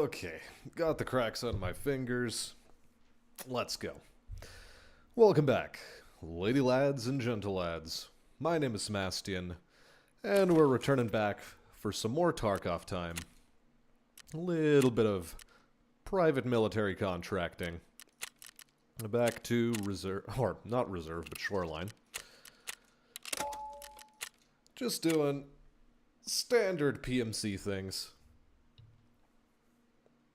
Okay, got the cracks out of my fingers. Let's go. Welcome back, ladylads and gentlelads. My name is Smastian, and we're returning back for some more Tarkov time. A little bit of private military contracting. Back to reserve, or not reserve, but shoreline. Just doing standard PMC things.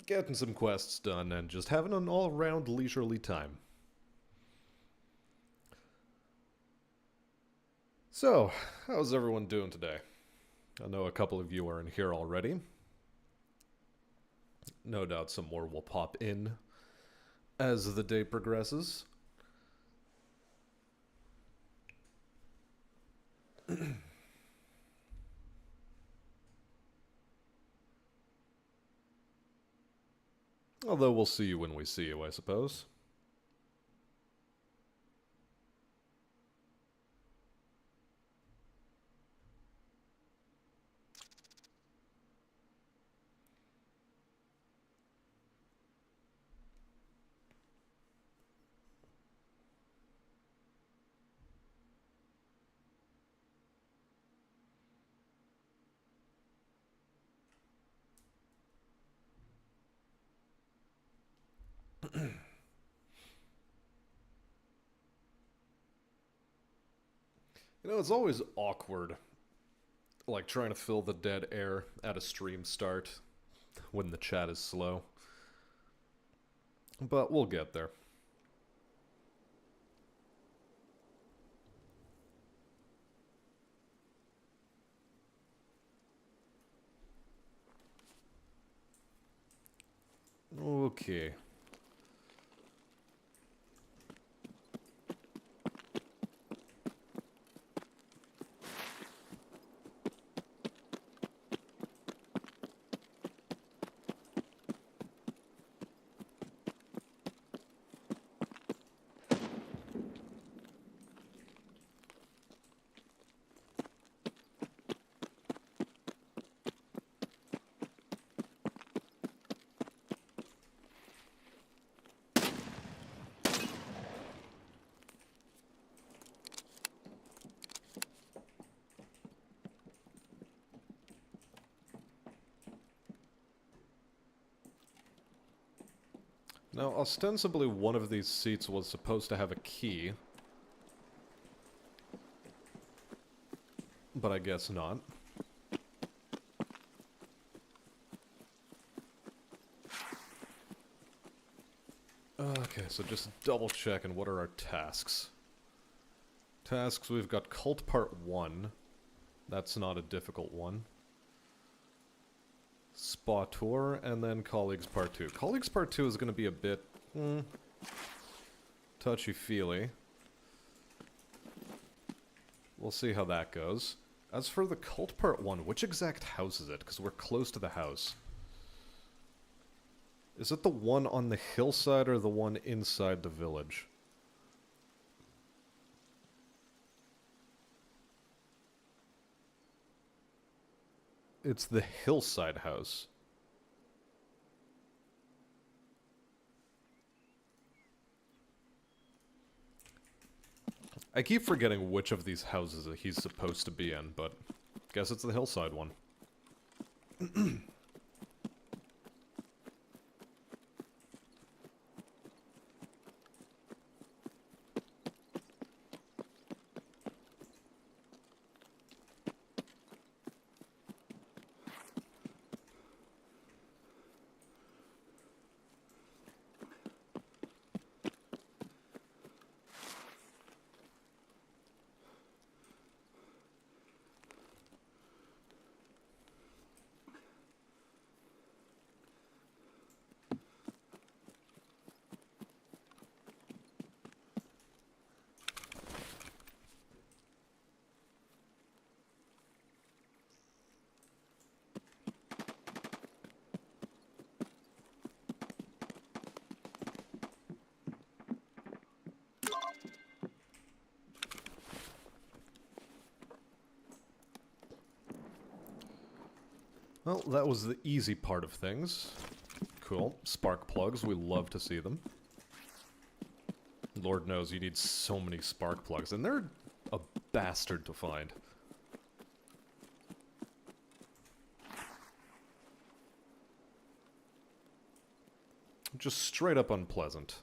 Getting some quests done and just having an all-around leisurely time. So, how's everyone doing today? I know a couple of you are in here already. No doubt some more will pop in as the day progresses. Although we'll see you when we see you, I suppose. You know, it's always awkward, like trying to fill the dead air at a stream start when the chat is slow. But we'll get there. Okay. Now, ostensibly one of these seats was supposed to have a key. But I guess not. Okay, so just double checking what are our tasks. Tasks, we've got Cult Part 1. That's not a difficult one. Spa Tour, and then Colleagues Part 2. Colleagues Part 2 is going to be a bit touchy-feely. We'll see how that goes. As for the Cult Part 1, which exact house is it? Because we're close to the house. Is it the one on the hillside or the one inside the village? It's the hillside house. I keep forgetting which of these houses he's supposed to be in, but guess it's the hillside one. Well, that was the easy part of things. Cool. Spark plugs, we love to see them. Lord knows you need so many spark plugs, and they're a bastard to find. Just straight up unpleasant.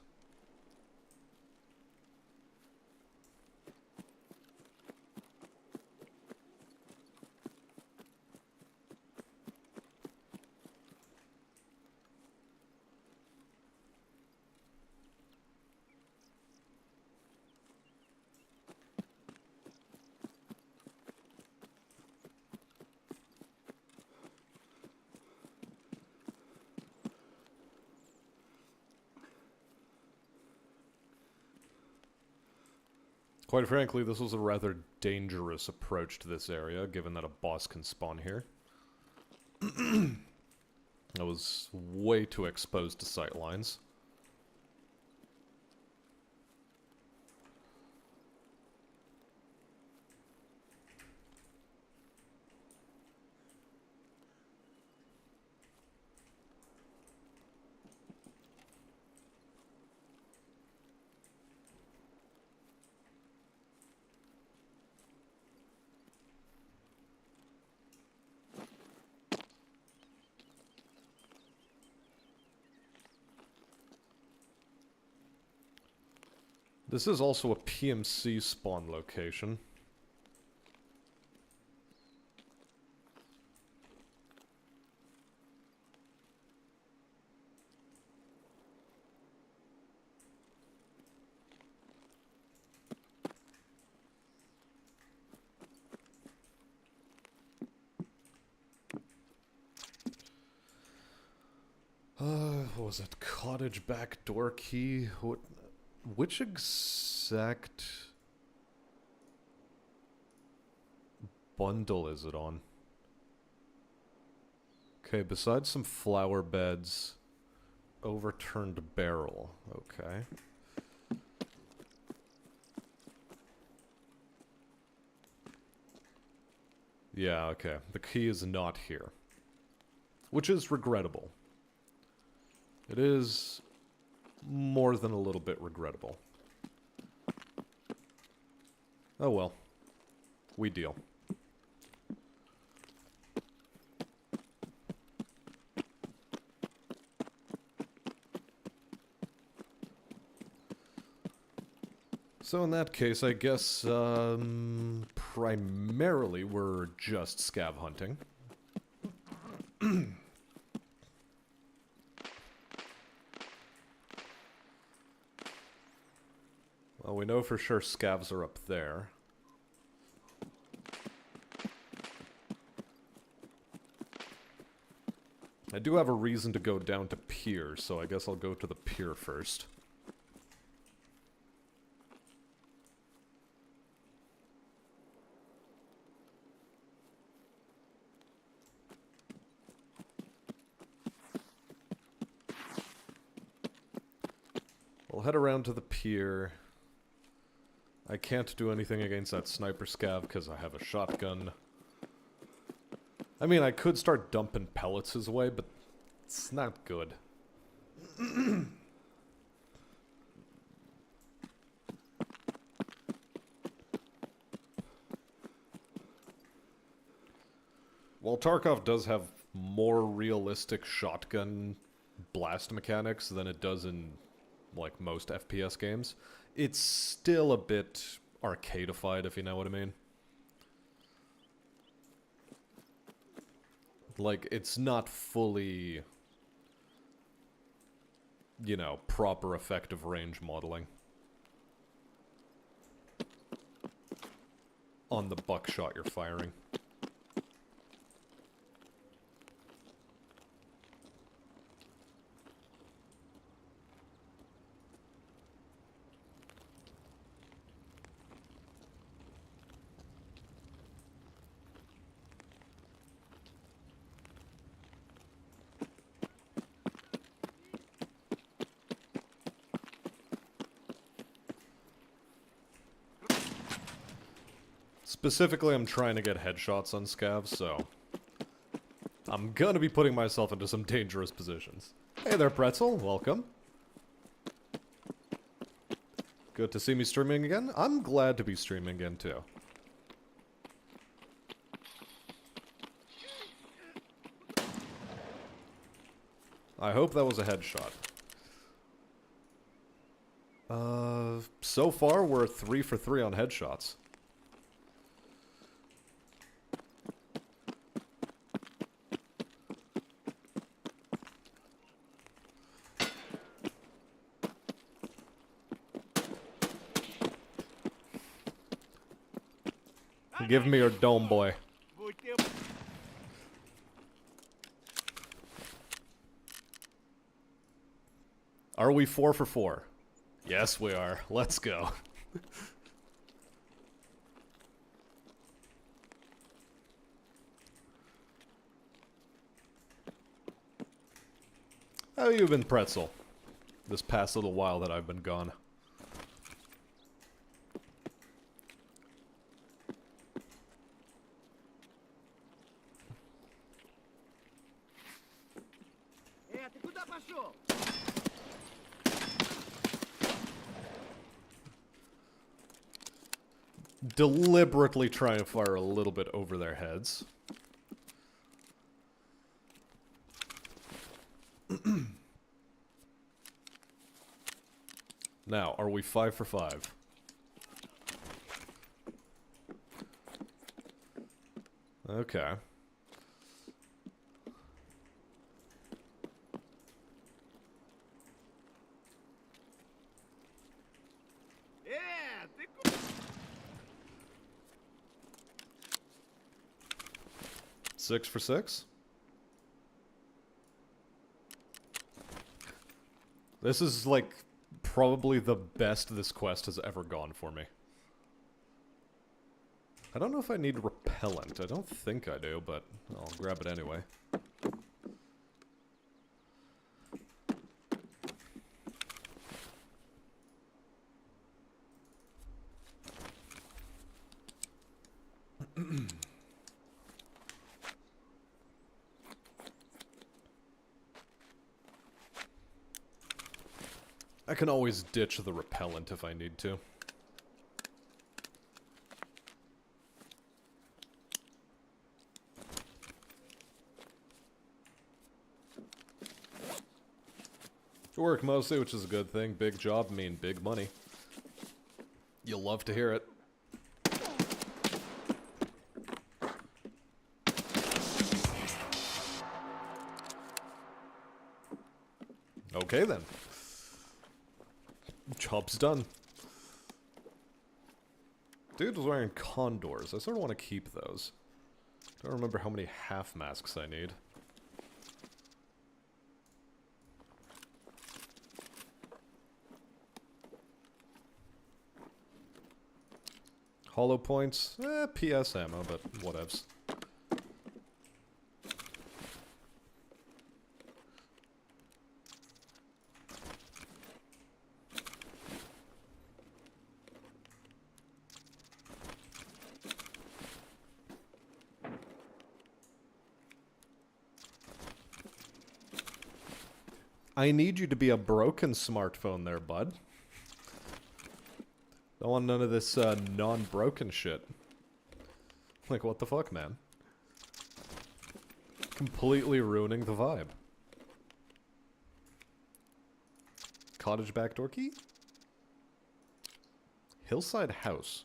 Quite frankly, this was a rather dangerous approach to this area, given that a boss can spawn here. I was way too exposed to sight lines. This is also a PMC spawn location. What was it? Cottage back door key? Which exact bundle is it on? Okay, besides some flower beds, overturned barrel. Okay. Yeah, okay. The key is not here. Which is regrettable. It is more than a little bit regrettable. Oh well. We deal. So in that case, I guess, primarily we're just scav hunting. Well, we know for sure scavs are up there. I do have a reason to go down to pier, so I guess I'll go to the pier first. We'll head around to the pier. I can't do anything against that sniper scav because I have a shotgun. I mean, I could start dumping pellets his way, but it's not good. While Tarkov does have more realistic shotgun blast mechanics than it does in, like, most FPS games, it's still a bit arcadified, if you know what I mean. Like, it's not fully, you know, proper effective range modeling on the buckshot you're firing. Specifically, I'm trying to get headshots on scavs, so I'm gonna be putting myself into some dangerous positions. Hey there, Pretzel. Welcome. Good to see me streaming again. I'm glad to be streaming again, too. I hope that was a headshot. So far we're 3 for 3 on headshots. Give me your dome, boy. Are we 4 for 4? Yes, we are. Let's go. How have you been, Pretzel? This past little while that I've been gone. Deliberately try and fire a little bit over their heads. Now, are we 5 for 5? Okay. Six for 6? This is, like, probably the best this quest has ever gone for me. I don't know if I need repellent. I don't think I do, but I'll grab it anyway. I can always ditch the repellent if I need to. Work mostly, which is a good thing. Big job mean big money. You'll love to hear it. Okay then. Job's done. Dude was wearing condors. I sort of want to keep those. Don't remember how many half masks I need. Hollow points? PS ammo, but whatevs. I need you to be a broken smartphone there, bud. Don't want none of this non-broken shit. Like, what the fuck, man? Completely ruining the vibe. Cottage backdoor key? Hillside house.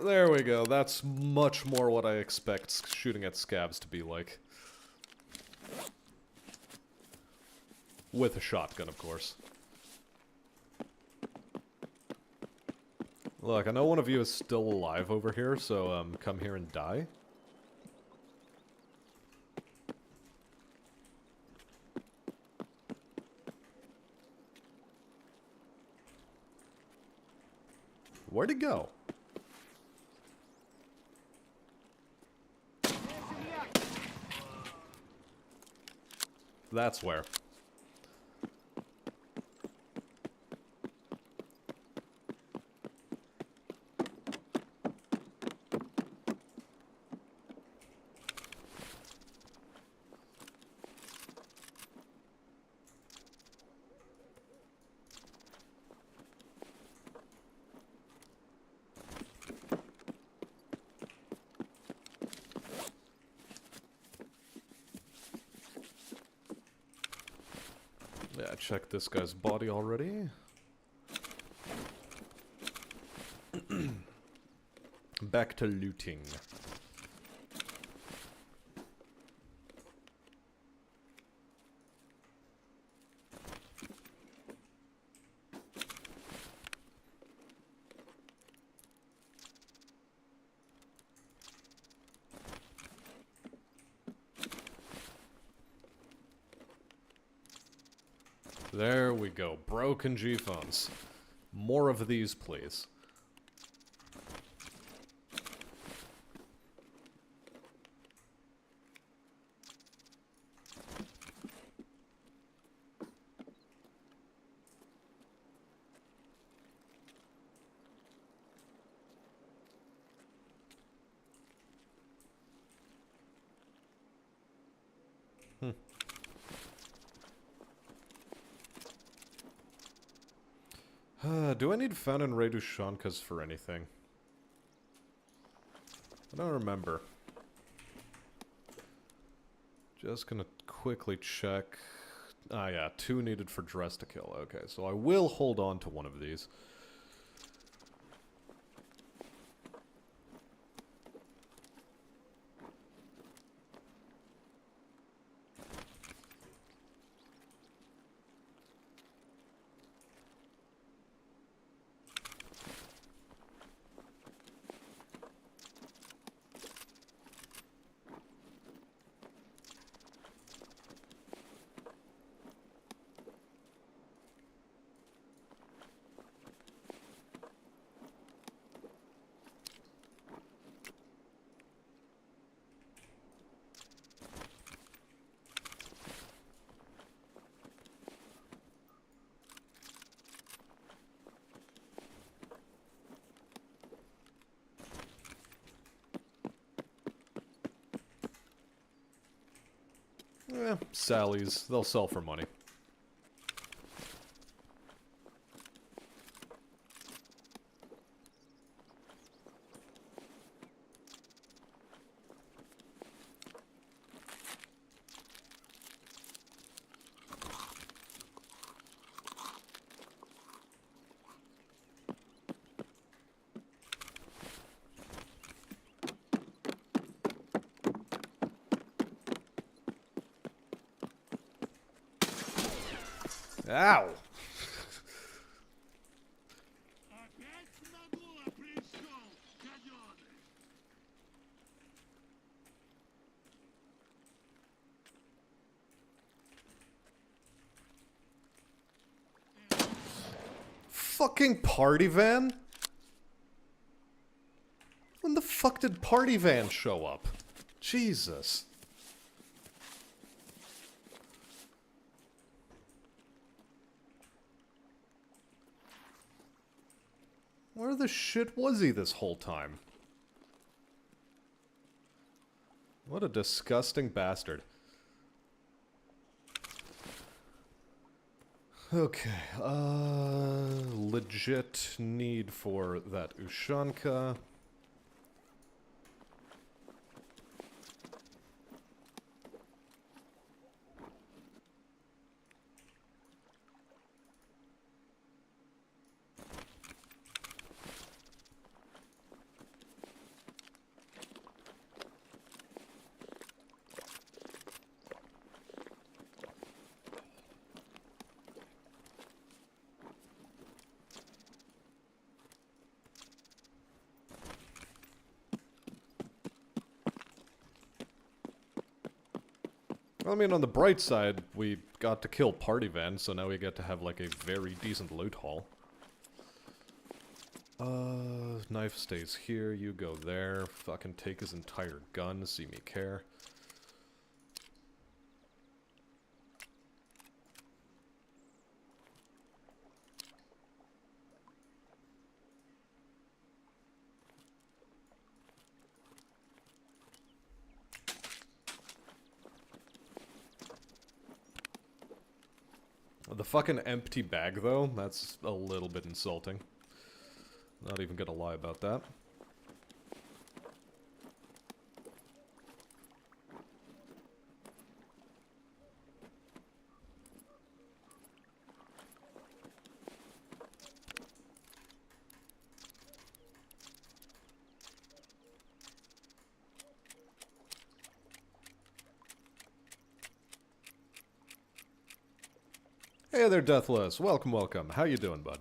There we go. That's much more what I expect shooting at scabs to be like. With a shotgun, of course. Look, I know one of you is still alive over here, so come here and die. Where'd he go? That's where. Yeah, I checked this guy's body already. Back to looting. There we go. Broken G-phones. More of these, please. Do I need found and raid Ushankas for anything? I don't remember. Just gonna quickly check. Ah yeah, 2 needed for dress to kill. Okay, so I will hold on to one of these. Sally's. They'll sell for money. Ow! Fucking party van? When the fuck did party van show up? Jesus. Where the shit was he this whole time? What a disgusting bastard. Okay, legit need for that Ushanka. I mean, on the bright side, we got to kill Party Van, so now we get to have, like, a very decent loot haul. Knife stays here, you go there. Fucking take his entire gun, see me care. The fucking empty bag, though, that's a little bit insulting. Not even gonna lie about that. Hey there, Deathless. Welcome, welcome. How you doing, bud?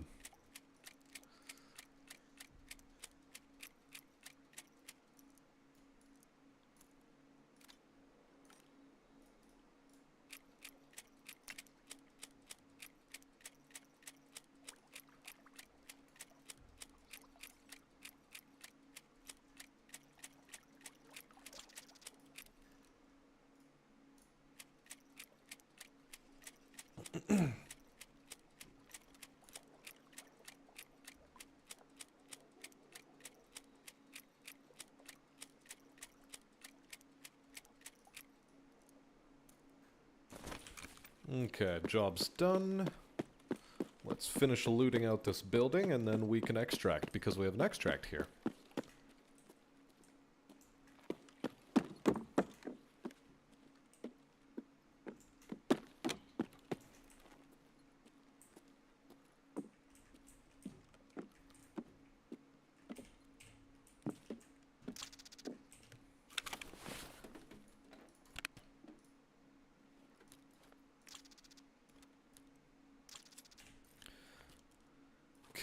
Okay, job's done. Let's finish looting out this building, and then we can extract, because we have an extract here.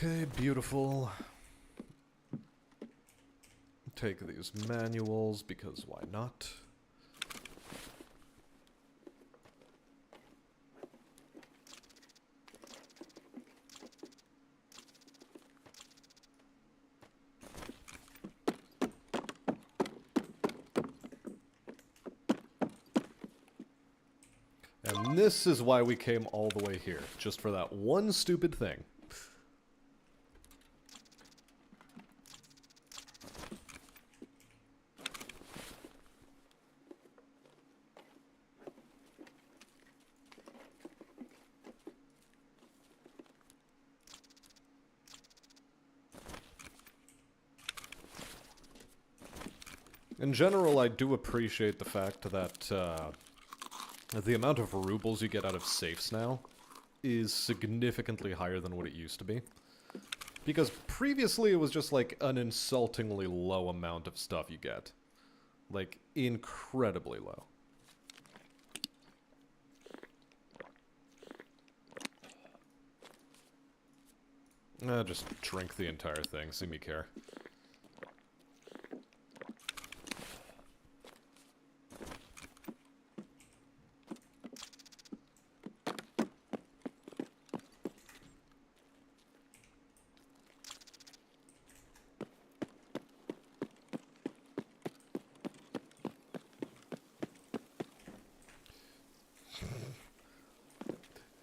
Okay, beautiful. Take these manuals, because why not? And this is why we came all the way here, just for that one stupid thing. In general, I do appreciate the fact that the amount of rubles you get out of safes now is significantly higher than what it used to be. Because previously it was just like an insultingly low amount of stuff you get. Like, incredibly low. Just drink the entire thing, see me care.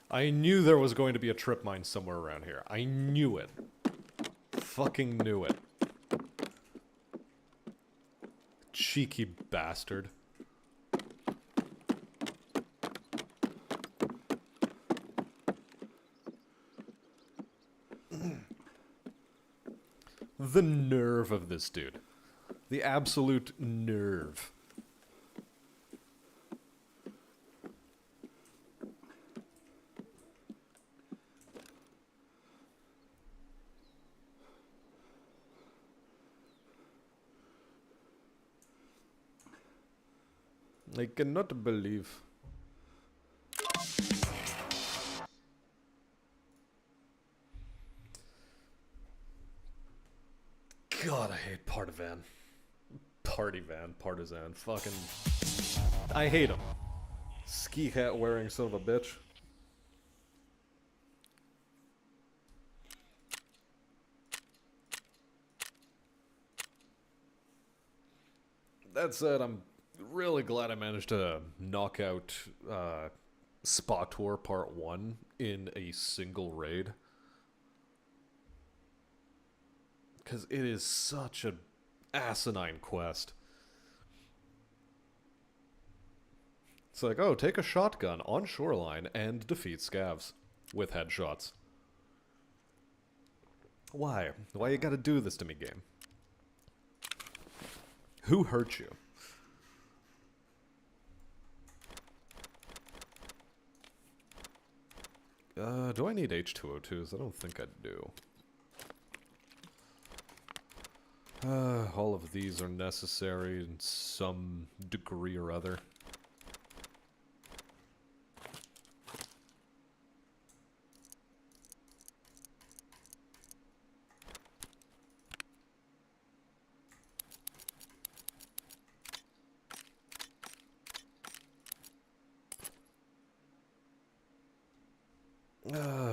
I knew there was going to be a trip mine somewhere around here. I knew it. Fucking knew it. Cheeky bastard. The nerve of this dude. The absolute nerve. I cannot believe. God, I hate Partivan. Partisan. Fucking... I hate him. Ski hat wearing son of a bitch. That said, I'm really glad I managed to knock out Spa Tour Part 1 in a single raid. Because it is such an asinine quest. It's like, oh, take a shotgun on shoreline and defeat scavs with headshots. Why? Why you gotta do this to me, game? Who hurt you? Do I need H2O2s? I don't think I do. All of these are necessary in some degree or other.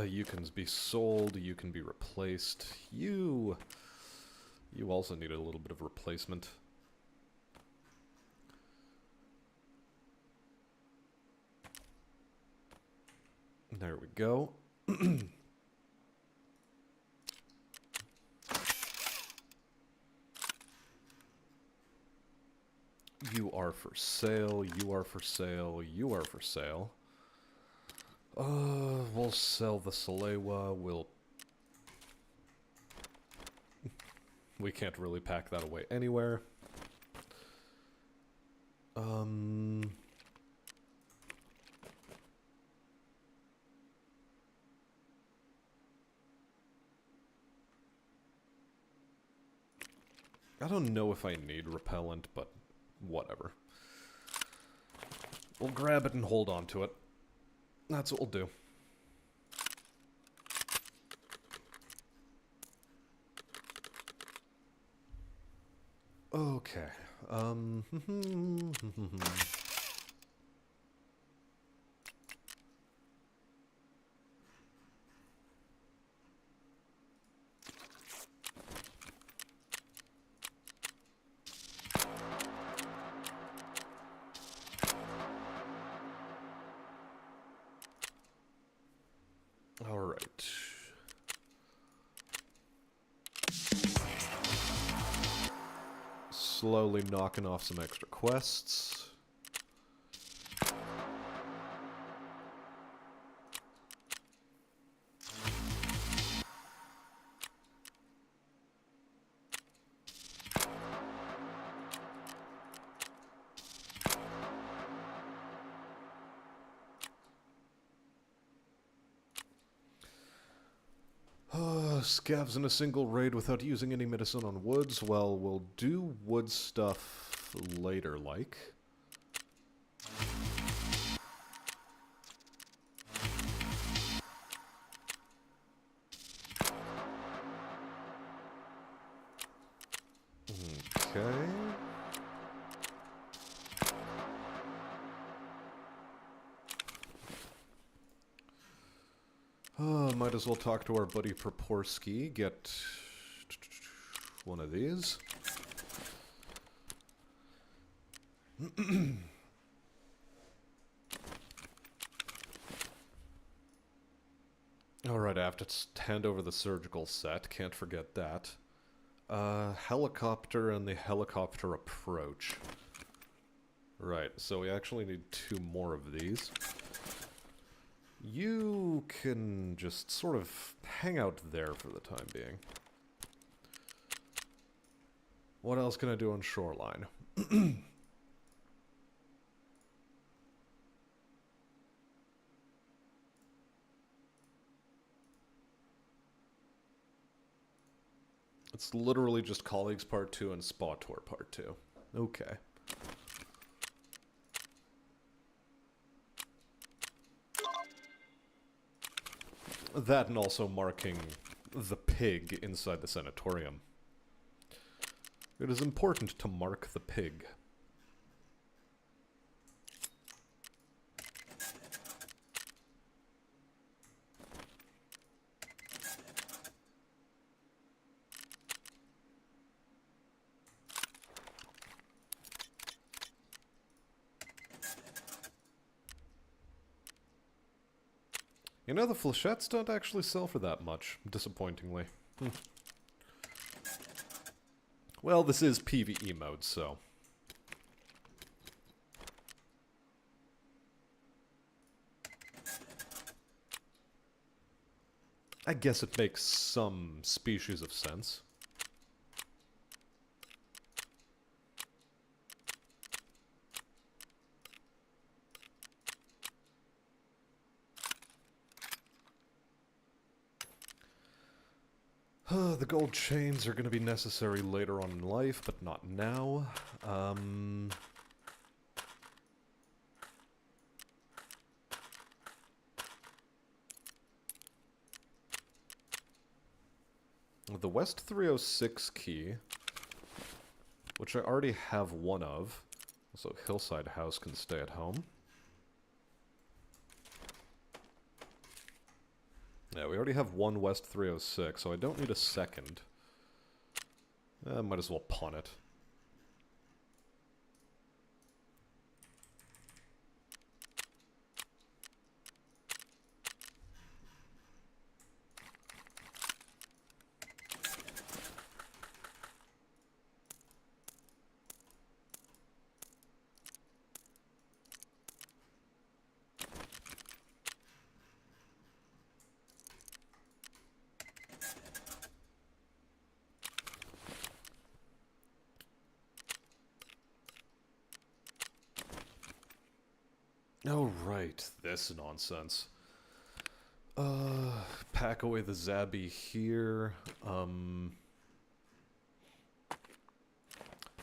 You can be sold, you can be replaced. You also need a little bit of replacement. There we go. You are for sale, you are for sale, you are for sale. We'll sell the Salewa, we can't really pack that away anywhere. I don't know if I need repellent, but whatever. We'll grab it and hold on to it. That's what we'll do. Okay. All right. Slowly knocking off some extra quests. Scavs in a single raid without using any medicine on woods. Well, we'll do wood stuff later, like. Okay. Might as well talk to our buddy Proporski, get one of these. Alright, I have to hand over the surgical set, can't forget that. Helicopter and the helicopter approach. Right, so we actually need 2 more of these. You can just sort of hang out there for the time being. What else can I do on shoreline? It's literally just Colleagues Part 2 and Spa Tour Part 2. Okay. That and also marking the pig inside the sanatorium. It is important to mark the pig. You know, the flechettes don't actually sell for that much, disappointingly. Well, this is PvE mode, so... I guess it makes some species of sense. The gold chains are going to be necessary later on in life, but not now. The West 306 key, which I already have one of, so Hillside House can stay at home. Yeah, we already have one West 306, so I don't need a second. Might as well pawn it. Oh, right. This nonsense. Pack away the Zabby here.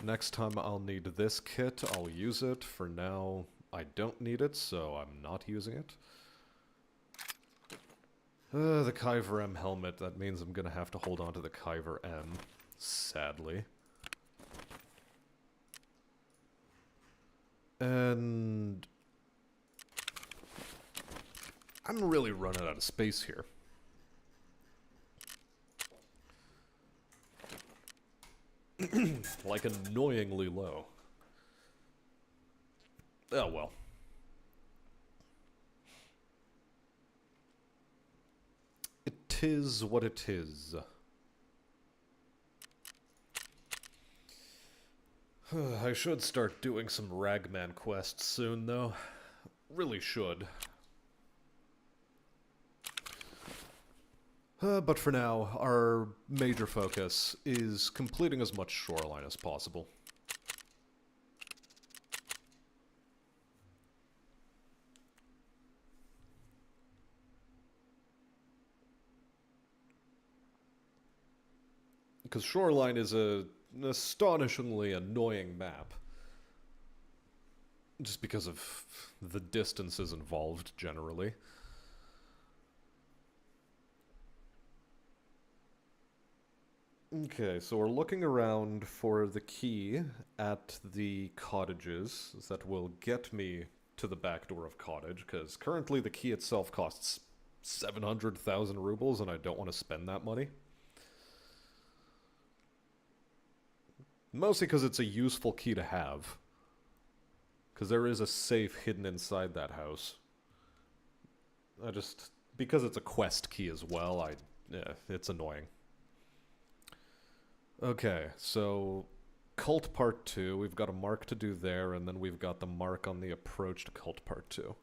Next time I'll need this kit, I'll use it. For now, I don't need it, so I'm not using it. The Kyver M helmet, that means I'm gonna have to hold on to the Kyver M, sadly. And... I'm really running out of space here. Like annoyingly low. Oh well. It is what it is. I should start doing some Ragman quests soon, though. Really should. But for now, our major focus is completing as much shoreline as possible. Because shoreline is an astonishingly annoying map. Just because of the distances involved, generally. Okay, so we're looking around for the key at the cottages that will get me to the back door of cottage, because currently the key itself costs 700,000 rubles, and I don't want to spend that money. Mostly because it's a useful key to have. Because there is a safe hidden inside that house. Because it's a quest key as well, yeah, it's annoying. Okay, so Cult Part 2, we've got a mark to do there, and then we've got the mark on the approach to Cult Part 2.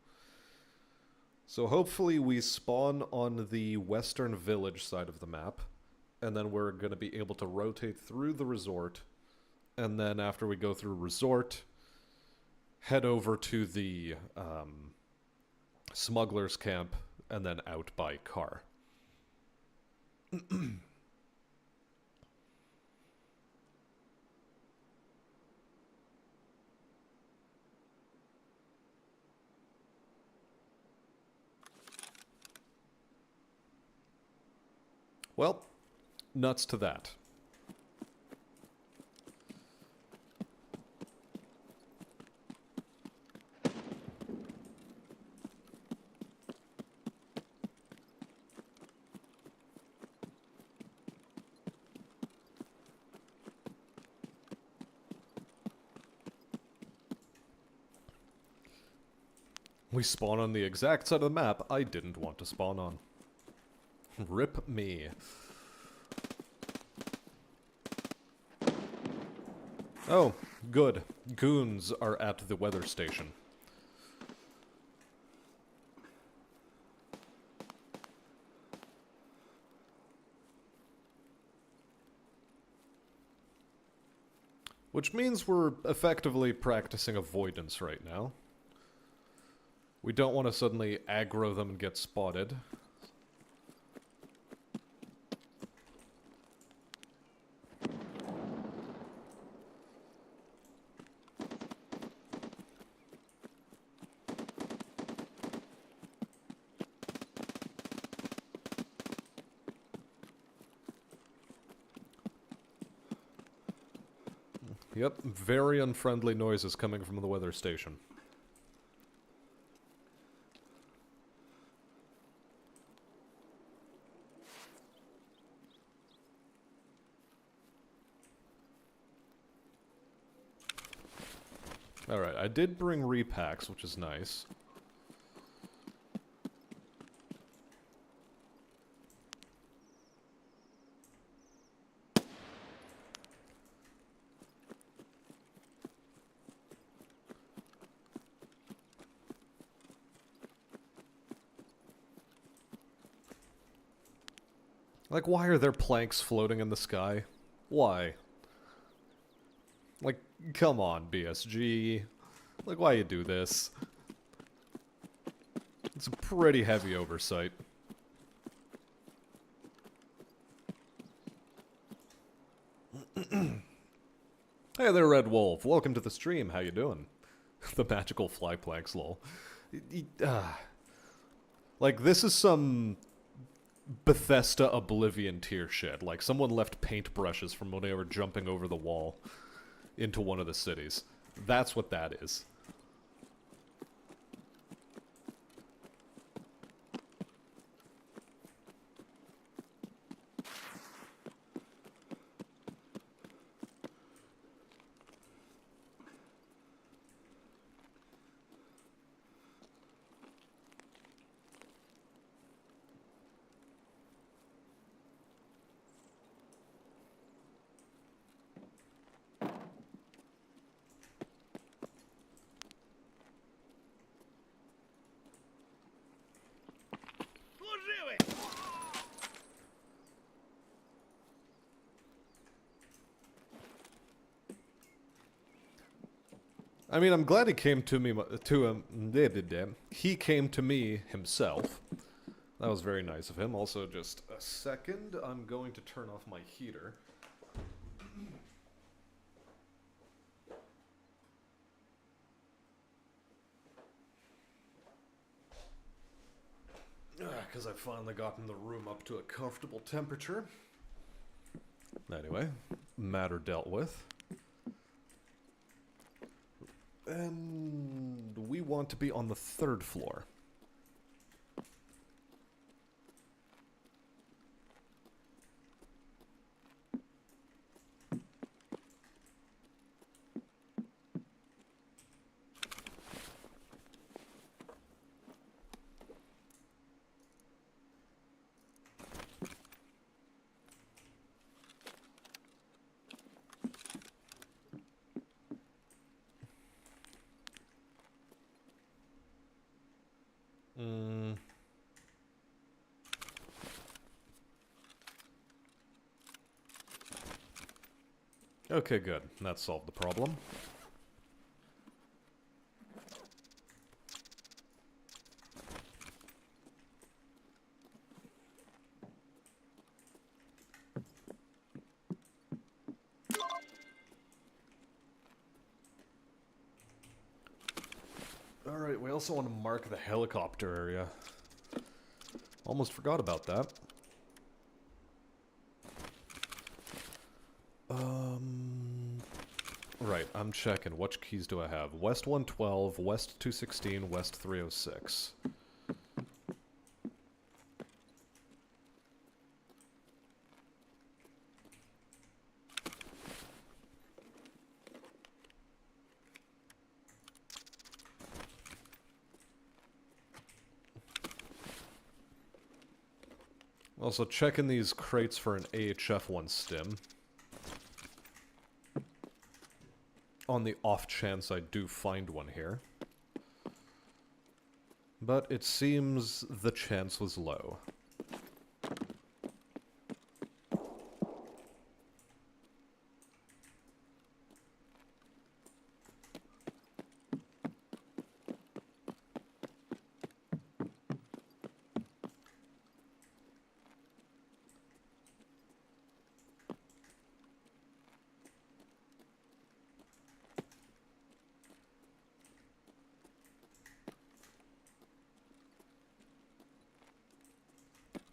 So hopefully we spawn on the western village side of the map, and then we're going to be able to rotate through the resort, and then after we go through resort, head over to the smuggler's camp, and then out by car. Well, nuts to that. We spawn on the exact side of the map I didn't want to spawn on. Rip me. Oh, good. Goons are at the weather station. Which means we're effectively practicing avoidance right now. We don't want to suddenly aggro them and get spotted. Yep, very unfriendly noises coming from the weather station. Alright, I did bring repacks, which is nice. Like, why are there planks floating in the sky? Why? Like, come on, BSG. Like, why you do this? It's a pretty heavy oversight. Hey there, Red Wolf. Welcome to the stream. How you doing? The magical fly planks, lol. Like, this is some Bethesda Oblivion tier shit. Like, someone left paintbrushes from when they were jumping over the wall into one of the cities. That's what that is. I mean, I'm glad he came to me, he came to me himself. That was very nice of him. Also, just a second, I'm going to turn off my heater. Because I've finally gotten the room up to a comfortable temperature. Anyway, matter dealt with. And we want to be on the 3rd floor. Okay, good. That solved the problem. Alright, we also want to mark the helicopter area. Almost forgot about that. Right, I'm checking. Which keys do I have? West 112, West 216, West 306. Also, checking these crates for an AHF-1 stim. On the off chance I do find one here. But it seems the chance was low.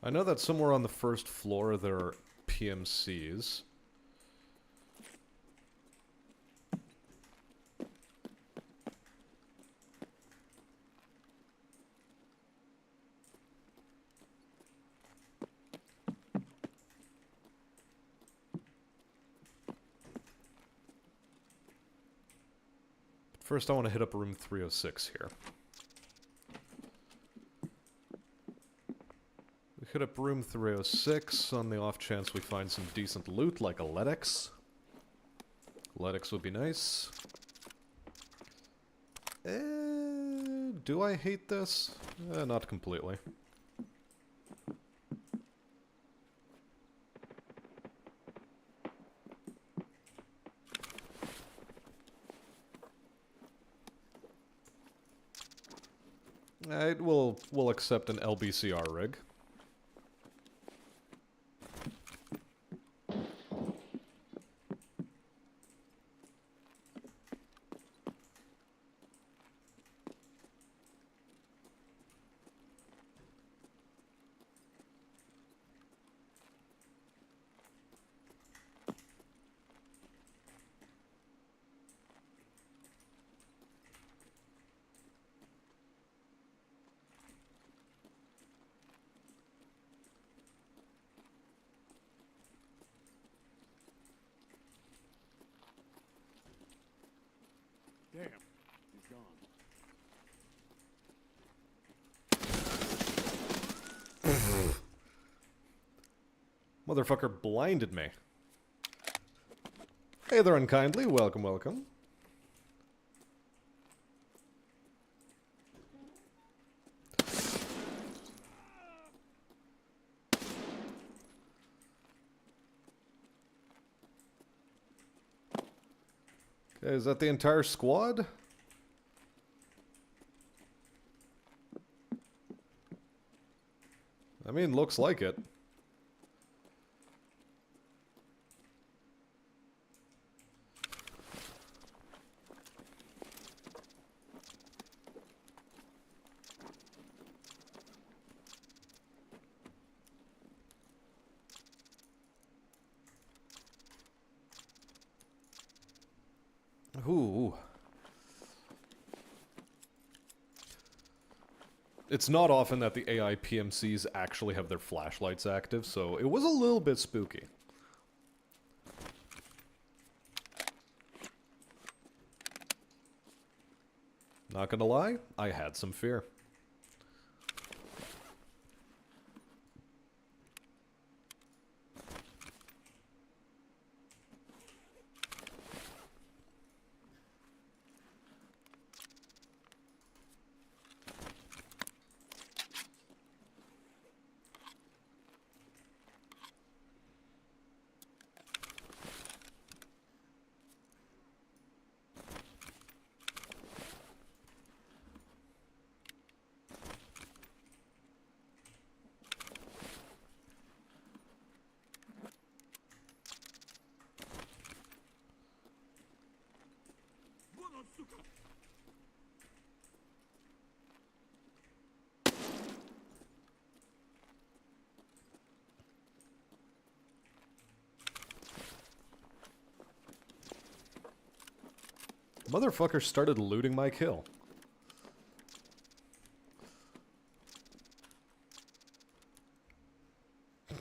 I know that somewhere on the first floor there are PMCs. First I want to hit up room 306 here. Hit up room 306 on the off chance we find some decent loot, like a LEDX. LEDX would be nice. Do I hate this? Not completely. We'll accept an LBCR rig. Damn, he's gone. Motherfucker blinded me. Hey there, unkindly. Welcome, welcome. Okay, is that the entire squad? I mean, looks like it. Ooh. It's not often that the AI PMCs actually have their flashlights active, so it was a little bit spooky. Not gonna lie, I had some fear. Motherfucker started looting my kill.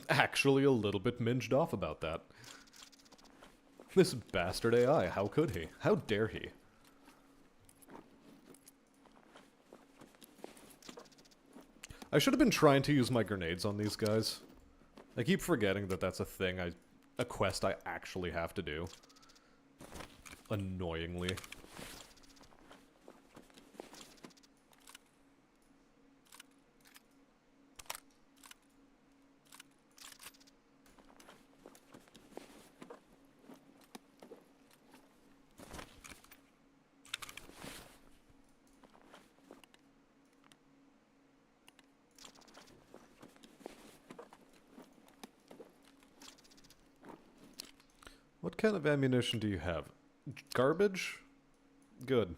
Actually a little bit minged off about that. This bastard AI, how could he? How dare he? I should have been trying to use my grenades on these guys. I keep forgetting that that's a thing a quest I actually have to do. Annoyingly. What kind of ammunition do you have? Garbage? Good.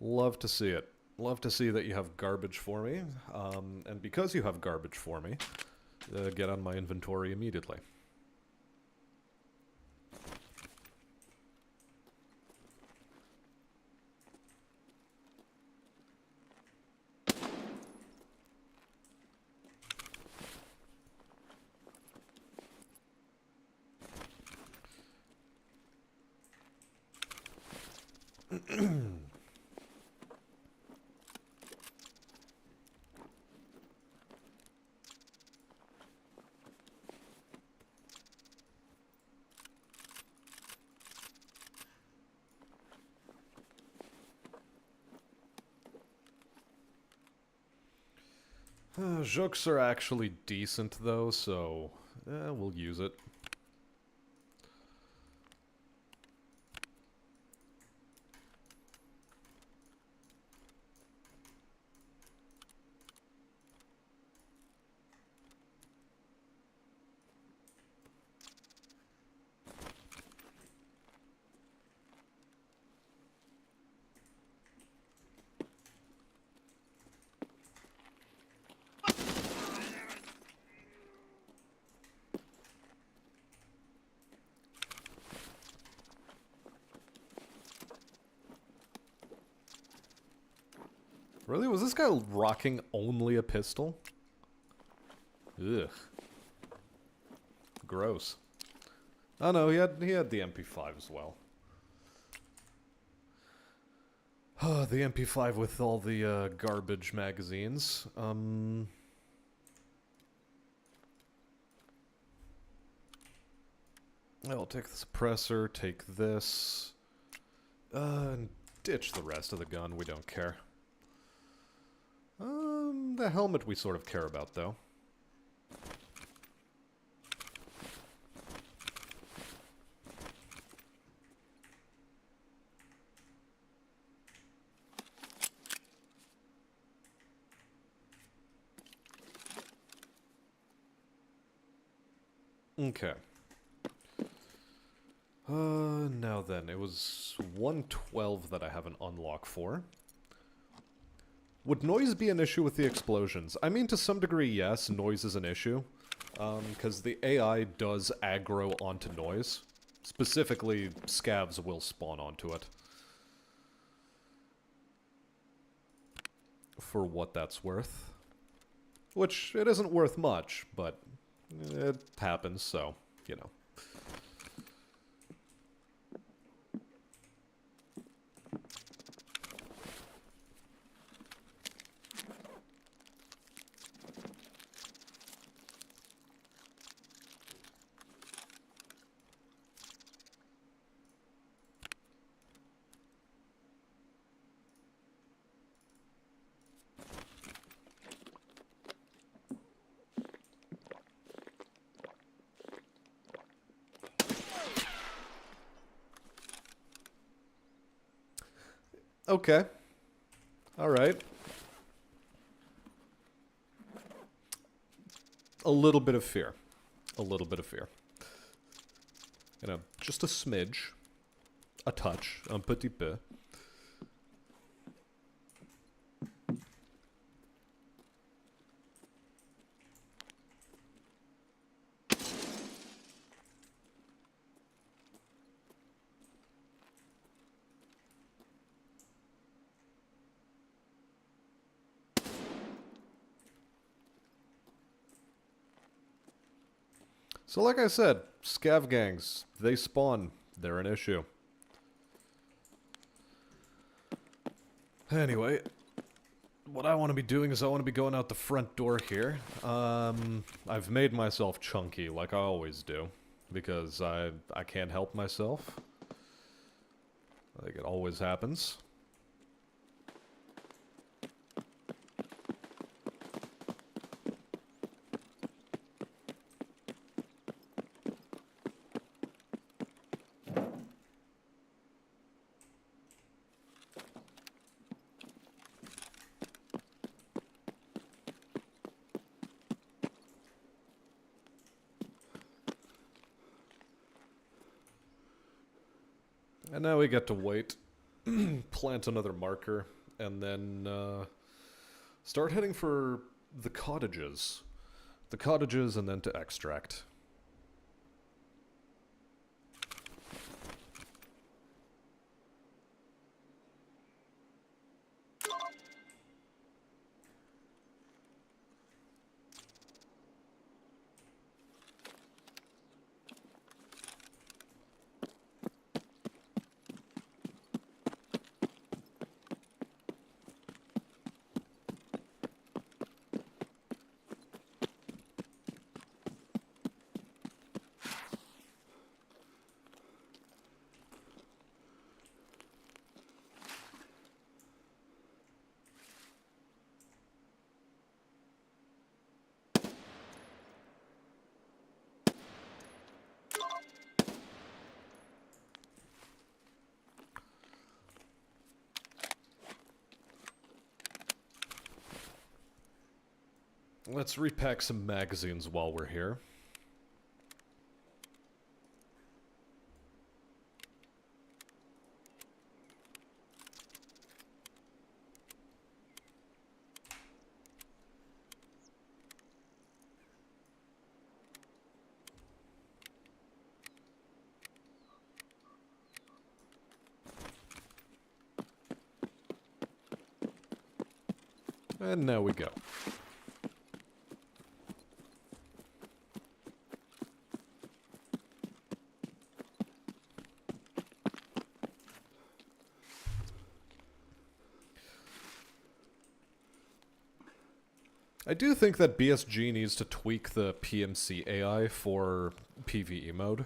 Love to see it. Love to see that you have garbage for me. And because you have garbage for me, get on my inventory immediately. Jokes are actually decent though, so we'll use it. Really? Was this guy rocking only a pistol? Ugh. Gross. Oh no, he had the MP5 as well. The MP5 with all the garbage magazines. I'll take the suppressor, take this. And ditch the rest of the gun, we don't care. The helmet we sort of care about, though. Okay. Now then, it was 112 that I have an unlock for. Would noise be an issue with the explosions? I mean, to some degree, yes, noise is an issue. Because the AI does aggro onto noise. Specifically, scavs will spawn onto it. For what that's worth. Which, it isn't worth much, but it happens, so, you know. Okay. Alright. A little bit of fear. A little bit of fear. You know, just a smidge. A touch. Un petit peu. So like I said, scav gangs, they spawn. They're an issue. Anyway, what I want to be doing is I want to be going out the front door here. I've made myself chunky, like I always do, because I can't help myself. Like it always happens. And now we get to wait, plant another marker, and then start heading for the cottages. The cottages and then to extract. Let's repack some magazines while we're here. And now we go. I do think that BSG needs to tweak the PMC AI for PvE mode.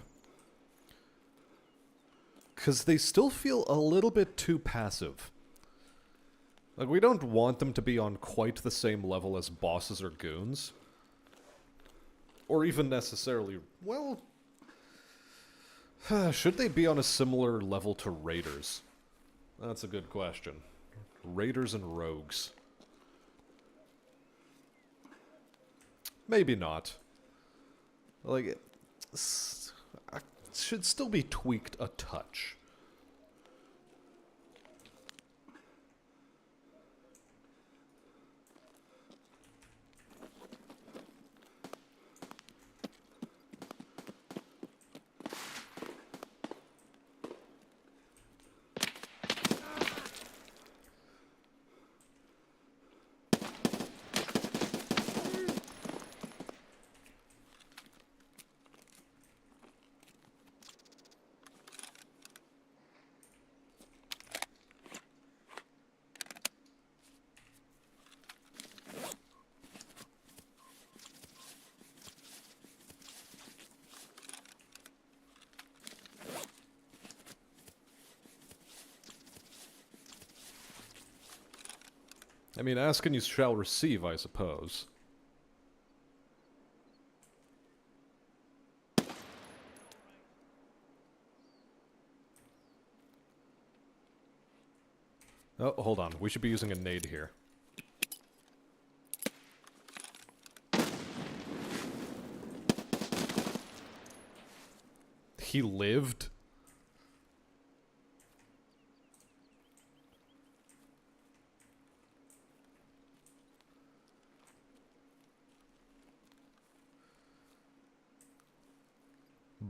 Because they still feel a little bit too passive. Like, we don't want them to be on quite the same level as bosses or goons. Or even necessarily, well... should they be on a similar level to raiders? That's a good question. Raiders and rogues. Maybe not. Like, it should still be tweaked a touch. I mean, ask and you shall receive, I suppose. Oh, hold on. We should be using a nade here. He lived?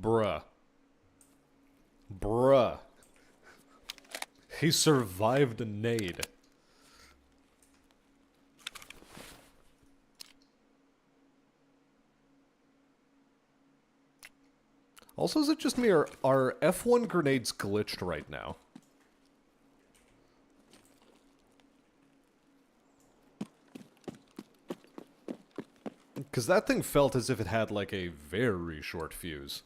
Bruh. Bruh. He survived a nade. Also, is it just me, or are F1 grenades glitched right now? Because that thing felt as if it had, like, a very short fuse.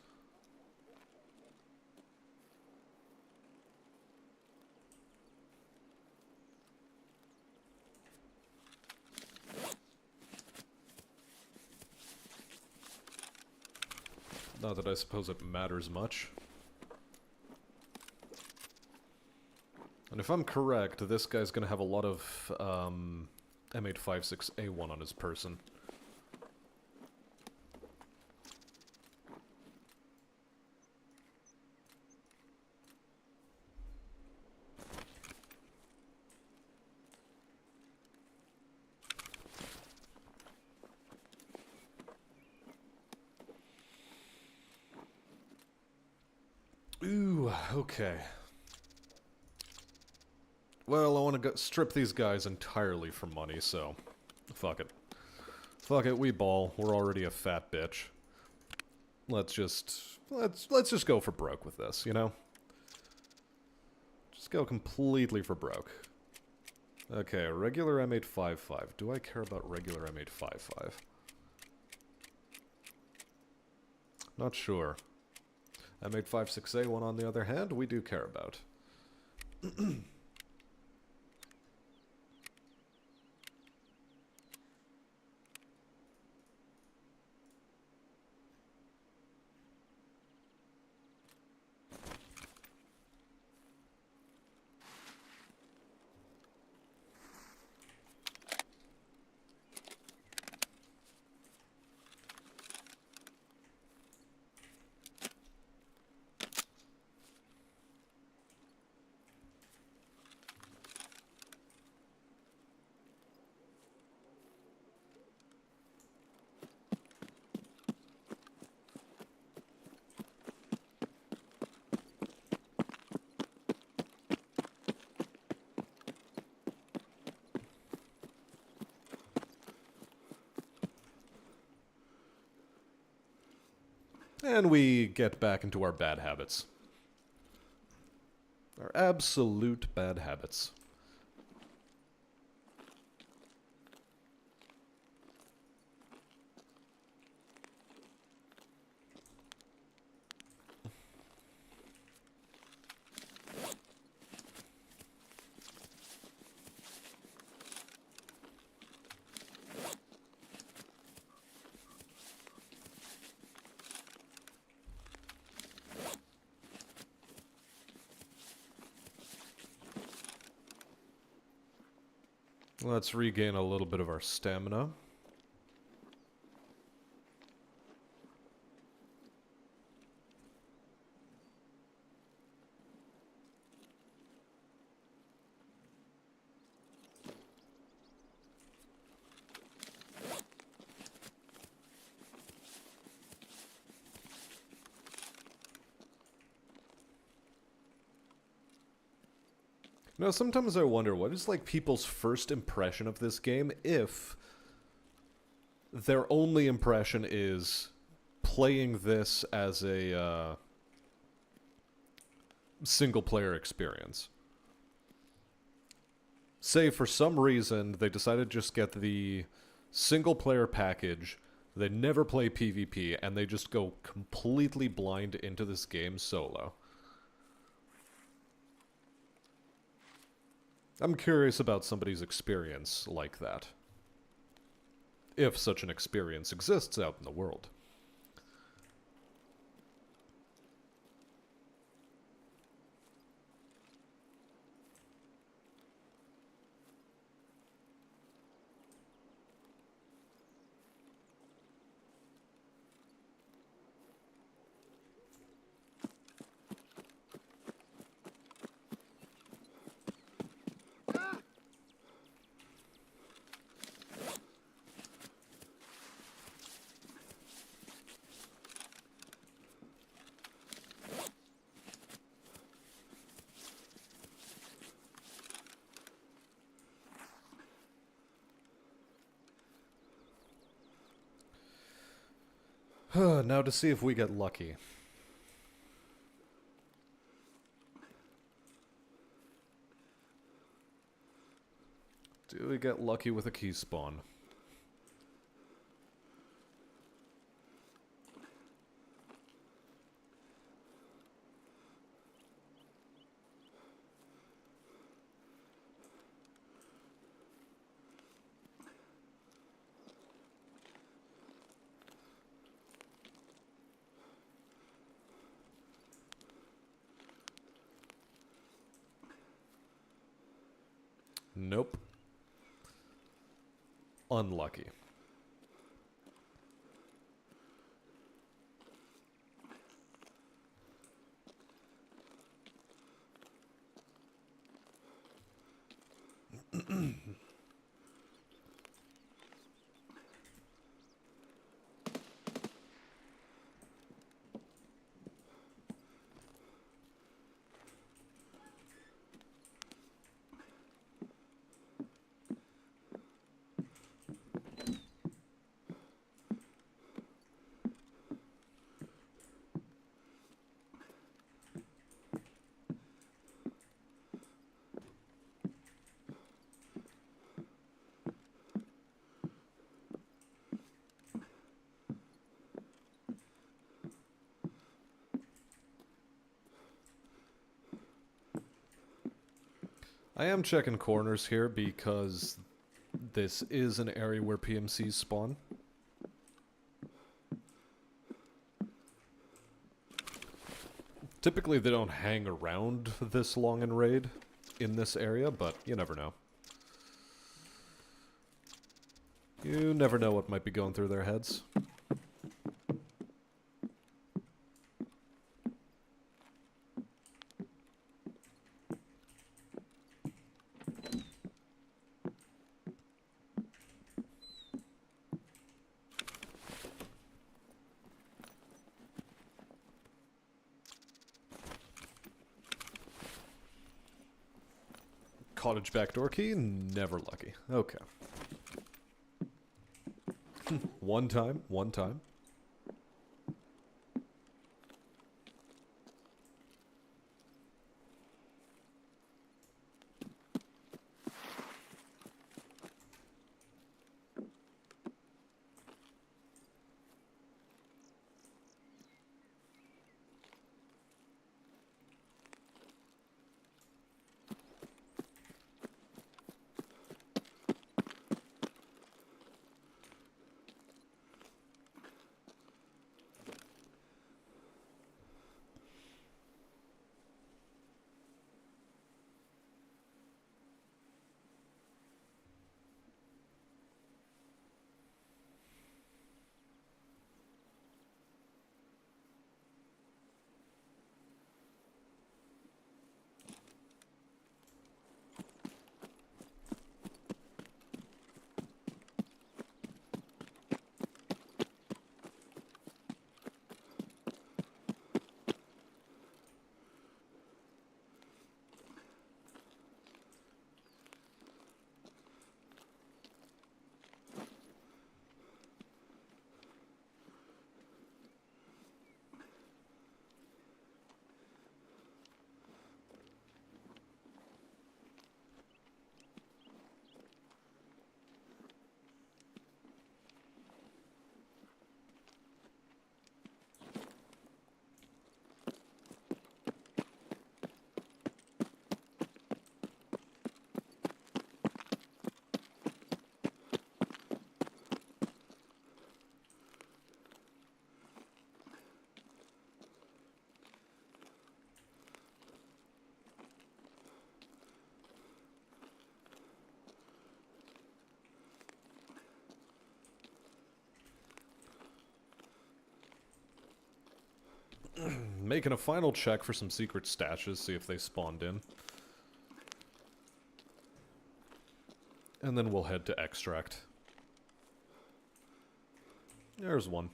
Not that I suppose it matters much. And if I'm correct, this guy's gonna have a lot of, M856A1 on his person. Ooh, okay. Well, I want to strip these guys entirely for money, so fuck it. Fuck it, we ball. We're already a fat bitch. Let's just go for broke with this, you know? Just go completely for broke. Okay, regular M855. Do I care about regular M855? Not sure. M856A1 on the other hand, we do care about. And we get back into our bad habits. Our absolute bad habits. Let's regain a little bit of our stamina. You know, sometimes I wonder, what is, like, people's first impression of this game if their only impression is playing this as a, single-player experience? Say, for some reason, they decided to just get the single-player package, they never play PvP, and they just go completely blind into this game solo. I'm curious about somebody's experience like that. If such an experience exists out in the world. Now to see if we get lucky. Do we get lucky with a key spawn? Nope. Unlucky. I am checking corners here because this is an area where PMCs spawn. Typically they don't hang around this long in raid in this area, but you never know. You never know what might be going through their heads. Cottage backdoor key? Never lucky. Okay. One time. Making a final check for some secret stashes, see if they spawned in. And then we'll head to extract. There's one.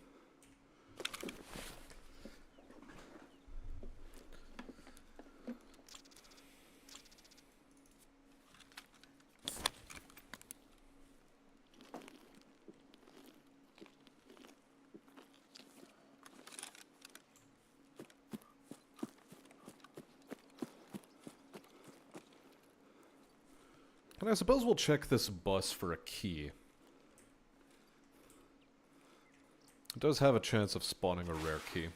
And I suppose we'll check this bus for a key. It does have a chance of spawning a rare key.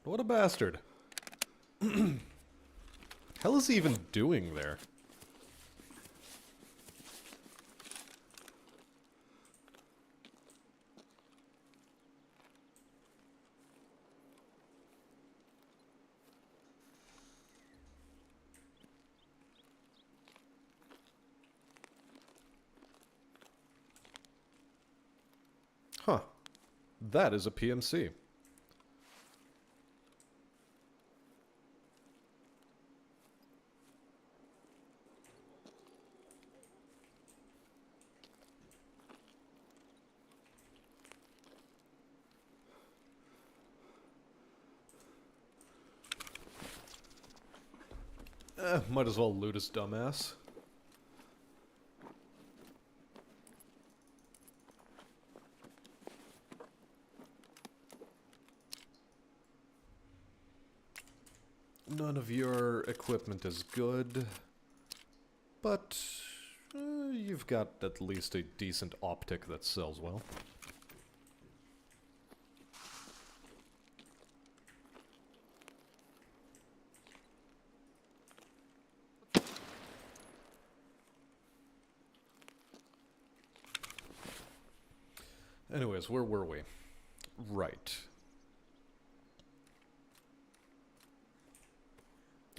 What a bastard. Hell is he even doing there? Huh. That is a PMC. Might as well loot his dumbass. None of your equipment is good, but you've got at least a decent optic that sells well. Anyways, where were we? Right.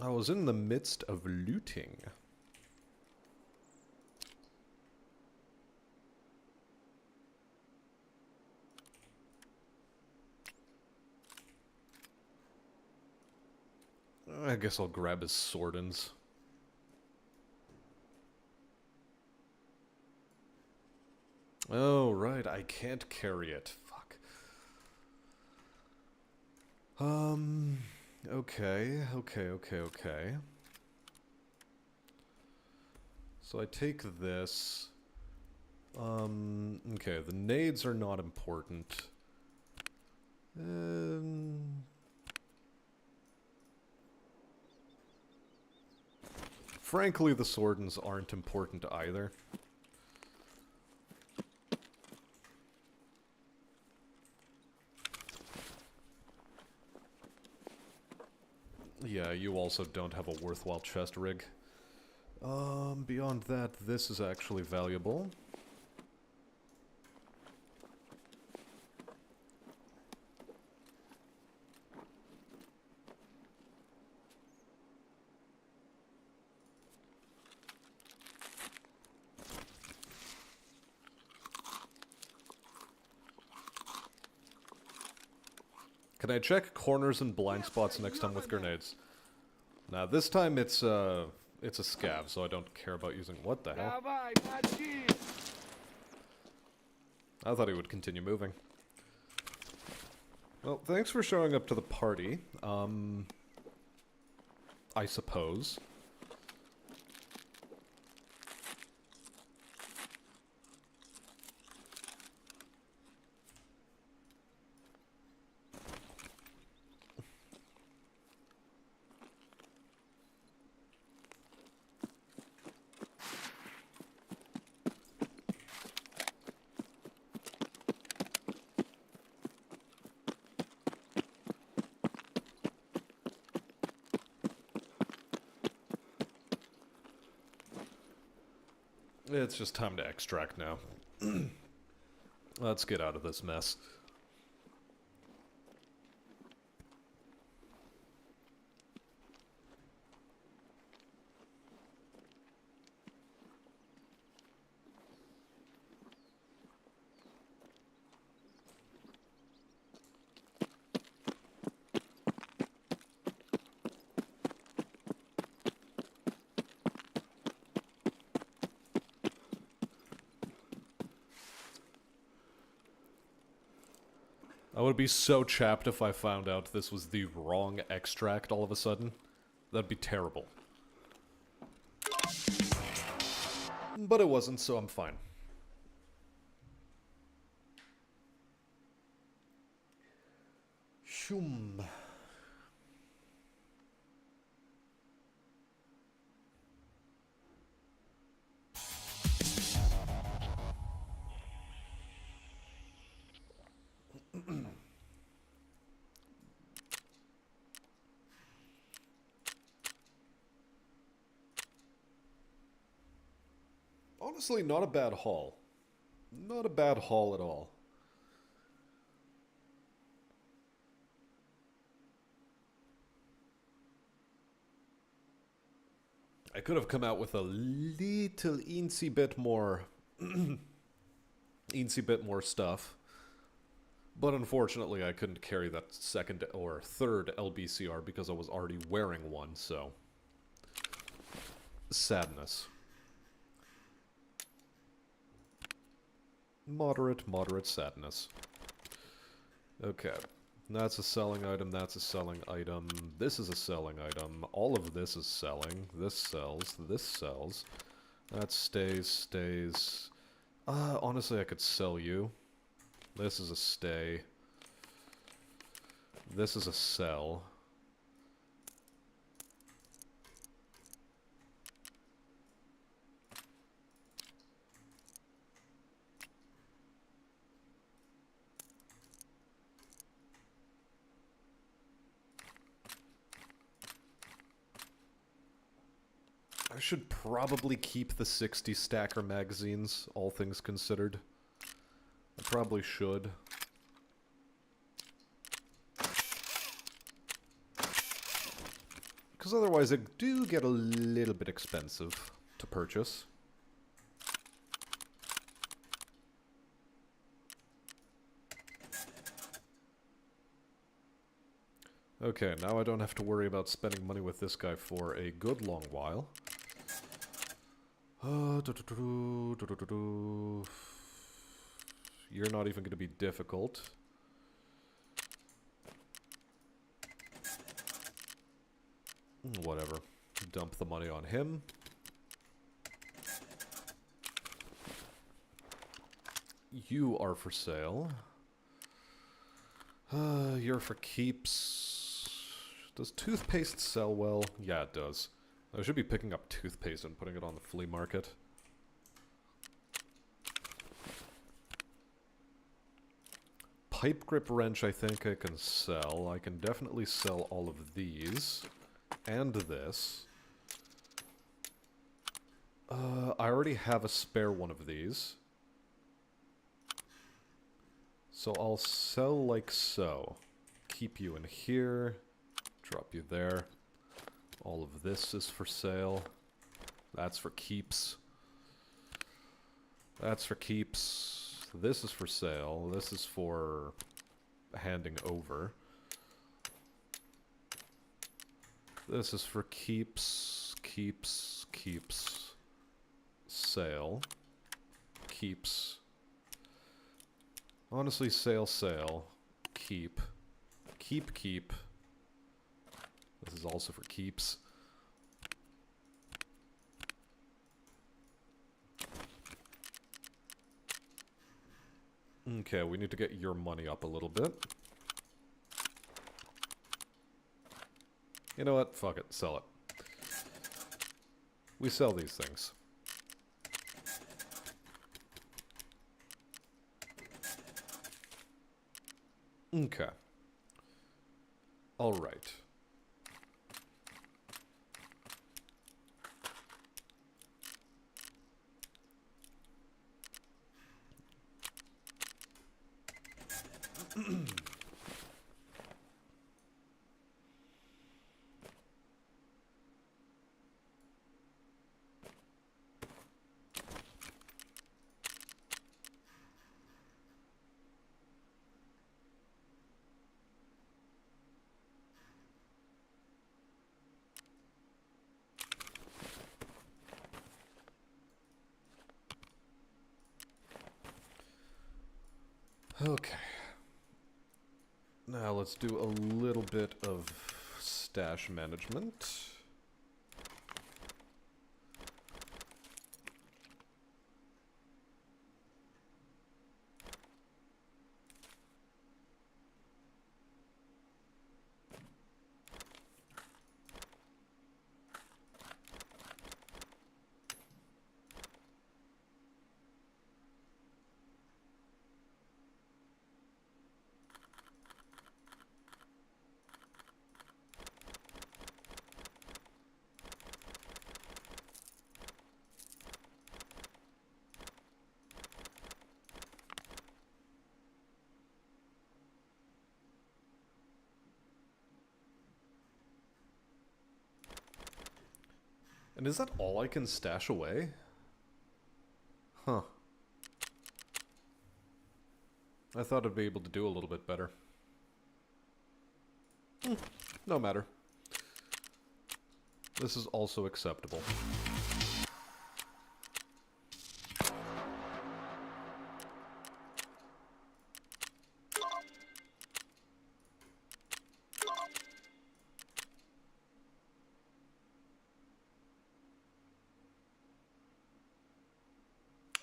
I was in the midst of looting. I guess I'll grab his swordins. Oh, right, I can't carry it. Fuck. Okay. So I take this. Okay, the nades are not important. Frankly, the swordins aren't important either. Yeah, you also don't have a worthwhile chest rig. Beyond that, this is actually valuable. Can I check corners and blind spots next time with grenades? Now this time it's a scav, so I don't care about using... What the hell? I thought he would continue moving. Well, thanks for showing up to the party. I suppose. It's just time to extract now. Let's get out of this mess. I would be so chapped if I found out this was the wrong extract all of a sudden. That'd be terrible. But it wasn't, so I'm fine. Shoom. Honestly, not a bad haul. Not a bad haul at all. I could have come out with a little eensy bit more eensy bit more stuff. But unfortunately, I couldn't carry that second or third LBCR because I was already wearing one, so sadness. Moderate sadness. Okay. That's a selling item, that's a selling item, this is a selling item, all of this is selling, this sells, that stays. Honestly, I could sell you. This is a stay. This is a sell. I should probably keep the 60 stacker magazines, all things considered. I probably should. Because otherwise they do get a little bit expensive to purchase. Okay, now I don't have to worry about spending money with this guy for a good long while. You're not even going to be difficult. Whatever. Dump the money on him. You are for sale. You're for keeps. Does toothpaste sell well? Yeah, it does. I should be picking up toothpaste and putting it on the flea market. Pipe grip wrench I think I can sell. I can definitely sell all of these. And this. I already have a spare one of these. So I'll sell like so. Keep you in here. Drop you there. All of this is for sale. That's for keeps. That's for keeps. This is for sale. This is for handing over. This is for keeps, keeps, sale, keeps. Honestly, sale, keep. This is also for keeps. Okay, we need to get your money up a little bit. You know what? Fuck it. Sell it. We sell these things. Okay. All right. Okay. Now let's do a little bit of stash management. And is that all I can stash away? Huh. I thought I'd be able to do a little bit better. No matter. This is also acceptable.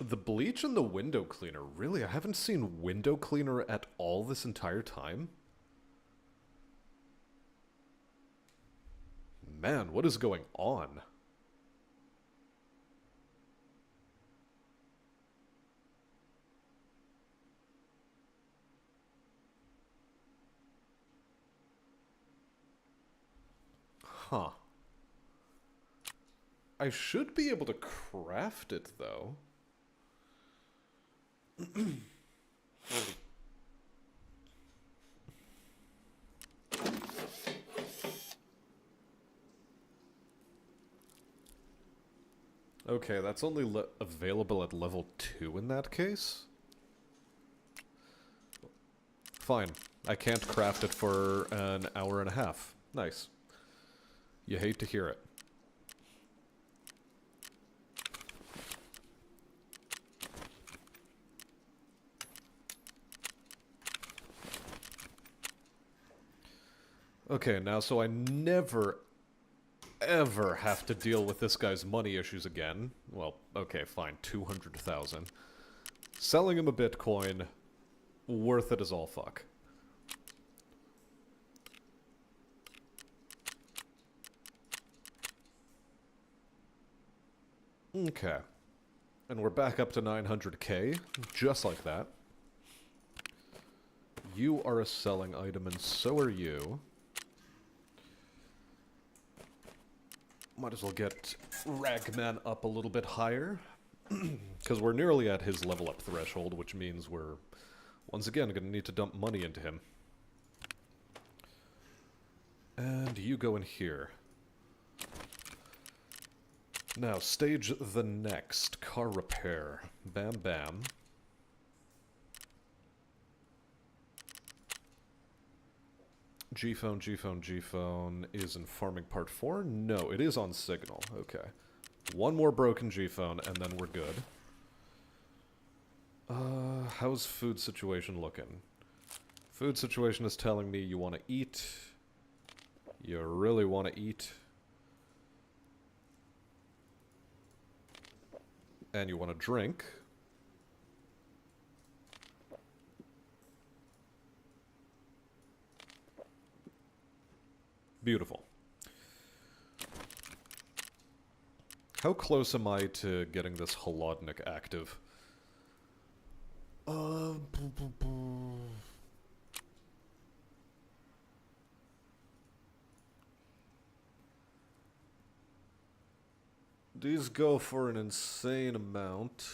The bleach and the window cleaner. Really? I haven't seen window cleaner at all this entire time? Man, what is going on? Huh. I should be able to craft it, though. Okay, that's only available at level 2 in that case? Fine. I can't craft it for an hour and a half. Nice. You hate to hear it. Okay, now so I never, ever have to deal with this guy's money issues again. Well, okay, fine, 200,000. Selling him a Bitcoin, worth it as all fuck. Okay. And we're back up to 900k, just like that. You are a selling item, and so are you. Might as well get Ragman up a little bit higher. Because we're nearly at his level up threshold, which means we're, once again, going to need to dump money into him. And you go in here. Now, stage the next. Car repair. Bam bam. G-phone, G-phone, G-phone is in farming part 4? No, it is on signal. Okay. One more broken G-phone, and then we're good. How's food situation looking? Food situation is telling me you want to eat. You really want to eat. And you want to drink. Beautiful. How close am I to getting this Holodnik active? These go for an insane amount.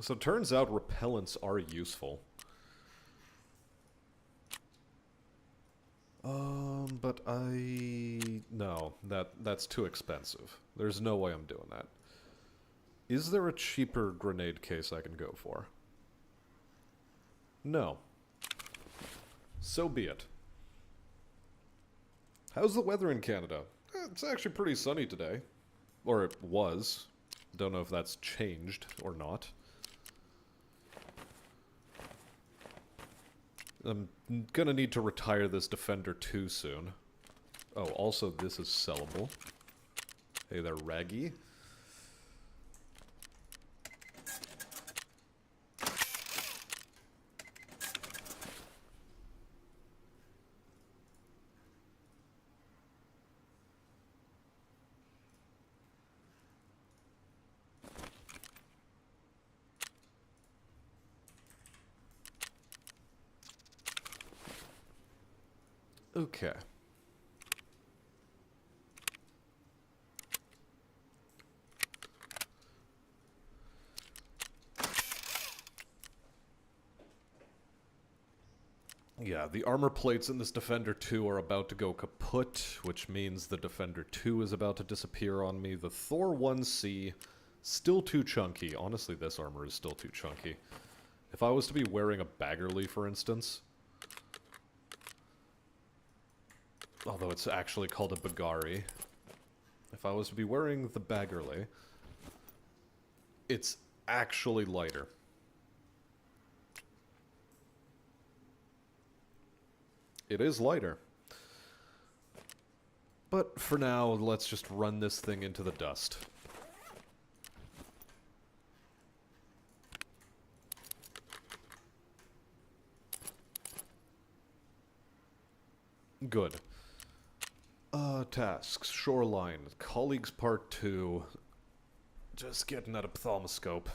So it turns out repellents are useful. But no, that's too expensive. There's no way I'm doing that. Is there a cheaper grenade case I can go for? No. So be it. How's the weather in Canada? It's actually pretty sunny today. Or it was. Don't know if that's changed or not. I'm gonna need to retire this Defender 2 soon. Oh, also this is sellable. Hey there, Raggy. Okay. Yeah, the armor plates in this Defender 2 are about to go kaput, which means the Defender 2 is about to disappear on me. The Thor 1C, still too chunky. Honestly, this armor is still too chunky. If I was to be wearing a Baggerly, for instance, although it's actually called a Bagari, if I was to be wearing the Baggerly, it's actually lighter. It is lighter. But for now, let's just run this thing into the dust. Good. Tasks. Shoreline. Colleagues Part 2. Just getting that ophthalmoscope.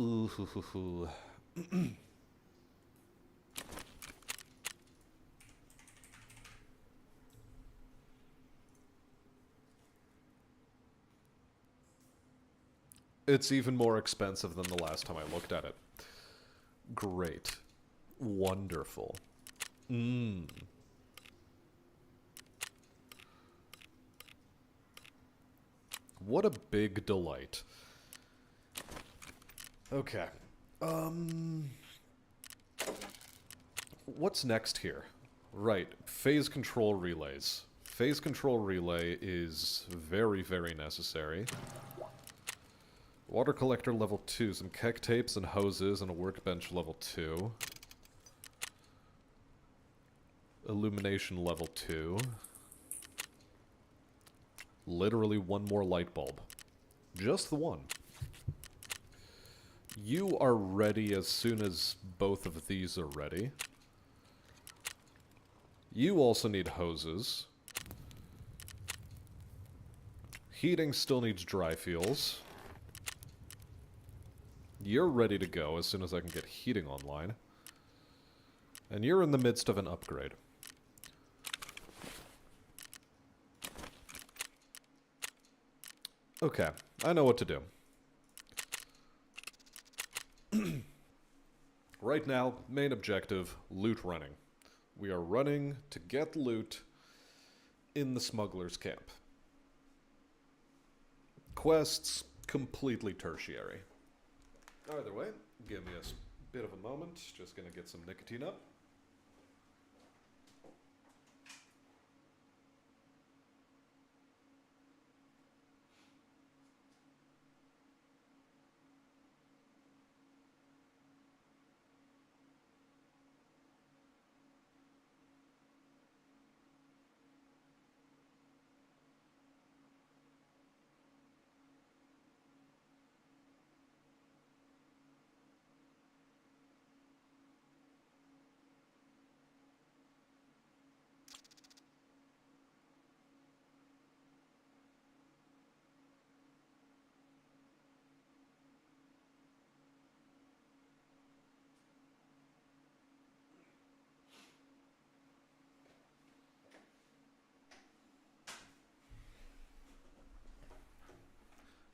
Ooh, hoo, hoo, hoo. It's even more expensive than the last time I looked at it. Great. Wonderful. What a big delight. Okay. What's next here? Right, phase control relays. Phase control relay is very, very necessary. Water collector level 2, some keck tapes and hoses, and a workbench level 2. Illumination level 2. Literally one more light bulb. Just the one. You are ready as soon as both of these are ready. You also need hoses. Heating still needs dry fuels. You're ready to go as soon as I can get heating online. And you're in the midst of an upgrade. Okay, I know what to do. Right now, main objective, loot running. We are running to get loot in the smuggler's camp. Quests, completely tertiary. Either way, give me a bit of a moment. Just gonna get some nicotine up.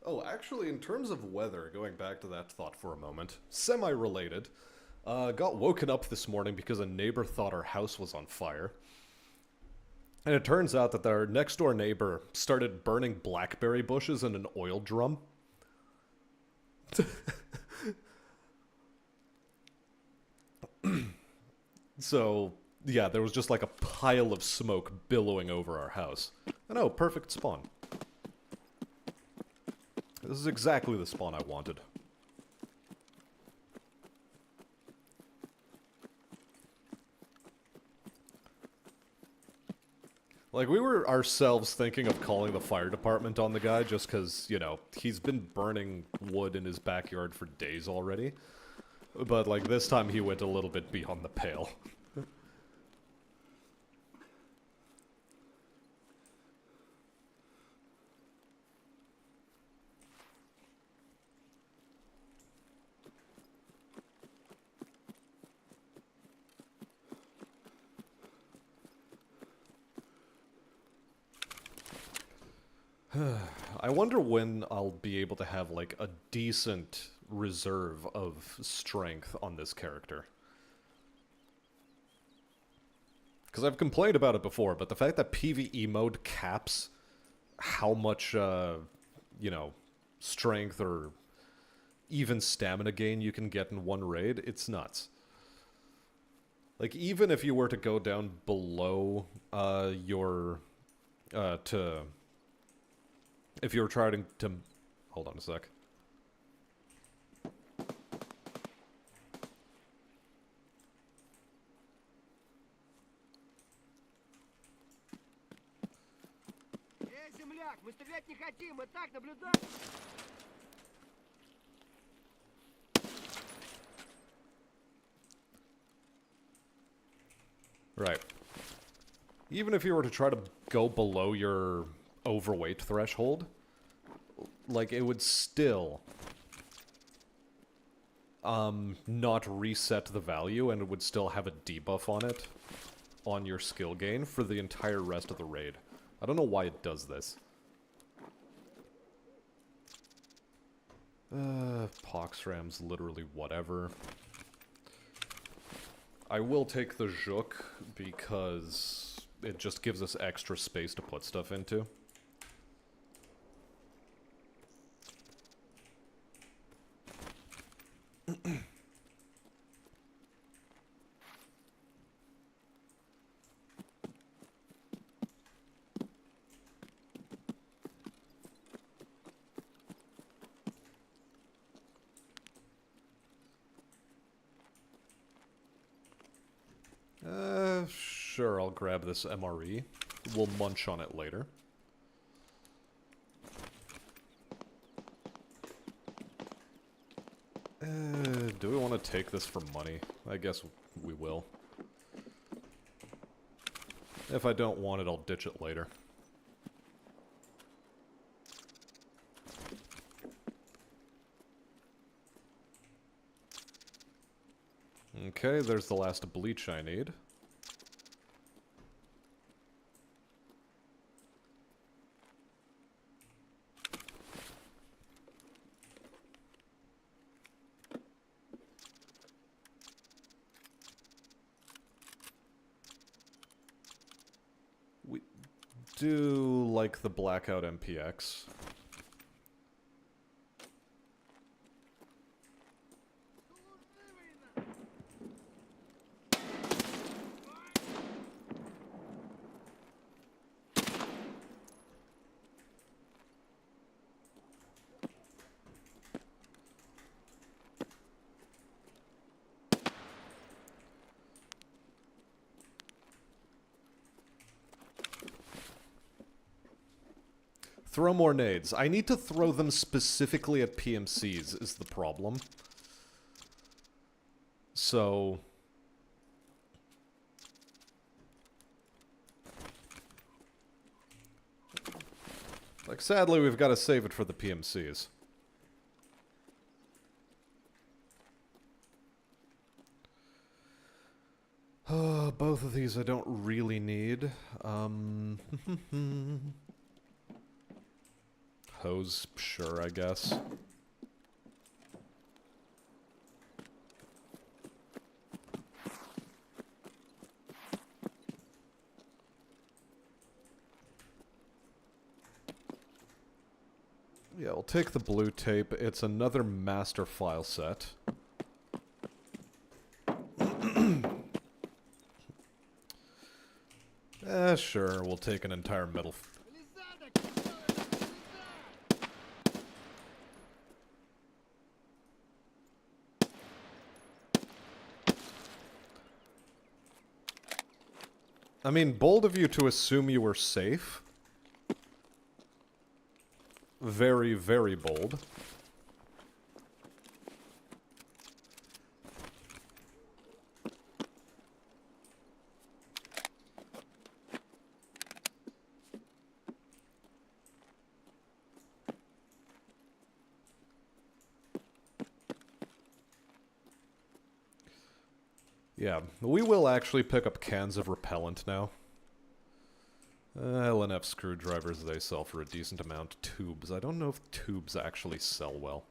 Oh, actually, in terms of weather, going back to that thought for a moment, semi-related, got woken up this morning because a neighbor thought our house was on fire. And it turns out that our next-door neighbor started burning blackberry bushes in an oil drum. So, yeah, there was just like a pile of smoke billowing over our house. And oh, perfect spawn. This is exactly the spawn I wanted. Like, we were ourselves thinking of calling the fire department on the guy just because, you know, he's been burning wood in his backyard for days already. But, like, this time he went a little bit beyond the pale. I wonder when I'll be able to have, like, a decent reserve of strength on this character. Because I've complained about it before, but the fact that PvE mode caps how much, you know, strength or even stamina gain you can get in one raid, it's nuts. Like, even if you were to go down below your, if you were trying to, hold on a sec. Земляк, мы стрелять не хотим, мы так наблюдаем. Right. Even if you were to try to go below your overweight threshold, like, it would still not reset the value, and it would still have a debuff on it, on your skill gain, for the entire rest of the raid. I don't know why it does this. Pox Ram's literally whatever. I will take the Zook because it just gives us extra space to put stuff into. Sure, I'll grab this MRE. We'll munch on it later. Do we want to take this for money? I guess we will. If I don't want it, I'll ditch it later. Okay, there's the last bleach I need. We do like the Blackout MPX. Throw more nades. I need to throw them specifically at PMCs is the problem. So... like, sadly, we've got to save it for the PMCs. Both of these I don't really need. Hose, sure, I guess. Yeah, we'll take the blue tape. It's another master file set. Sure, we'll take an entire metal... I mean, bold of you to assume you were safe. Very, very bold. Yeah, we will actually pick up cans of repellent now. LNF screwdrivers they sell for a decent amount. Tubes. I don't know if tubes actually sell well.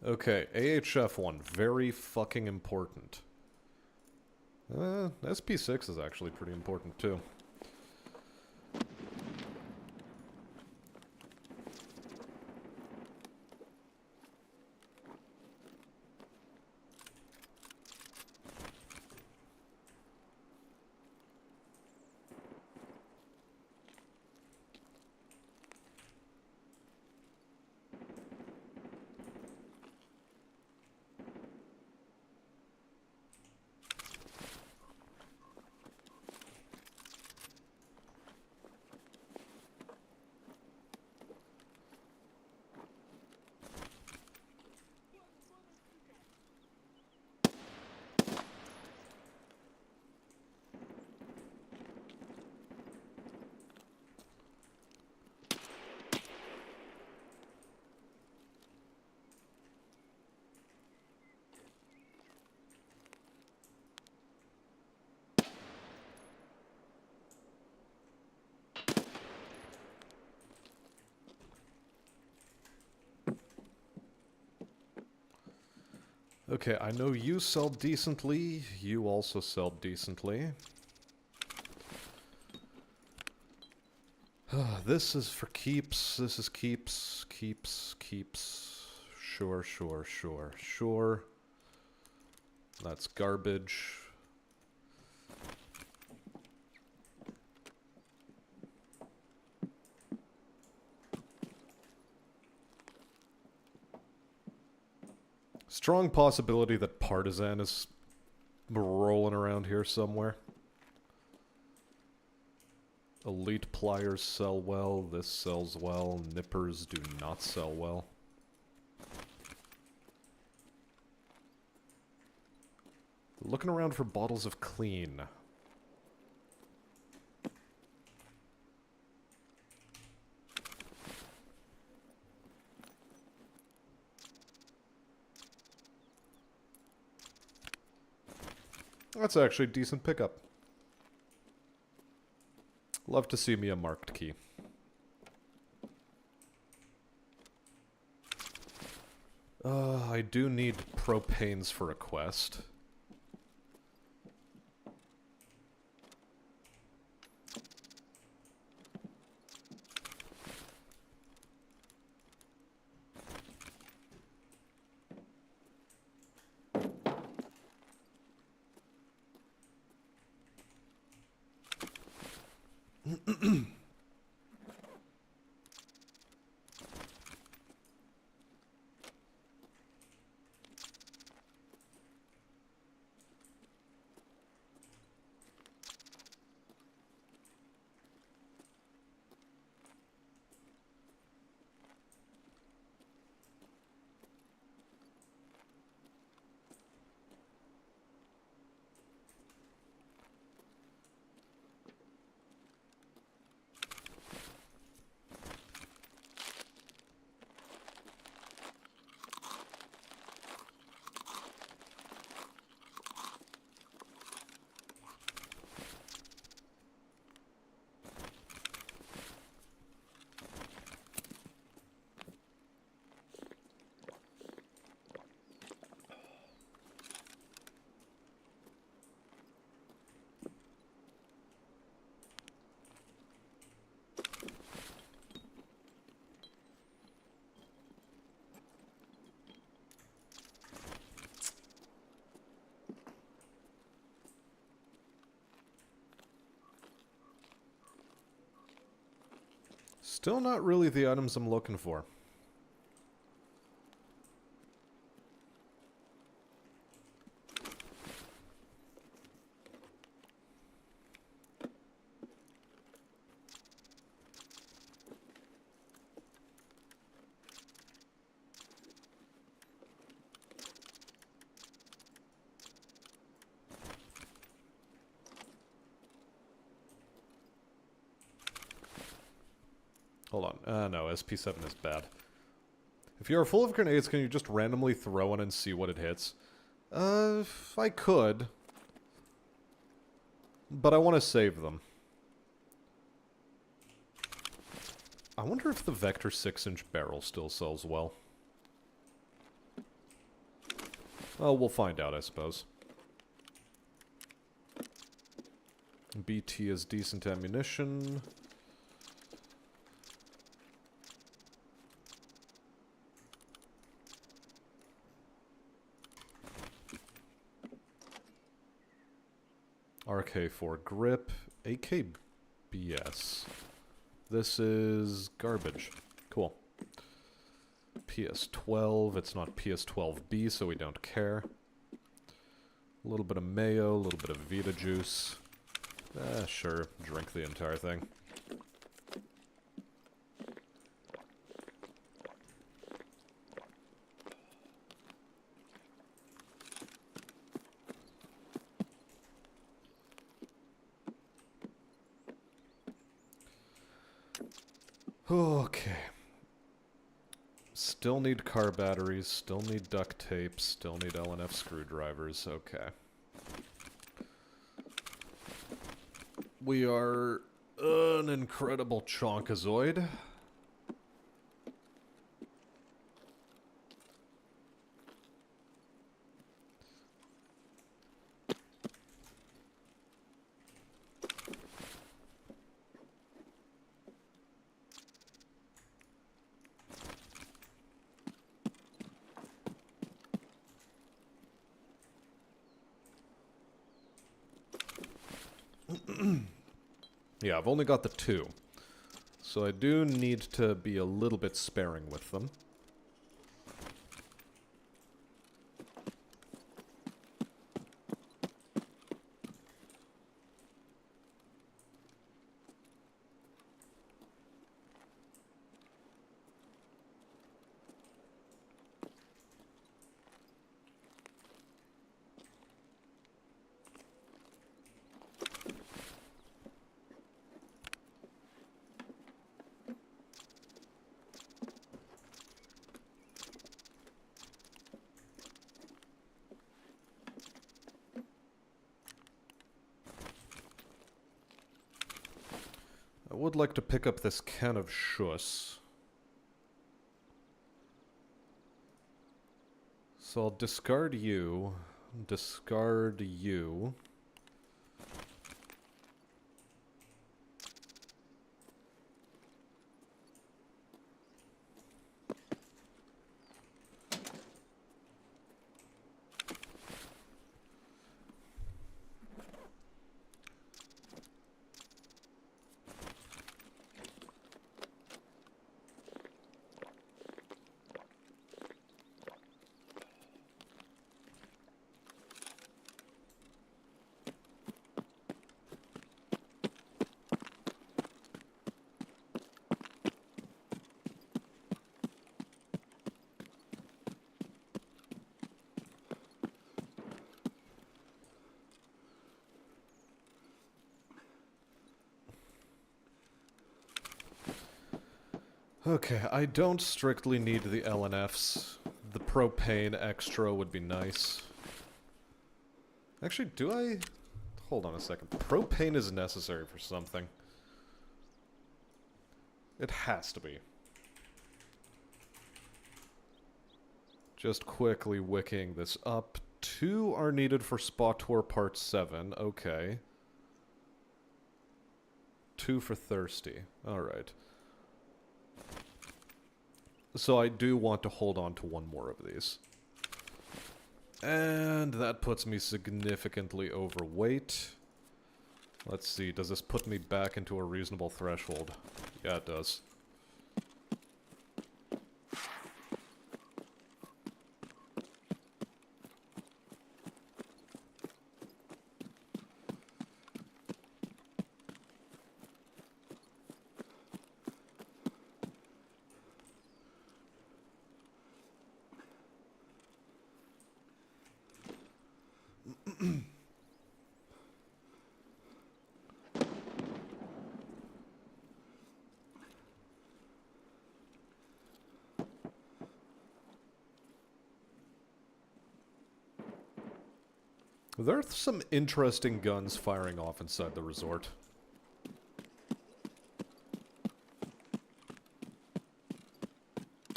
Okay, AHF 1, very fucking important. SP6 is actually pretty important too. Okay, I know you sell decently. You also sell decently. This is for keeps. This is keeps. Keeps. Keeps. Sure, sure, sure, sure. That's garbage. Strong possibility that Partisan is rolling around here somewhere. Elite pliers sell well, this sells well, nippers do not sell well. Looking around for bottles of clean. That's actually a decent pickup. Love to see me a marked key. I do need propanes for a quest. Still not really the items I'm looking for. Hold on. No, SP7 is bad. If you are full of grenades, can you just randomly throw one and see what it hits? I could. But I want to save them. I wonder if the Vector 6-inch barrel still sells well. Well, we'll find out, I suppose. BT is decent ammunition. RK4 grip. AKBS. This is garbage. Cool. PS12. It's not PS12B, so we don't care. A little bit of mayo, a little bit of Vita juice. Sure. Drink the entire thing. Okay. Still need car batteries, still need duct tape, still need LNF screwdrivers. Okay. We are an incredible chonkazoid. Yeah, I've only got the 2. So I do need to be a little bit sparing with them. I would like to pick up this can of schuss. So I'll discard you. Discard you. Okay, I don't strictly need the LNFs. The propane extra would be nice. Actually, do I? Hold on a second. Propane is necessary for something. It has to be. Just quickly wicking this up. 2 are needed for Spot Tour Part 7. Okay. 2 for Thirsty. Alright. So I do want to hold on to 1 more of these. And that puts me significantly overweight. Let's see, does this put me back into a reasonable threshold? Yeah, it does. There are some interesting guns firing off inside the resort.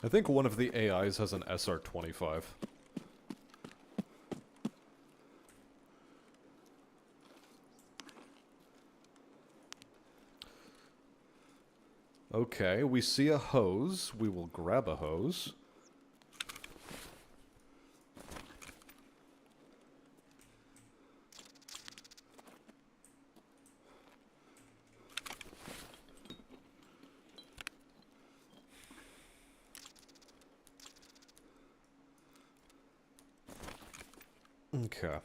I think one of the AIs has an SR-25. Okay, we see a hose. We will grab a hose. Okay.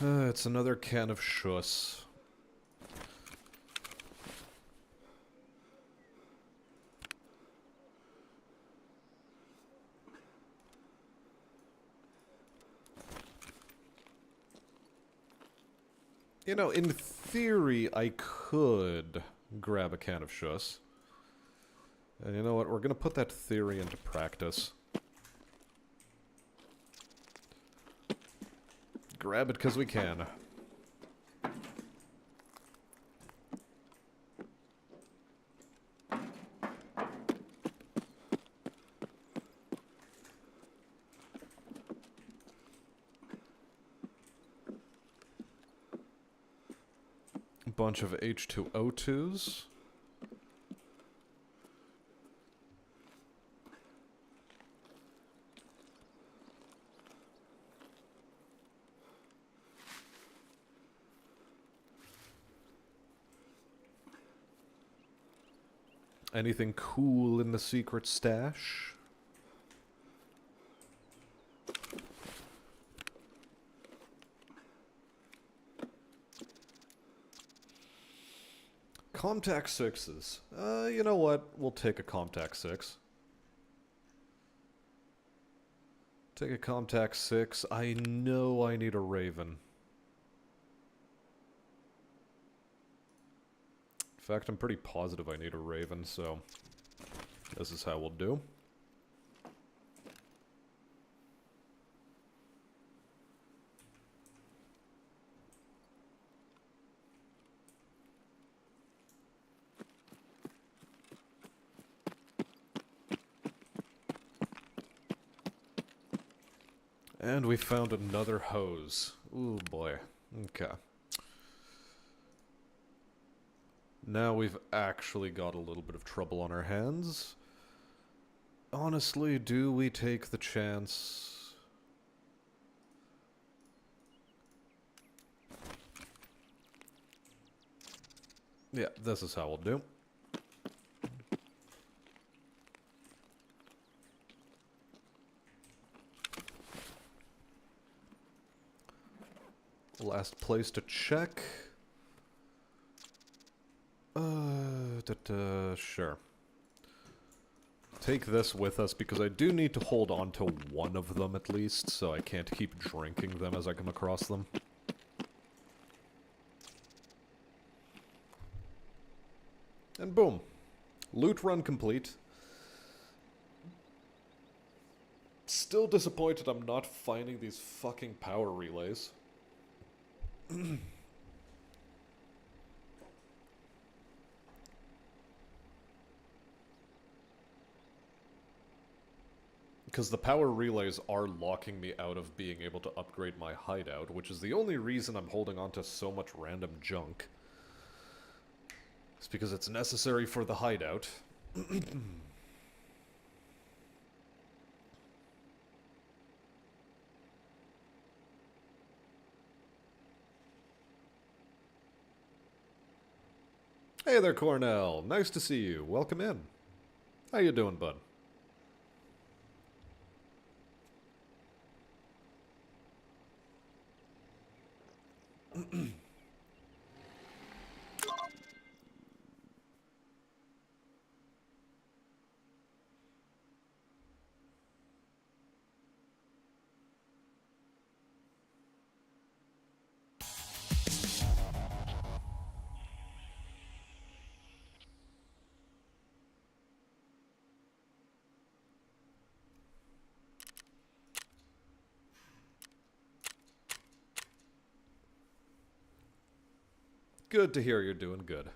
It's another can of schuss. You know, in theory, I could grab a can of schuss. And you know what? We're gonna put that theory into practice. Grab it because we can. A bunch of H2O2s. Anything cool in the secret stash? Comtac 6s. You know what? We'll take a Comtac 6. Take a Comtac 6. I know I need a Raven. In fact, I'm pretty positive I need a Raven, so this is how we'll do. And we found another hose. Ooh, boy. Okay. Now we've actually got a little bit of trouble on our hands. Honestly, do we take the chance? Yeah, this is how we'll do. Last place to check. Sure. Take this with us because I do need to hold on to one of them at least, so I can't keep drinking them as I come across them. And boom. Loot run complete. Still disappointed I'm not finding these fucking power relays. Because the power relays are locking me out of being able to upgrade my hideout, which is the only reason I'm holding on to so much random junk. It's because it's necessary for the hideout. Hey there, Cornell. Nice to see you. Welcome in. How you doing, bud? Good to hear you're doing good.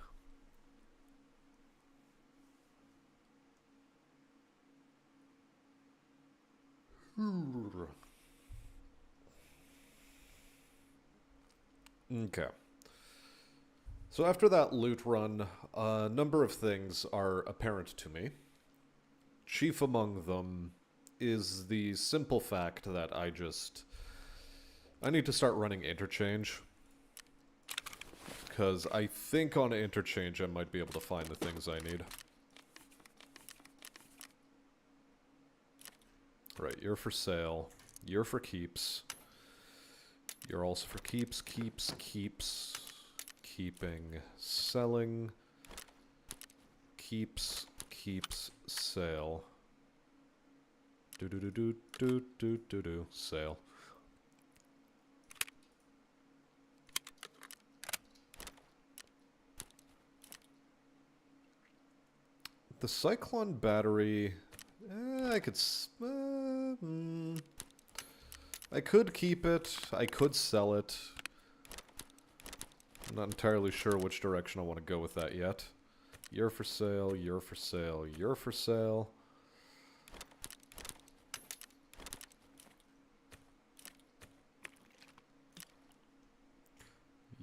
Okay. So after that loot run, a number of things are apparent to me. Chief among them is the simple fact that I need to start running interchange. Because I think on interchange I might be able to find the things I need. Right, you're for sale. You're for keeps. You're also for keeps, keeping, selling, keeps, sale. Sale. The Cyclone battery, I could keep it, I could sell it. I'm not entirely sure which direction I want to go with that yet. You're for sale, you're for sale, you're for sale.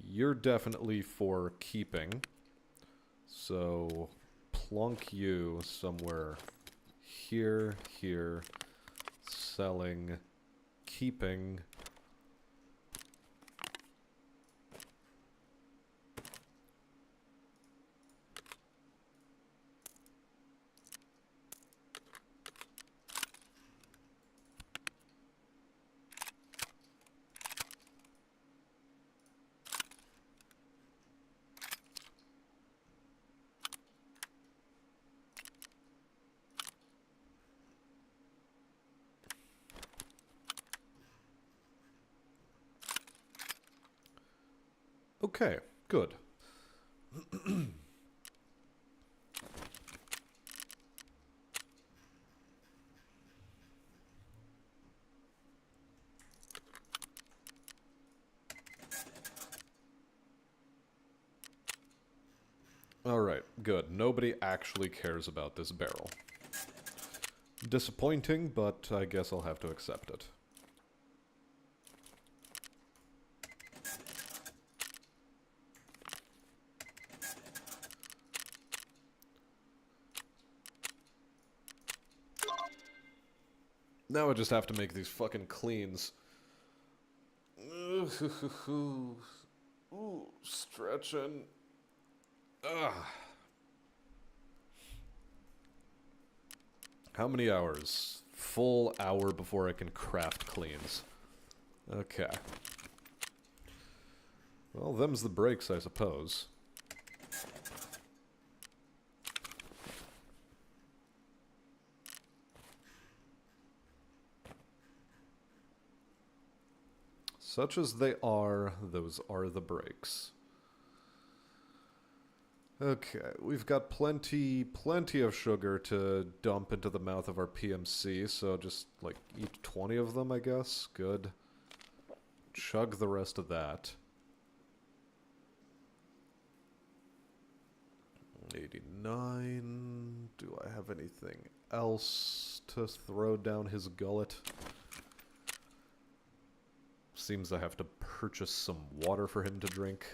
You're definitely for keeping. So, plunk you somewhere here, selling, keeping. Okay, good. Alright, good. Nobody actually cares about this barrel. Disappointing, but I guess I'll have to accept it. Now I just have to make these fucking cleans. Ooh, stretching. Ugh. How many hours? Full hour before I can craft cleans. Okay. Well, them's the breaks, I suppose. Such as they are, those are the breaks. Okay, we've got plenty of sugar to dump into the mouth of our PMC, so just, like, eat 20 of them, I guess. Good. Chug the rest of that. 89. Do I have anything else to throw down his gullet? Seems I have to purchase some water for him to drink.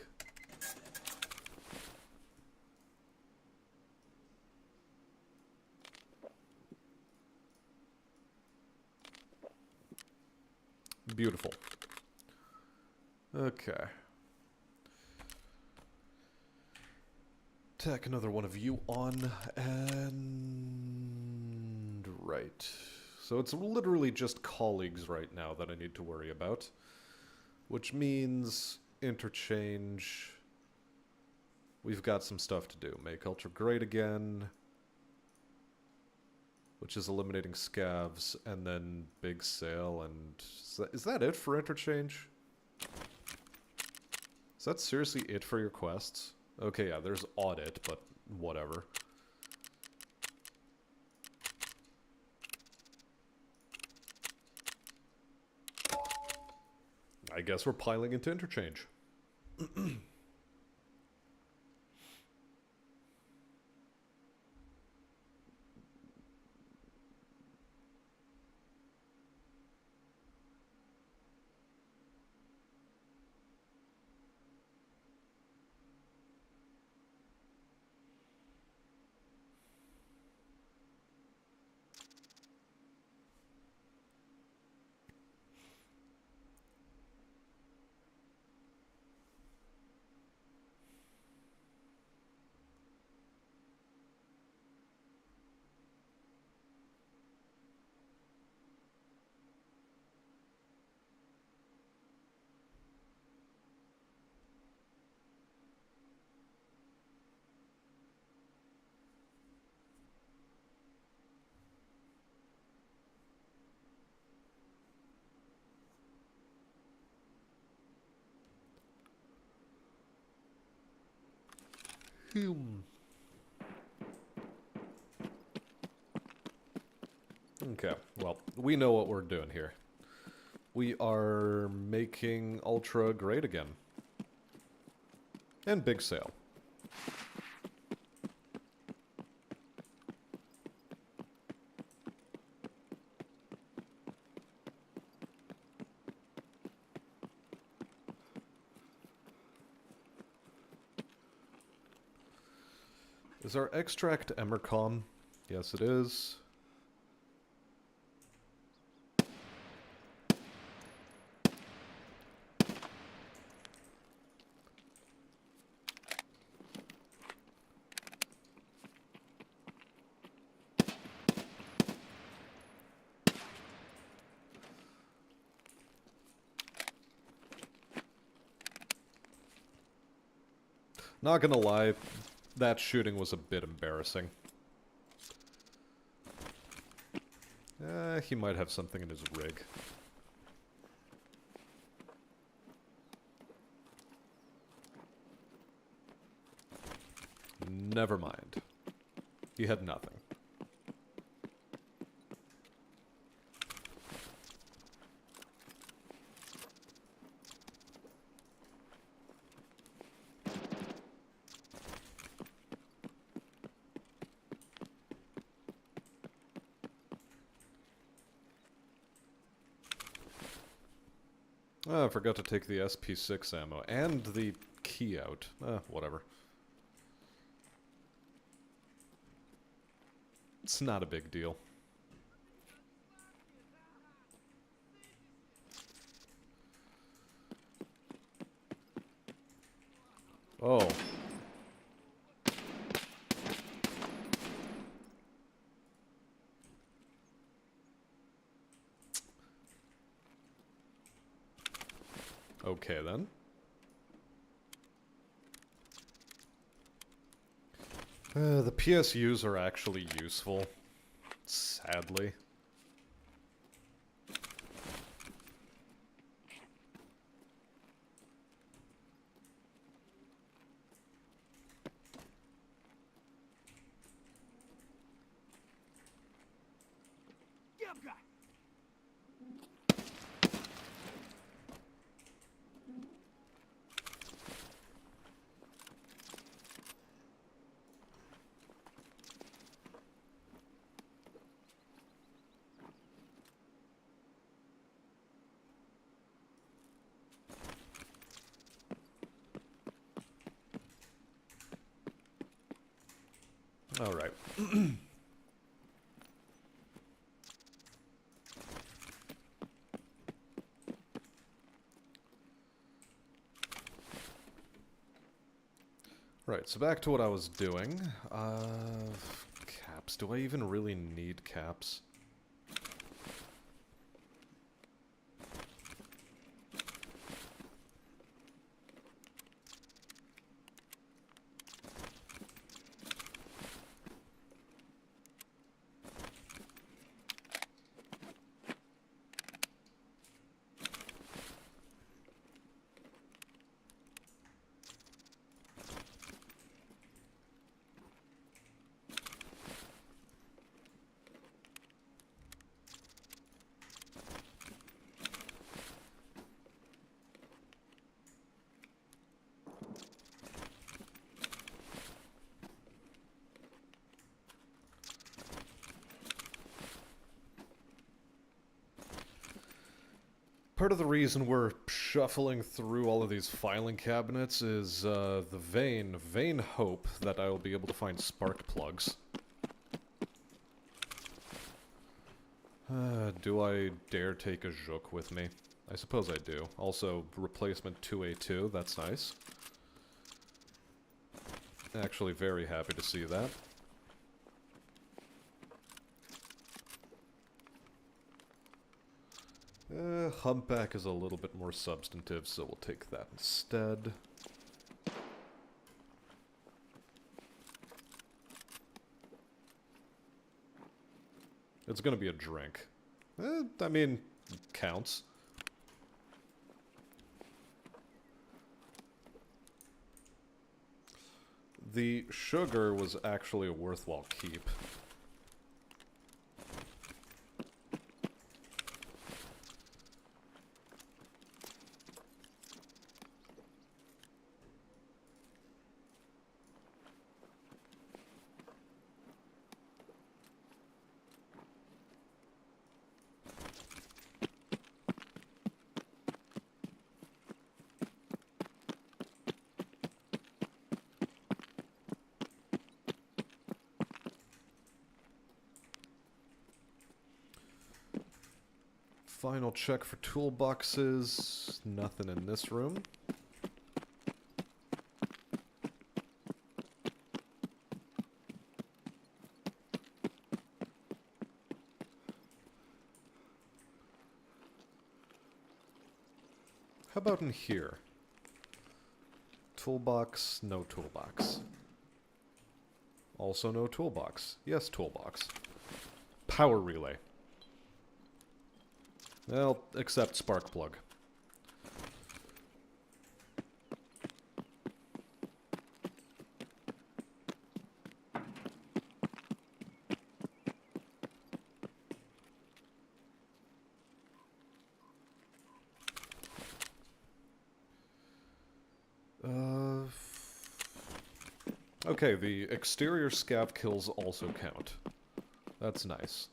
Beautiful. Okay. Tack another one of you on, and... right. So it's literally just colleagues right now that I need to worry about. Which means interchange. We've got some stuff to do. Make culture great again. Which is eliminating scavs, and then big sale, and... Is that it for interchange? Is that seriously it for your quests? Okay, yeah, there's audit, but whatever. I guess we're piling into interchange. Okay, well, we know what we're doing here. We are making Ultra great again. And big sale. Is our extract Emercom? Yes, it is. Not gonna lie, that shooting was a bit embarrassing. He might have something in his rig. Never mind. He had nothing. Oh, I forgot to take the SP6 ammo and the key out. Whatever. It's not a big deal. Oh. Okay, then. The PSUs are actually useful. Sadly. Кепка! All right. Right, so back to what I was doing. Caps. Do I even really need caps? Part of the reason we're shuffling through all of these filing cabinets is the vain hope that I will be able to find spark plugs. Do I dare take a Zook with me? I suppose I do. Also, replacement 2A2, that's nice. Actually very happy to see that. Humpback is a little bit more substantive, so we'll take that instead. It's gonna be a drink. I mean, counts. The sugar was actually a worthwhile keep. Final check for toolboxes. Nothing in this room. How about in here? Toolbox, no toolbox. Also no toolbox. Yes, toolbox. Power relay. Well, except spark plug. Okay, the exterior scav kills also count. That's nice.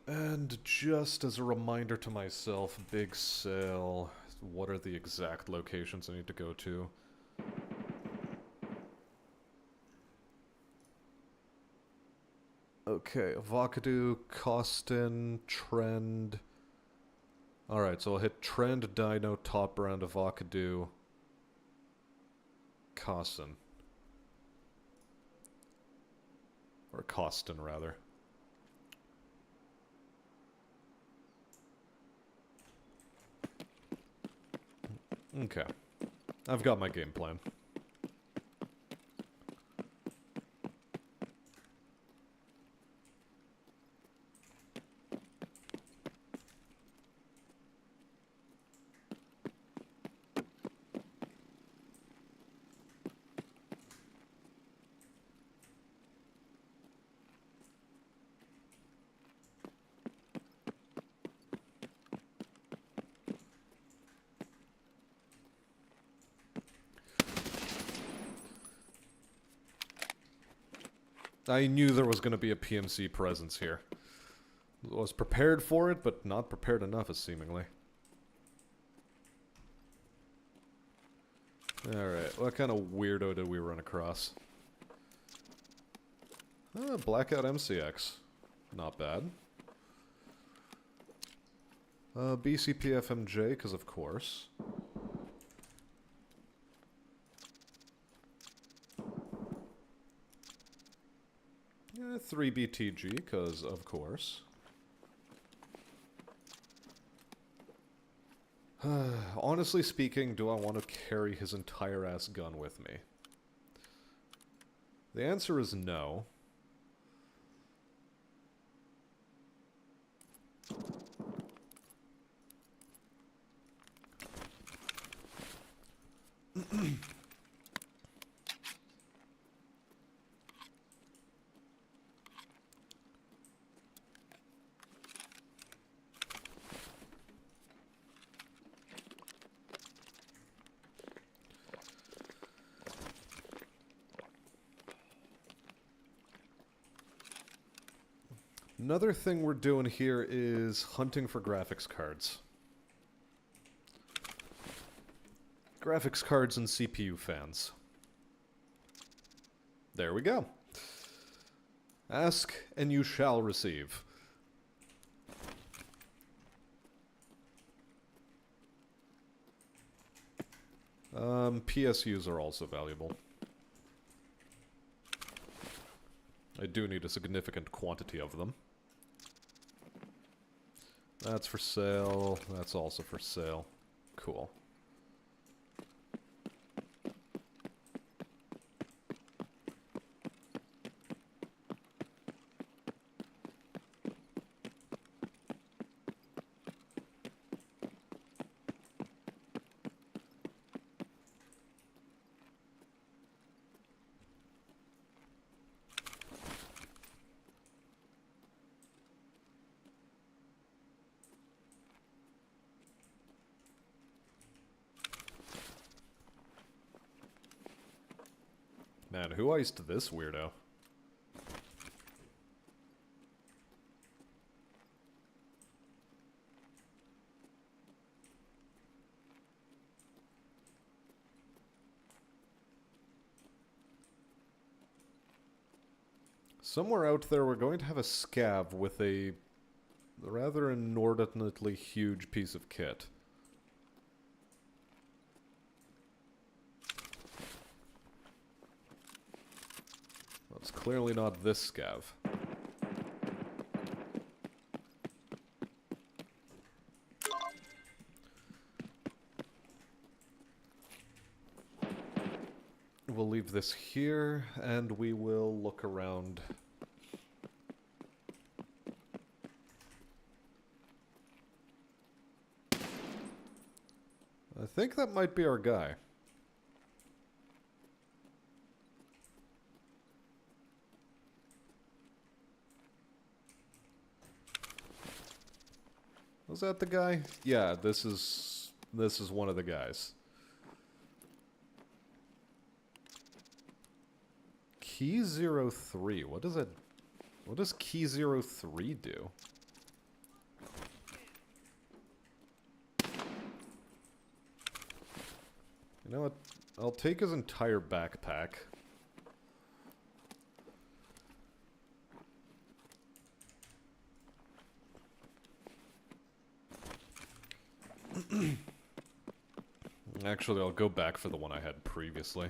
And just as a reminder to myself, big sale, what are the exact locations I need to go to? Okay, Avocado, Costin, Trend. Alright, so I'll hit Trend, Dino, Top Brand, Avocado, Costin. Or Costin, rather. Okay. I've got my game plan. I knew there was going to be a PMC presence here. I was prepared for it, but not prepared enough, seemingly. Alright, what kind of weirdo did we run across? Blackout MCX. Not bad. BCP FMJ, because of course. Yeah, 3BTG, because of course. Honestly speaking, do I want to carry his entire ass gun with me? The answer is no. Another thing we're doing here is hunting for graphics cards. Graphics cards and CPU fans. There we go. Ask and you shall receive. PSUs are also valuable. I do need a significant quantity of them. That's for sale. That's also for sale. Cool. Man, who iced this weirdo? Somewhere out there, we're going to have a scav with a rather inordinately huge piece of kit. Well, it's clearly not this scav. We'll leave this here, and we will look around. I think that might be our guy. Was that the guy? Yeah, this is one of the guys. Key 03. What does Key 03 do? You know what? I'll take his entire backpack. Actually, I'll go back for the one I had previously.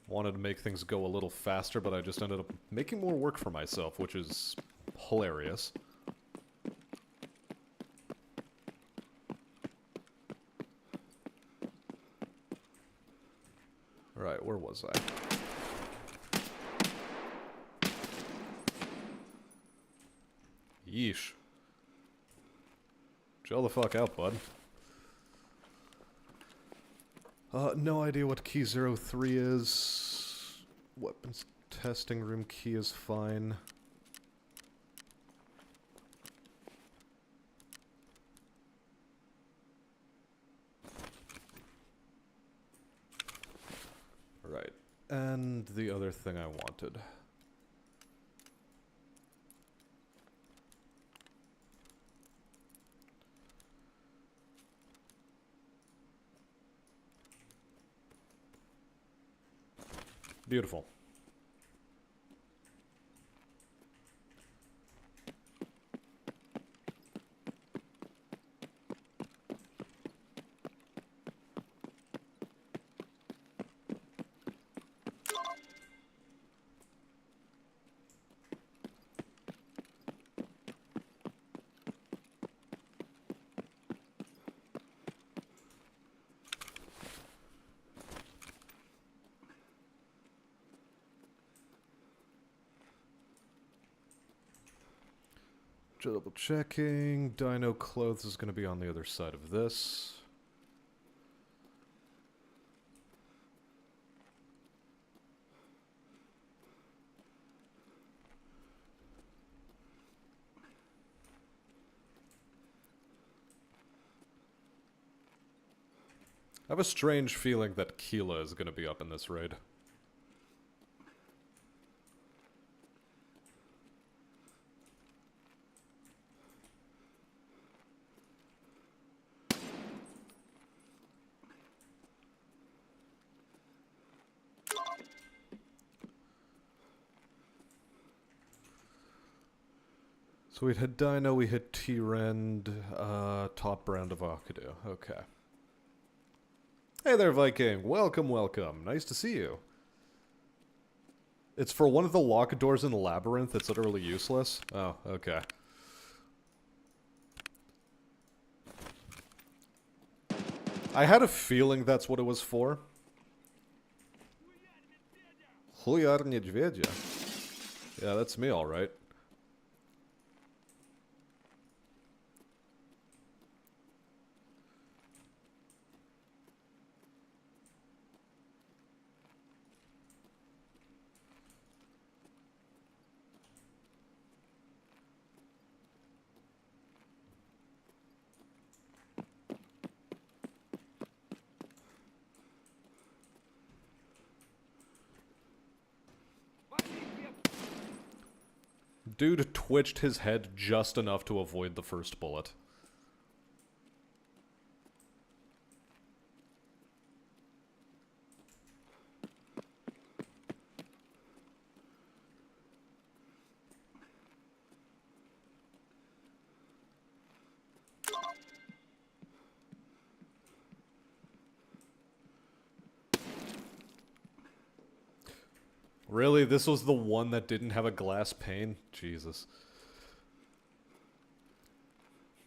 Wanted to make things go a little faster, but I just ended up making more work for myself, which is hilarious. Alright, where was I? Yeesh. Chill the fuck out, bud. No idea what key 03 is. Weapons testing room key is fine. Right. And the other thing I wanted. Beautiful. Double checking. Dino clothes is going to be on the other side of this. I have a strange feeling that Keela is going to be up in this raid. So we hit Dino, we hit T-Rend, top brand of Akadu. Okay. Hey there, Viking. Welcome, welcome. Nice to see you. It's for one of the lock doors in the labyrinth. It's utterly useless. Oh, okay. I had a feeling that's what it was for. Huyar Nedvedya. Yeah, that's me, alright. Dude twitched his head just enough to avoid the first bullet. Really? This was the one that didn't have a glass pane? Jesus.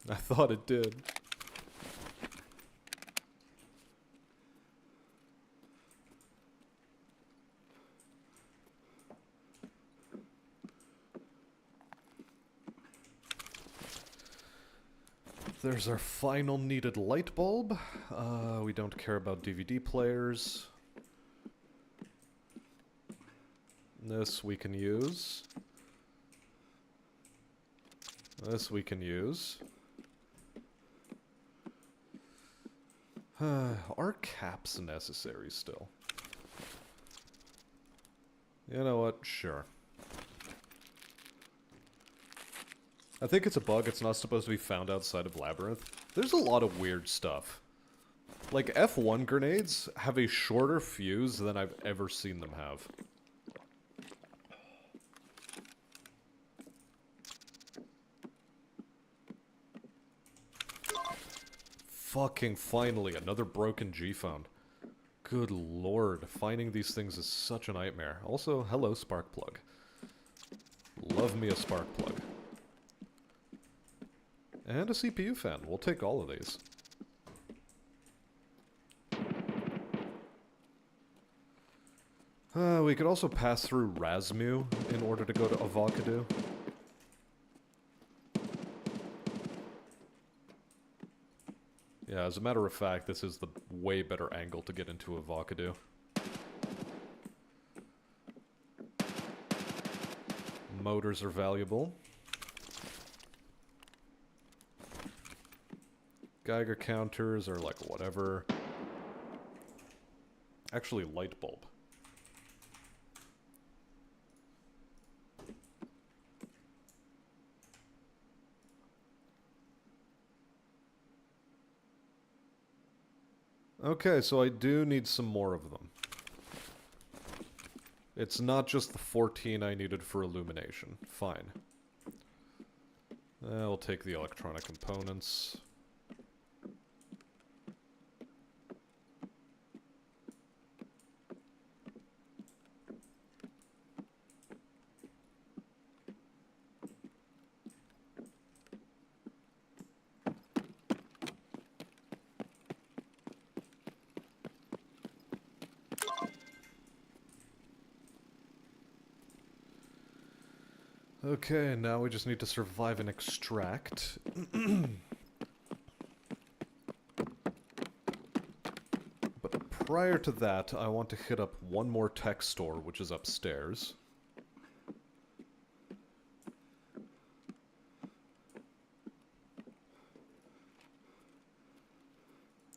I thought it did. There's our final needed light bulb. We don't care about DVD players. This we can use. This we can use. Are caps necessary still? You know what? Sure. I think it's a bug. It's not supposed to be found outside of Labyrinth. There's a lot of weird stuff. Like, F1 grenades have a shorter fuse than I've ever seen them have. Fucking finally, another broken G-phone. Good lord, finding these things is such a nightmare. Also, hello, spark plug. Love me a spark plug. And a CPU fan. We'll take all of these. We could also pass through Razmu in order to go to Avocado. Yeah, as a matter of fact, this is the way better angle to get into Avocado. Motors are valuable. Geiger counters are like whatever. Actually, light bulb. Okay, so I do need some more of them. It's not just the 14 I needed for illumination. Fine. I'll take the electronic components. Okay, now we just need to survive and extract. But prior to that, I want to hit up one more tech store, which is upstairs.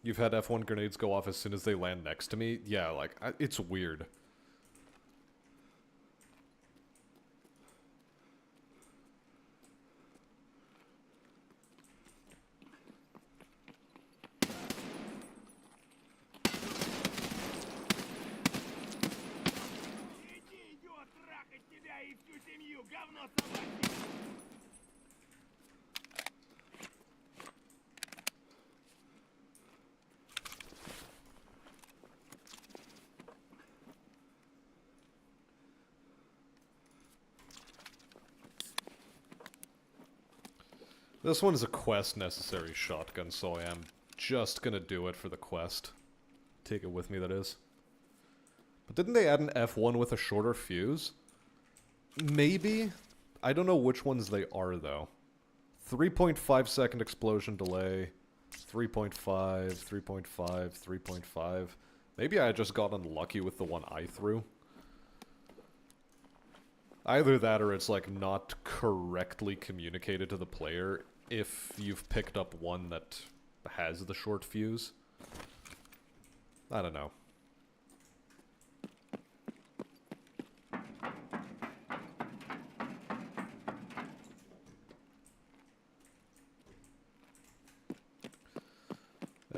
You've had F1 grenades go off as soon as they land next to me? Yeah, like, it's weird. Иди, идиот, трахать тебя и всю семью, говно собачье! This one is a quest necessary shotgun, so I am just gonna do it for the quest. Take it with me, that is. But didn't they add an F1 with a shorter fuse? Maybe? I don't know which ones they are, though. 3.5 second explosion delay. 3.5, 3.5, 3.5. Maybe I just got unlucky with the one I threw. Either that or it's, like, not correctly communicated to the player if you've picked up one that has the short fuse. I don't know.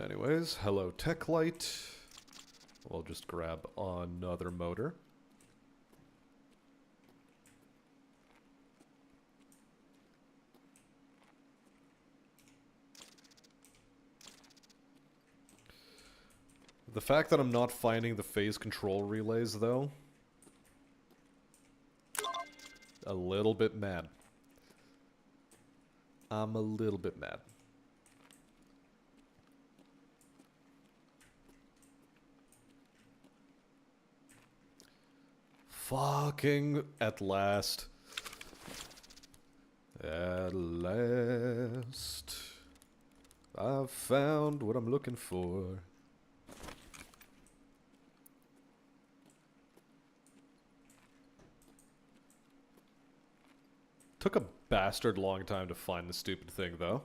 Anyways, hello tech light. We'll just grab another motor. The fact that I'm not finding the phase control relays, though, a little bit mad. I'm a little bit mad. Fucking at last. At last. I've found what I'm looking for. Took a bastard long time to find the stupid thing, though.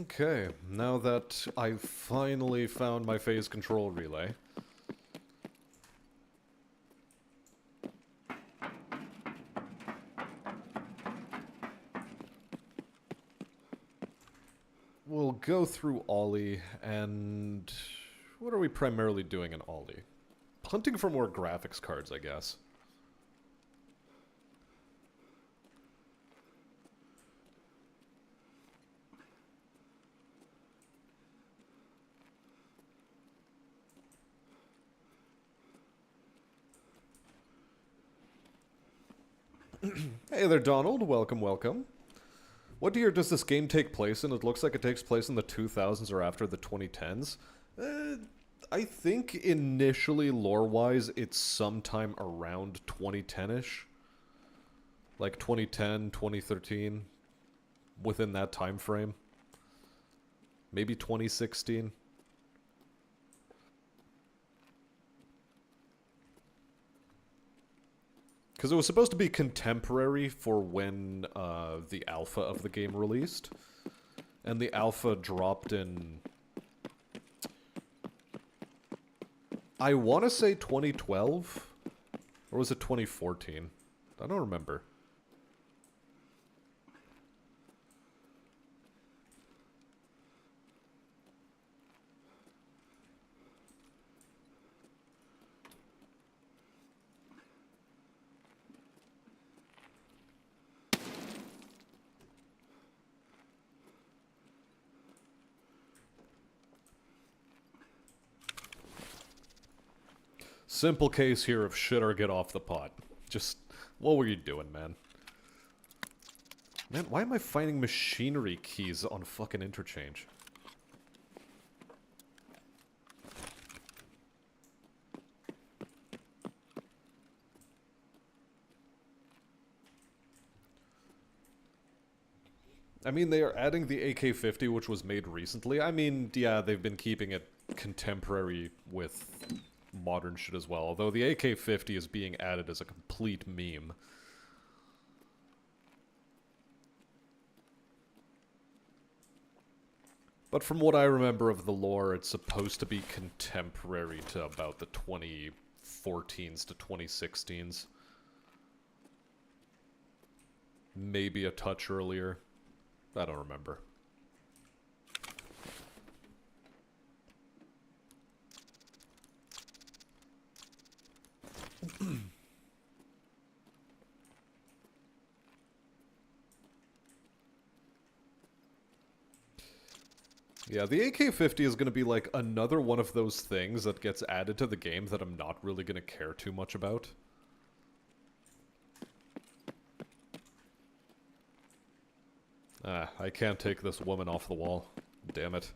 Okay, now that I've finally found my phase control relay. We'll go through Ollie, and what are we primarily doing in Ollie? Hunting for more graphics cards, I guess. Hey there, Donald. Welcome, welcome. What year does this game take place in? It looks like it takes place in the 2000s or after the 2010s. I think initially, lore-wise, it's sometime around 2010-ish. Like 2010, 2013. Within that time frame. Maybe 2016. Because it was supposed to be contemporary for when the alpha of the game released. And the alpha dropped in... I want to say 2012? Or was it 2014? I don't remember. Simple case here of shit or get off the pot. Just, what were you doing, man? Man, why am I finding machinery keys on fucking interchange? I mean, they are adding the AK-50, which was made recently. I mean, yeah, they've been keeping it contemporary with modern shit as well, although the AK-50 is being added as a complete meme. But from what I remember of the lore, it's supposed to be contemporary to about the 2014s to 2016s. Maybe a touch earlier. I don't remember. Yeah, the AK-50 is going to be like another one of those things that gets added to the game that I'm not really going to care too much about. I can't take this woman off the wall. Damn it.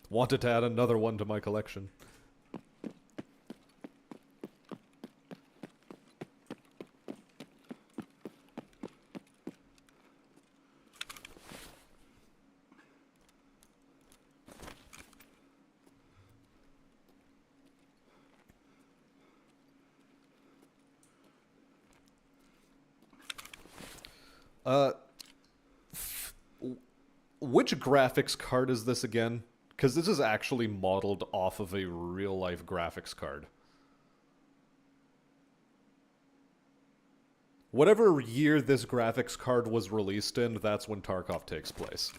Wanted to add another one to my collection. Which graphics card is this again? Because this is actually modeled off of a real-life graphics card. Whatever year this graphics card was released in, that's when Tarkov takes place.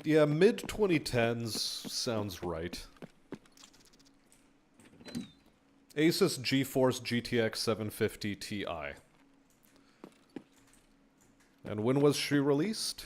Yeah, mid-2010s sounds right. Asus GeForce GTX 750 Ti. And when was she released?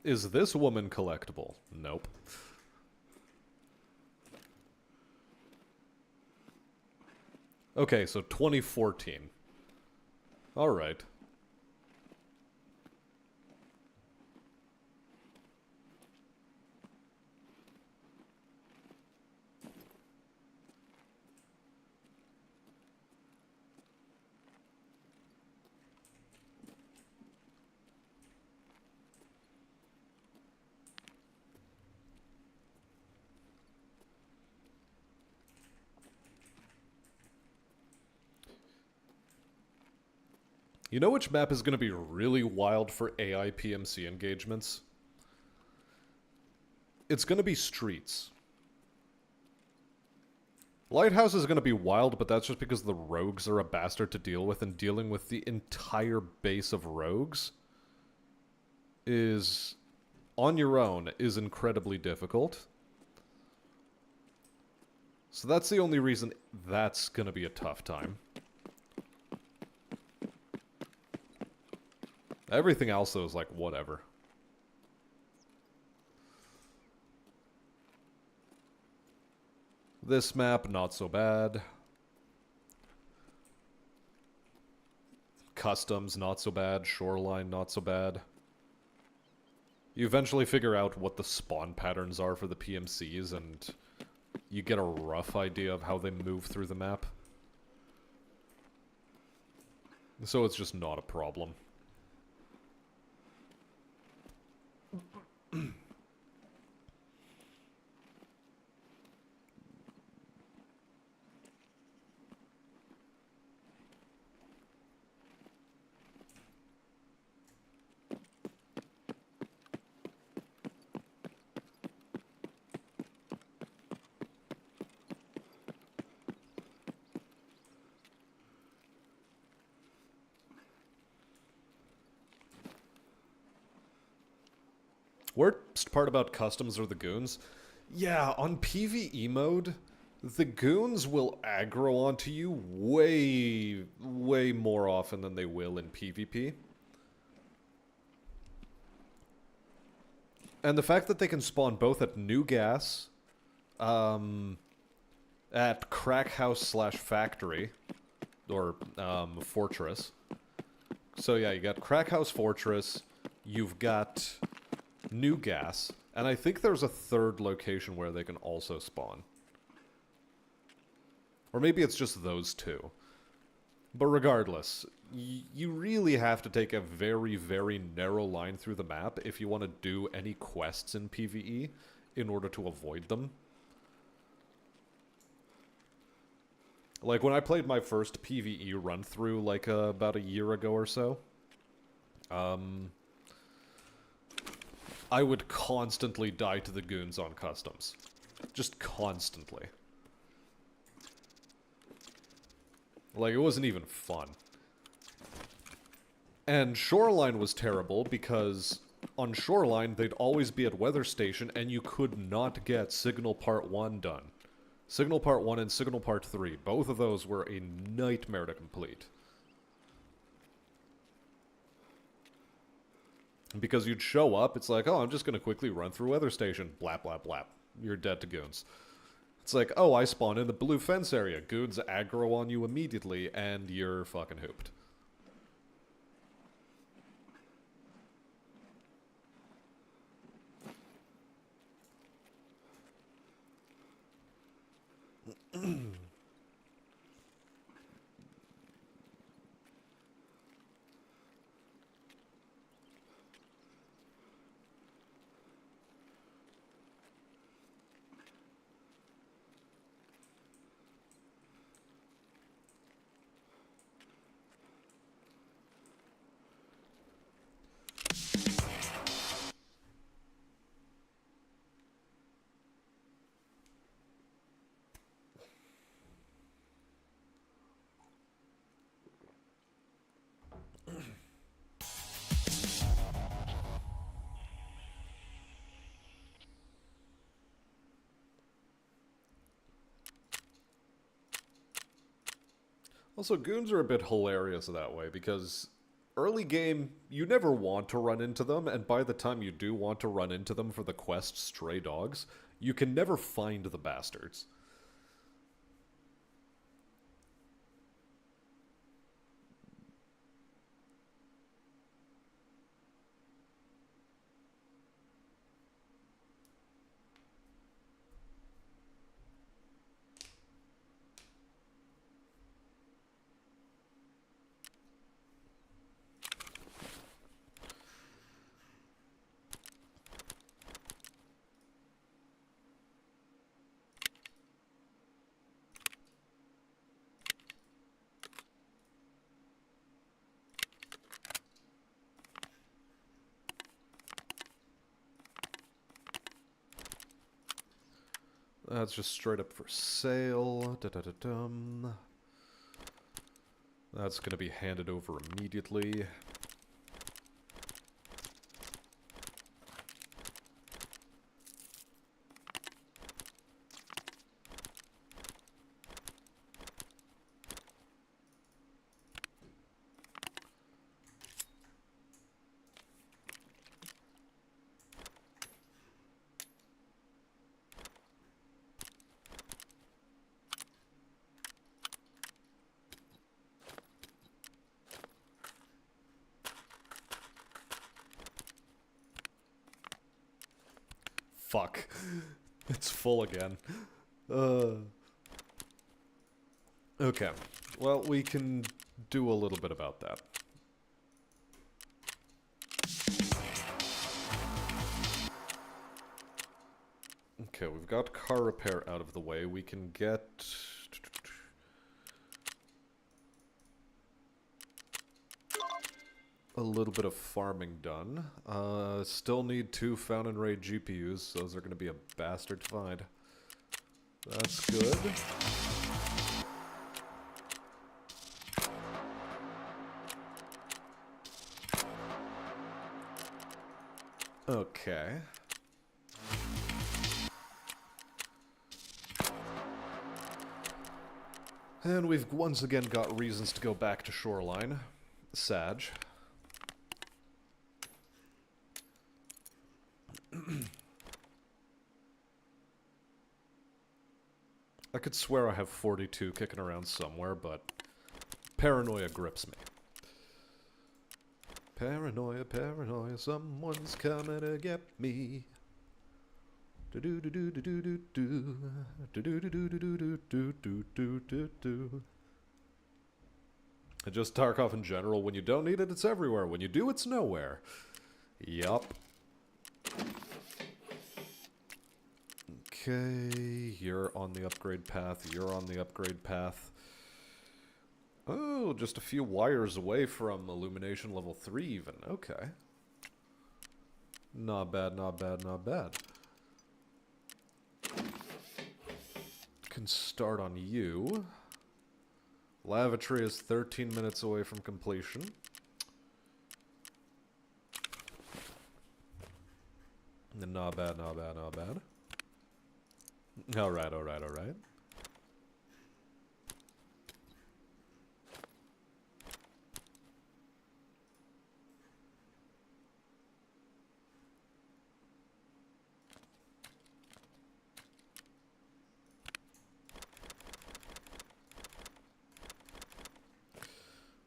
Is this woman collectible? Nope. Okay, so 2014. Alright. You know which map is going to be really wild for AI PMC engagements? It's going to be streets. Lighthouse is going to be wild, but that's just because the rogues are a bastard to deal with, and dealing with the entire base of rogues is, on your own, is incredibly difficult. So that's the only reason that's going to be a tough time. Everything else, though, is like, whatever. This map, not so bad. Customs, not so bad. Shoreline, not so bad. You eventually figure out what the spawn patterns are for the PMCs, and you get a rough idea of how they move through the map. So it's just not a problem. Worst part about customs are the goons. Yeah, on PvE mode, the goons will aggro onto you way more often than they will in PvP. And the fact that they can spawn both at New Gas, at Crack House slash Factory, or Fortress. So yeah, you got Crack House Fortress, you've got New Gas, and I think there's a third location where they can also spawn. Or maybe it's just those two. But regardless, you really have to take a very, very narrow line through the map if you want to do any quests in PvE in order to avoid them. Like, when I played my first PvE run-through, like, about a year ago or so, I would constantly die to the goons on customs. Just constantly. Like, it wasn't even fun. And Shoreline was terrible because on Shoreline, they'd always be at Weather Station and you could not get Signal Part 1 done. Signal Part 1 and Signal Part 3, both of those were a nightmare to complete. Because you'd show up, it's like, oh, I'm just gonna quickly run through Weather Station. Blap, blap, blap. You're dead to goons. It's like, oh, I spawn in the blue fence area. Goons aggro on you immediately, and you're fucking hooped. Also, goons are a bit hilarious that way, because early game, you never want to run into them, and by the time you do want to run into them for the quest Stray Dogs, you can never find the bastards. That's just straight up for sale. Da-da-da-dum. That's gonna be handed over immediately. Fuck. It's full again. Okay. Well, we can do a little bit about that. Okay, we've got car repair out of the way. We can get... a little bit of farming done. Still need 2 Fountain Ray GPUs. Those are going to be a bastard to find. That's good. Okay. And we've once again got reasons to go back to Shoreline. Sag. I could swear I have 42 kicking around somewhere, but paranoia grips me. Paranoia, paranoia, someone's coming to get me. Do-do-do-do-do-do-do. Do-do-do-do-do-do-do-do-do-do. And just Tarkov in general, when you don't need it, it's everywhere. When you do, it's nowhere. Yup. Okay, you're on the upgrade path, you're on the upgrade path. Oh, just a few wires away from illumination level 3 even. Okay. Not bad, not bad, not bad. Can start on you. Lavatory is 13 minutes away from completion. Not bad, not bad, not bad. Alright, alright, alright.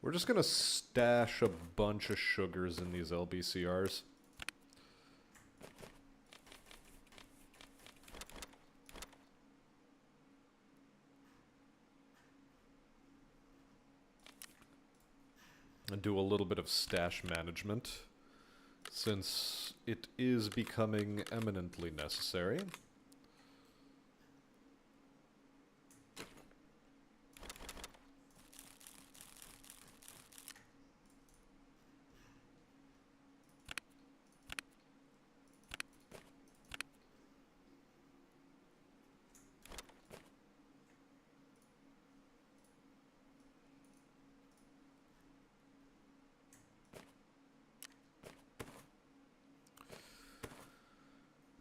We're just gonna stash a bunch of sugars in these LBCRs. And do a little bit of stash management, since it is becoming eminently necessary.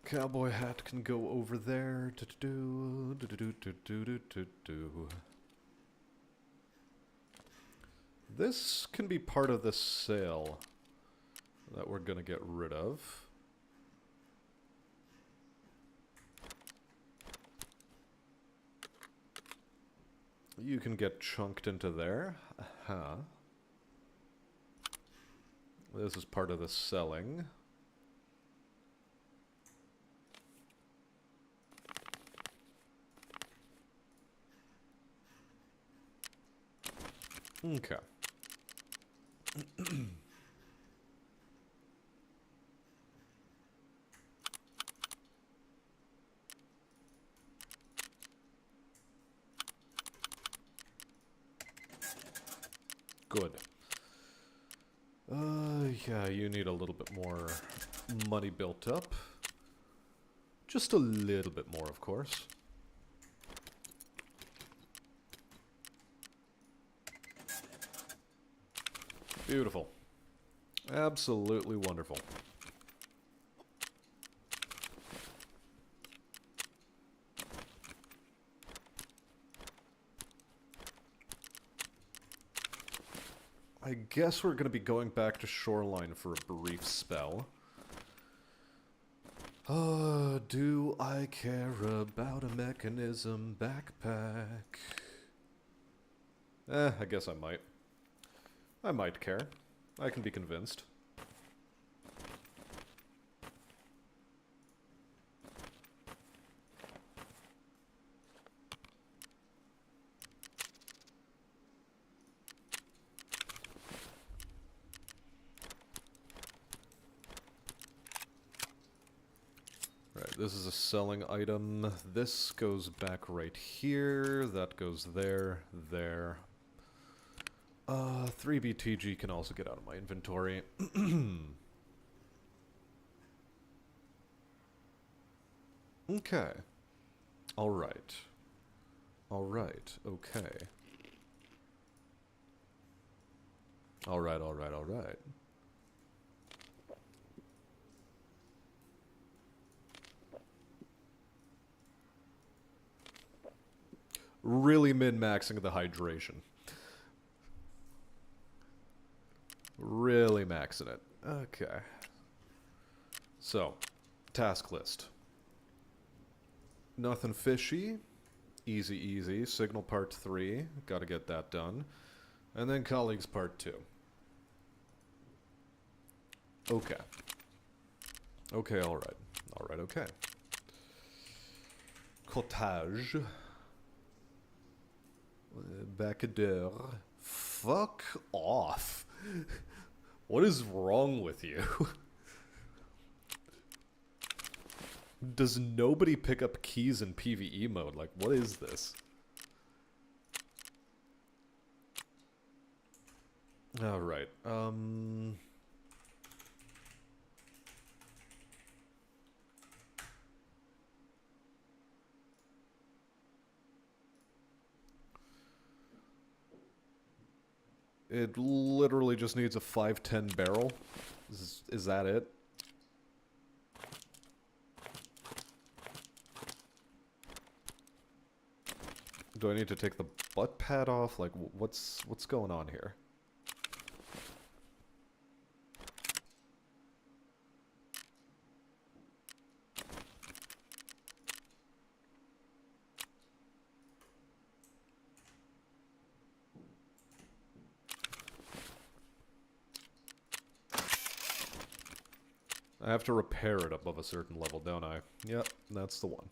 Cowboy hat can go over there. This can be part of the sale that we're gonna get rid of. You can get chunked into there. Aha. This is part of the selling. Okay. Good. Yeah, you need a little bit more money built up. Just a little bit more, of course. Beautiful. Absolutely wonderful. I guess we're going to be going back to Shoreline for a brief spell. Do I care about a mechanism backpack? I guess I might. I might care. I can be convinced. Right, this is a selling item. This goes back right here. That goes there, there. 3BTG can also get out of my inventory. Okay. Alright. Alright, okay. Alright, alright, alright. Really min-maxing the hydration. Really maxing it. Okay. So, Task list. Nothing fishy. Easy, easy. Signal part 3. Gotta get that done. And then colleagues part 2. Okay. Okay, alright. Alright, okay. Cottage. Backadeur. Fuck off. What is wrong with you? Does nobody pick up keys in PvE mode? Like, what is this? Alright, it literally just needs a 510 barrel. Is that it? Do I need to take the butt pad off? Like, what's going on here? I have to repair it above a certain level, don't I? Yep, that's the one.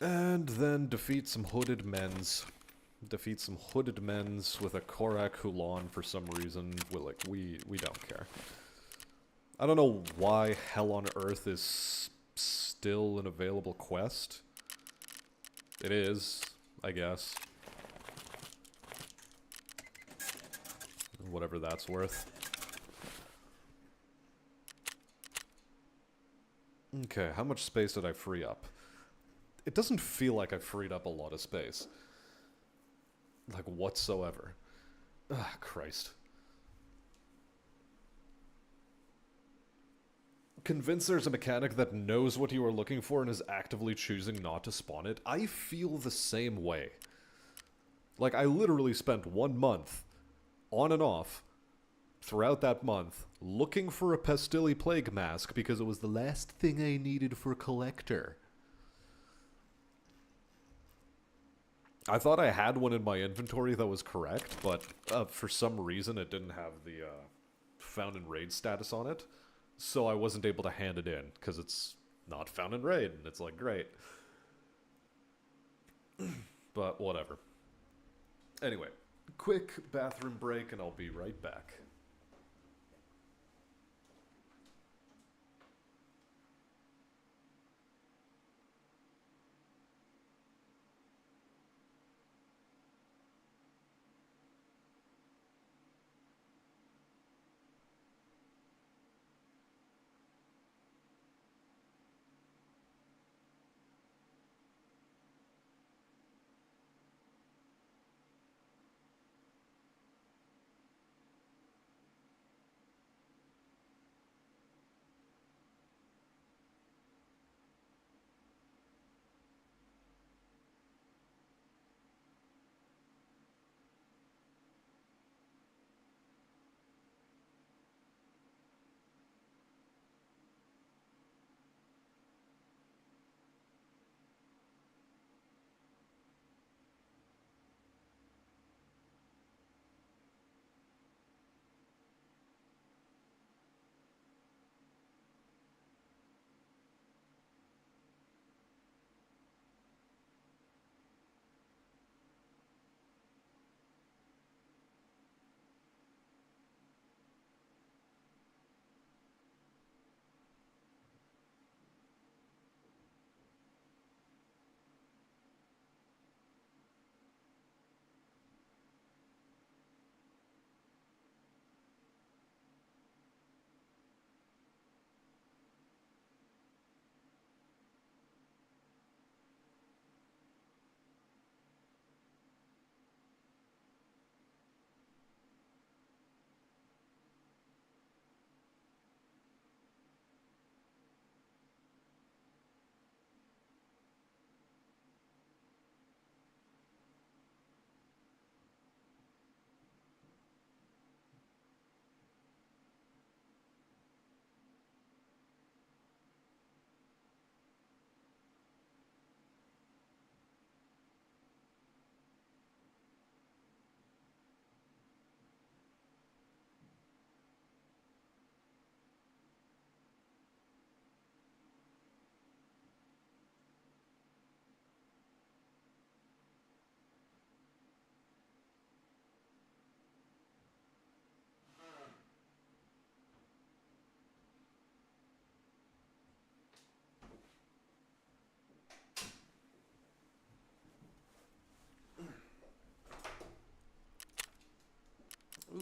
And then defeat some hooded men's. Defeat some hooded men's with a Korak Hulan for some reason. We don't care. I don't know why Hell on Earth is still an available quest. It is, I guess. Whatever that's worth. Okay, how much space did I free up? It doesn't feel like I freed up a lot of space. Like, whatsoever. Ah, Christ. Convinced there's a mechanic that knows what you are looking for and is actively choosing not to spawn it. I feel the same way. Like, I literally spent 1 month, on and off, throughout that month, looking for a Pastilli Plague Mask because it was the last thing I needed for Collector. I thought I had one in my inventory that was correct, but for some reason it didn't have the found in raid status on it, so I wasn't able to hand it in, because it's not found in raid, and it's like, great. But whatever. Anyway, quick bathroom break and I'll be right back.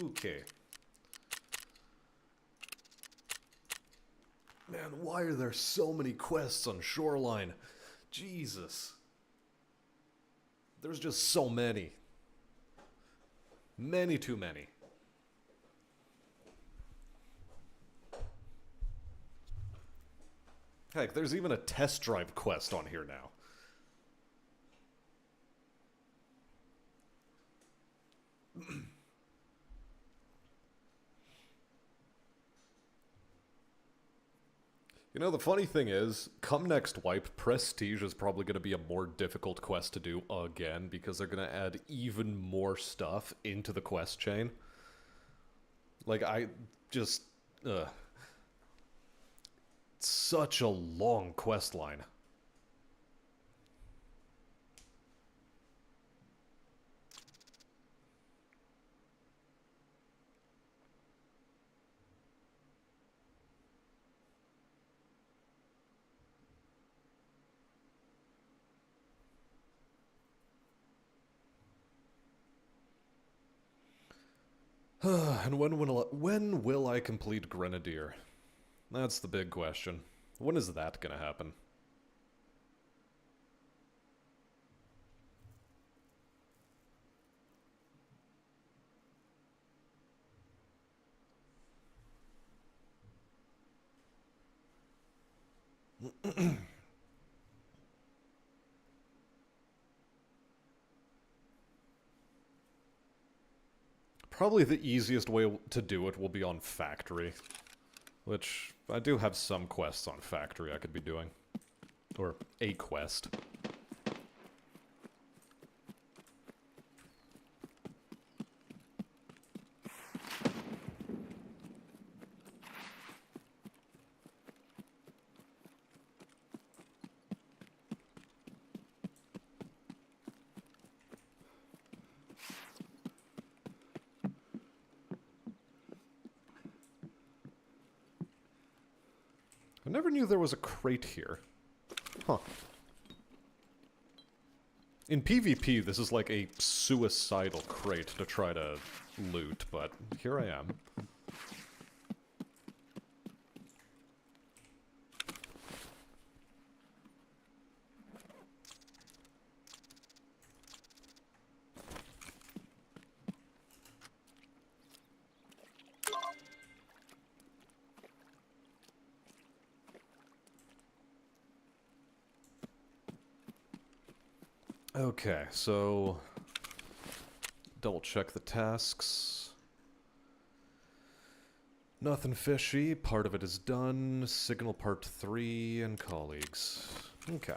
Okay. Man, why are there so many quests on Shoreline? Jesus. There's just so many. Many too many. Heck, there's even a test drive quest on here now. You know, the funny thing is, come next wipe, Prestige is probably going to be a more difficult quest to do again, because they're going to add even more stuff into the quest chain. Like, I just... It's such a long quest line. And when will I complete Grenadier? That's the big question. When is that gonna happen? Probably the easiest way to do it will be on Factory. Which, I do have some quests on Factory I could be doing. Or a quest. I never knew there was a crate here. Huh. In PvP, this is like a suicidal crate to try to loot, but here I am. Okay, so double check the tasks. Nothing fishy, part of it is done. Signal part 3 and colleagues. Okay.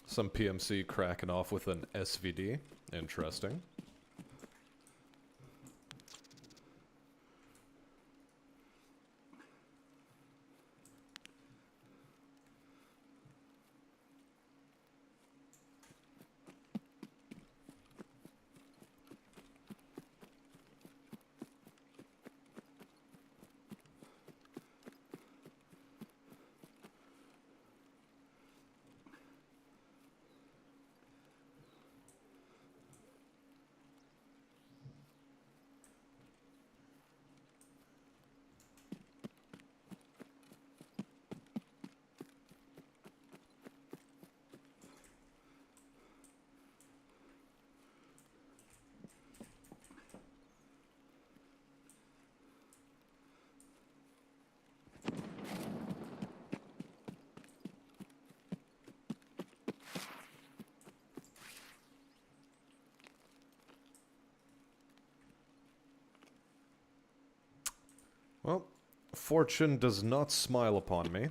Some PMC cracking off with an SVD. Interesting. Well, fortune does not smile upon me.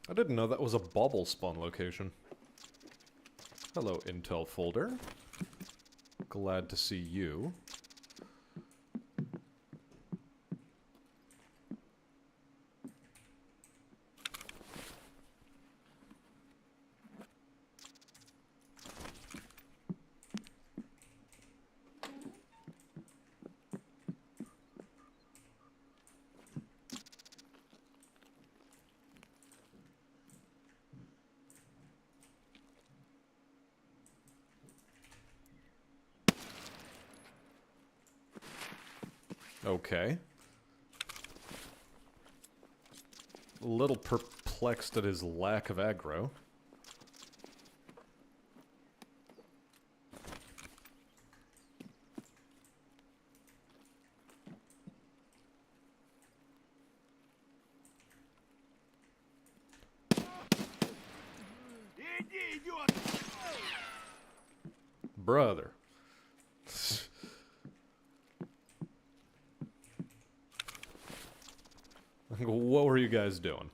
I didn't know that was a bauble spawn location. Hello, intel folder. Glad to see you. Okay. A little perplexed at his lack of aggro. Иди, идиот! Brother. What were you guys doing?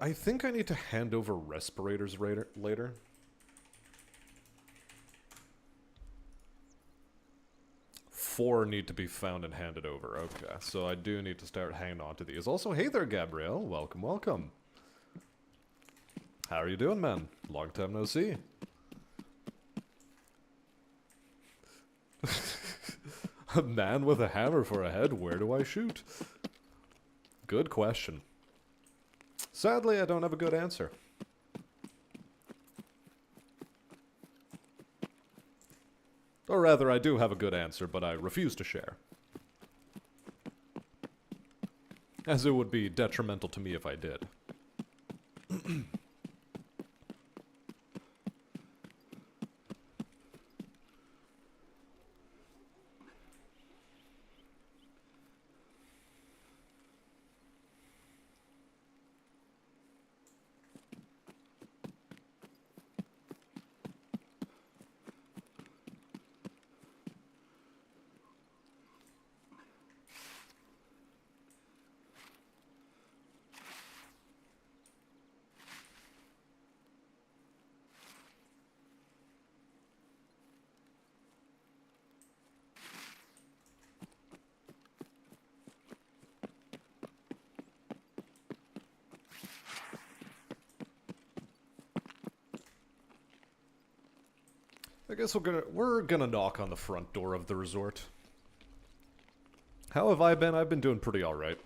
I think I need to hand over respirators later. Four need to be found and handed over. Okay, so I do need to start hanging on to these. Also, hey there, Gabrielle. Welcome, welcome. How are you doing, man? Long time no see. A man with a hammer for a head, where do I shoot? Good question. Sadly, I don't have a good answer. Or rather, I do have a good answer, but I refuse to share. As it would be detrimental to me if I did. I guess we're gonna knock on the front door of the resort. How have I been? I've been doing pretty alright.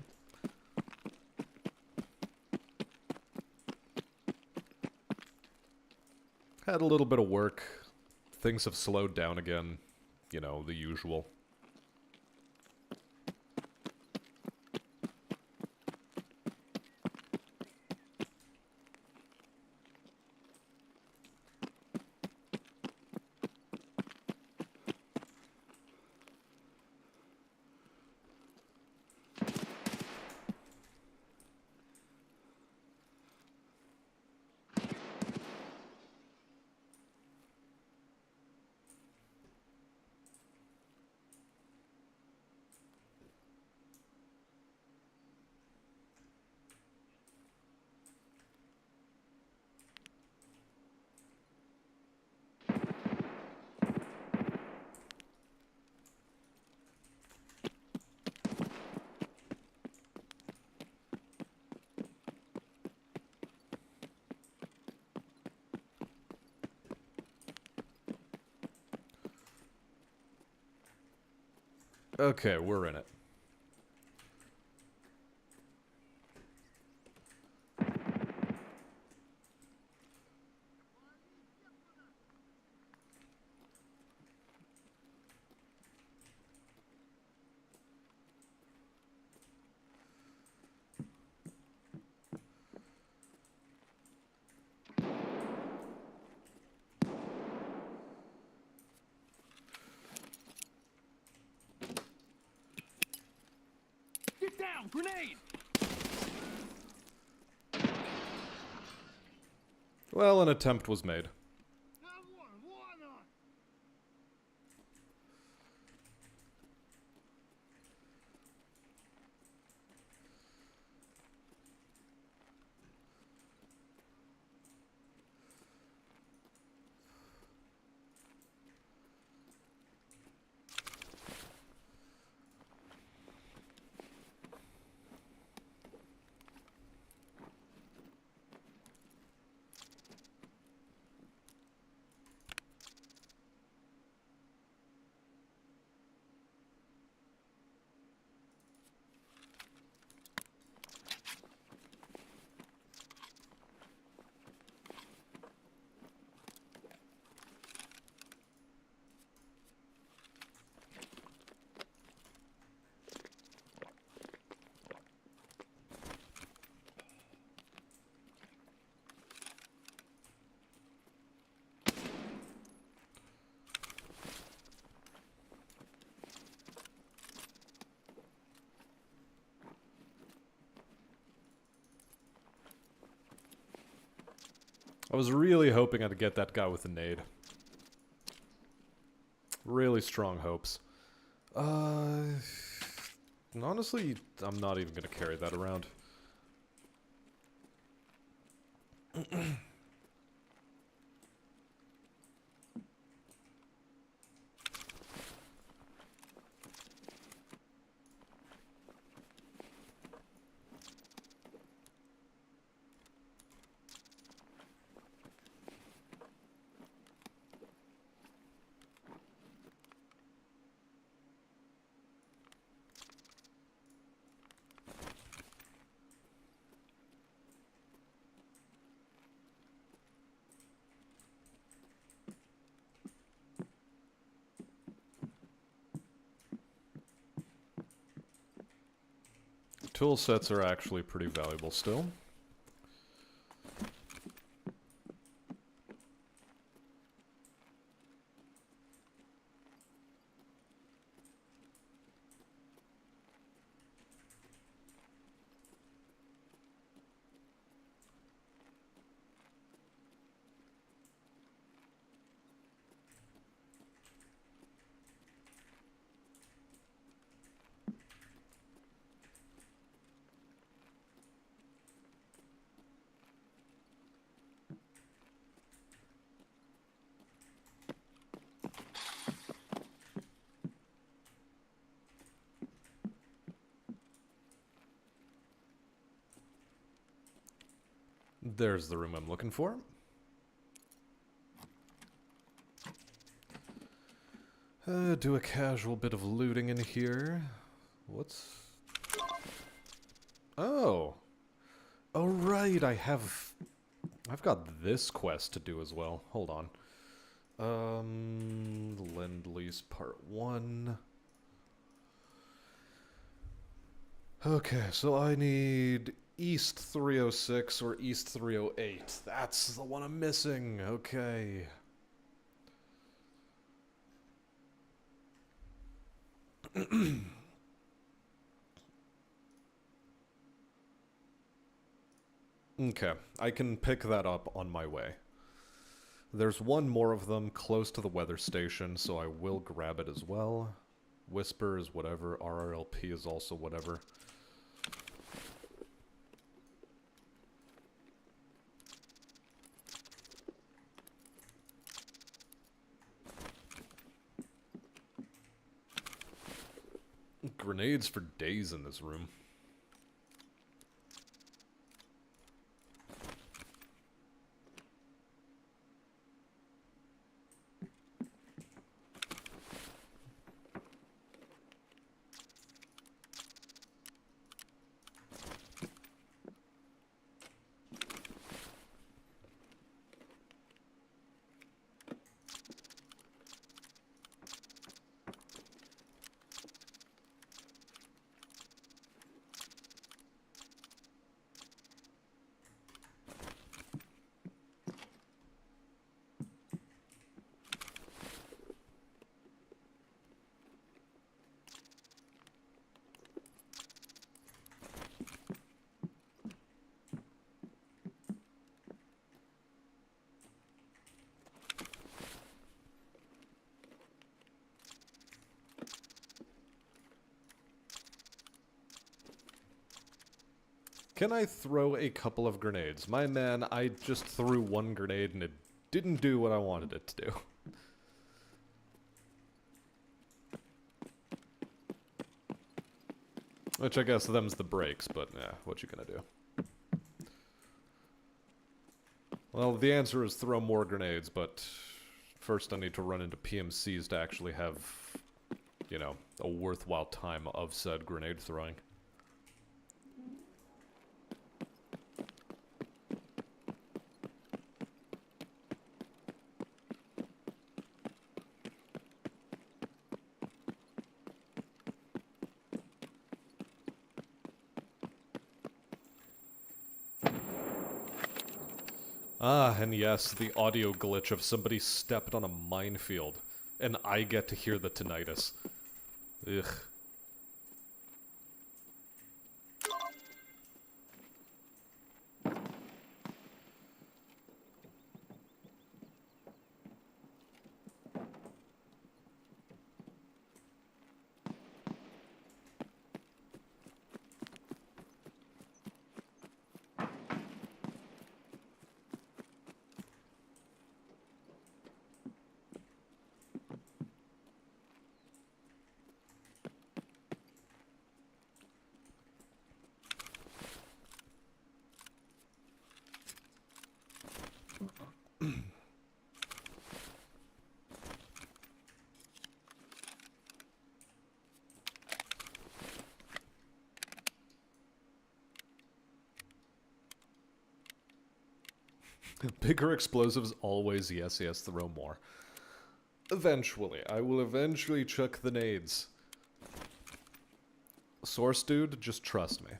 Had a little bit of work. Things have slowed down again. You know, the usual. Okay, we're in it. Grenade! Well, an attempt was made. Вон он! I was really hoping I'd get that guy with a nade. Really strong hopes. Honestly, I'm not even gonna carry that around. Tool sets are actually pretty valuable still. There's the room I'm looking for. Do a casual bit of looting in here. What's... Oh! Oh right, I've got this quest to do as well. Hold on. Lend-Lease Part 1. Okay, so I need East 306 or East 308. That's the one I'm missing. Okay. Okay, I can pick that up on my way. There's one more of them close to the weather station, so I will grab it as well. Whisper is whatever, RRLP is also whatever. Grenades for days in this room. Can I throw a couple of grenades? My man, I just threw one grenade and it didn't do what I wanted it to do. Which I guess them's the breaks, but yeah, what you gonna do? Well, the answer is throw more grenades, but first I need to run into PMCs to actually have, you know, a worthwhile time of said grenade throwing. Ah, and yes, the audio glitch of somebody stepped on a minefield, and I get to hear the tinnitus. Ugh. Bigger explosives always yes, yes, throw more. Eventually. I will eventually chuck the nades. Source dude, just trust me.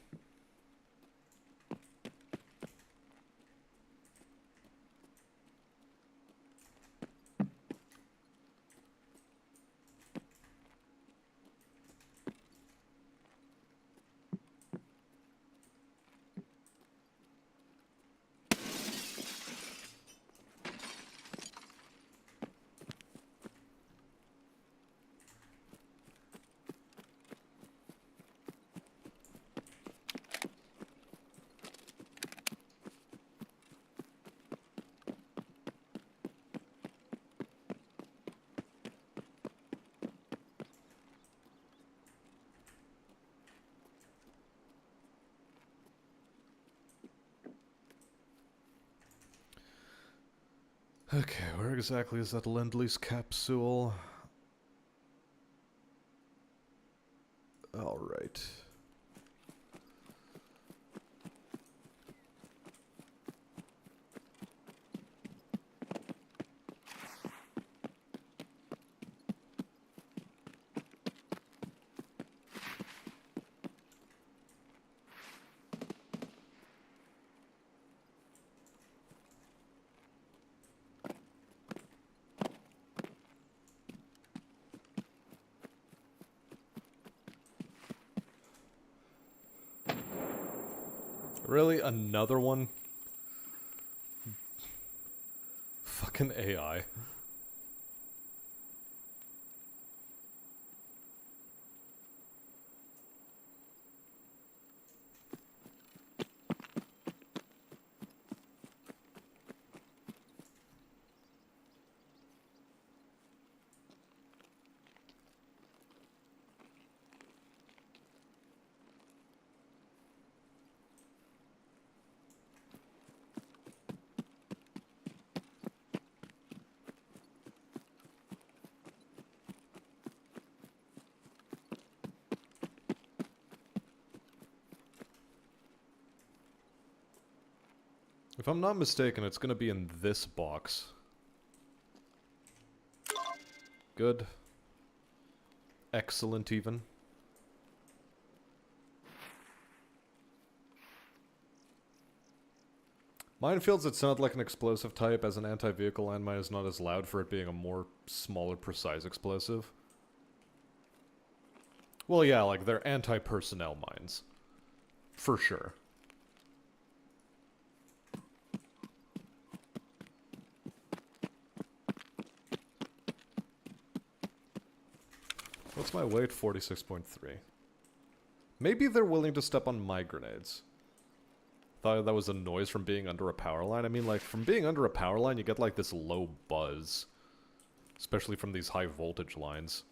Okay, where exactly is that Lend-Lease capsule? Alright. Really? Another one? Fucking AI. If I'm not mistaken, it's gonna be in this box. Good. Excellent, even. Minefields, it sounds like an explosive type, as an anti-vehicle landmine is not as loud for it being a more smaller, precise explosive. Well, yeah, like, they're anti-personnel mines. For sure. What's my weight? 46.3. Maybe they're willing to step on my grenades. thought that was a noise from being under a power line. I mean, like, from being under a power line, you get, like, this low buzz. Especially from these high voltage lines.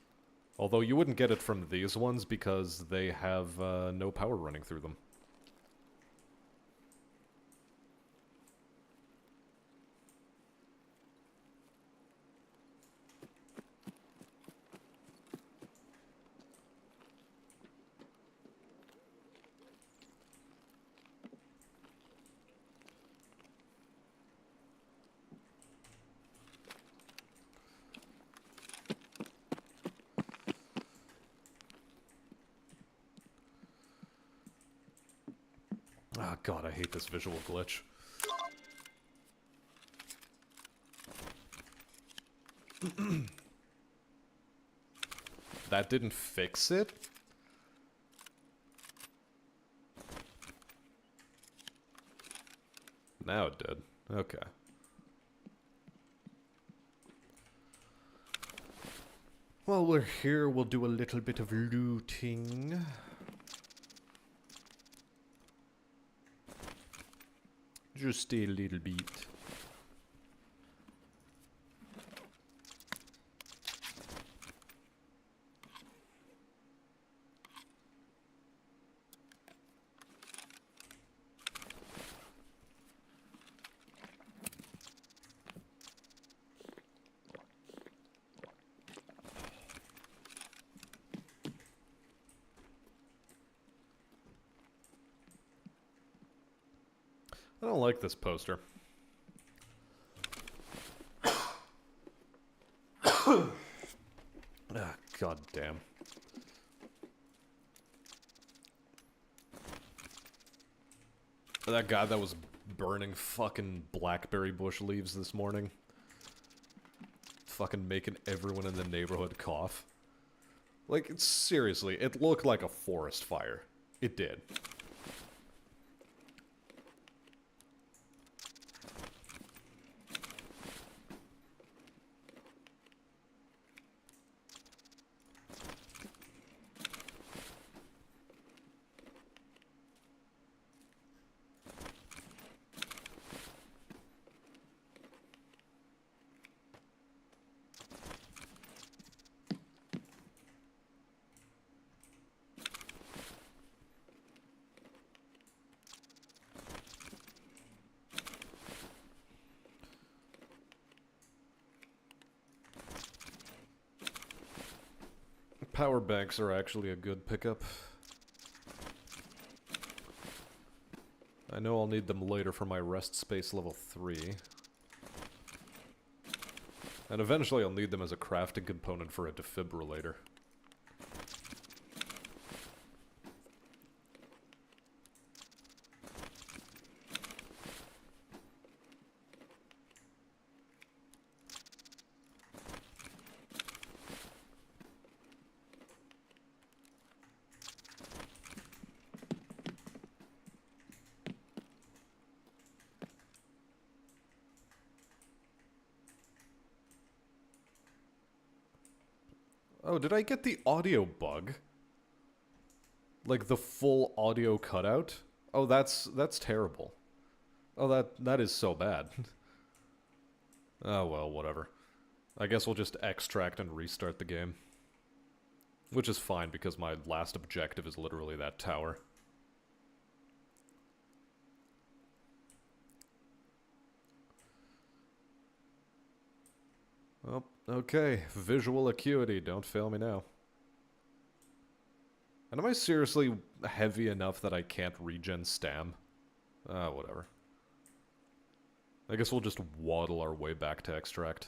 Although you wouldn't get it from these ones because they have no power running through them. Oh god, I hate this visual glitch. That didn't fix it? Now it did. Okay. While we're here, we'll do a little bit of looting. Just a little bit. I don't like this poster. Ah, god damn. That guy that was burning fucking blackberry bush leaves this morning. Fucking making everyone in the neighborhood cough. Like, seriously, it looked like a forest fire. It did. Power banks are actually a good pickup. I know I'll need them later for my rest space level 3. And eventually I'll need them as a crafting component for a defibrillator. Oh, did I get the audio bug? Like the full audio cutout? Oh, that's terrible. Oh, that is so bad. Oh well, whatever. I guess we'll just extract and restart the game. Which is fine because my last objective is literally that tower. Oh, okay. Visual acuity, don't fail me now. And am I seriously heavy enough that I can't regen stam? Ah, whatever. I guess we'll just waddle our way back to extract.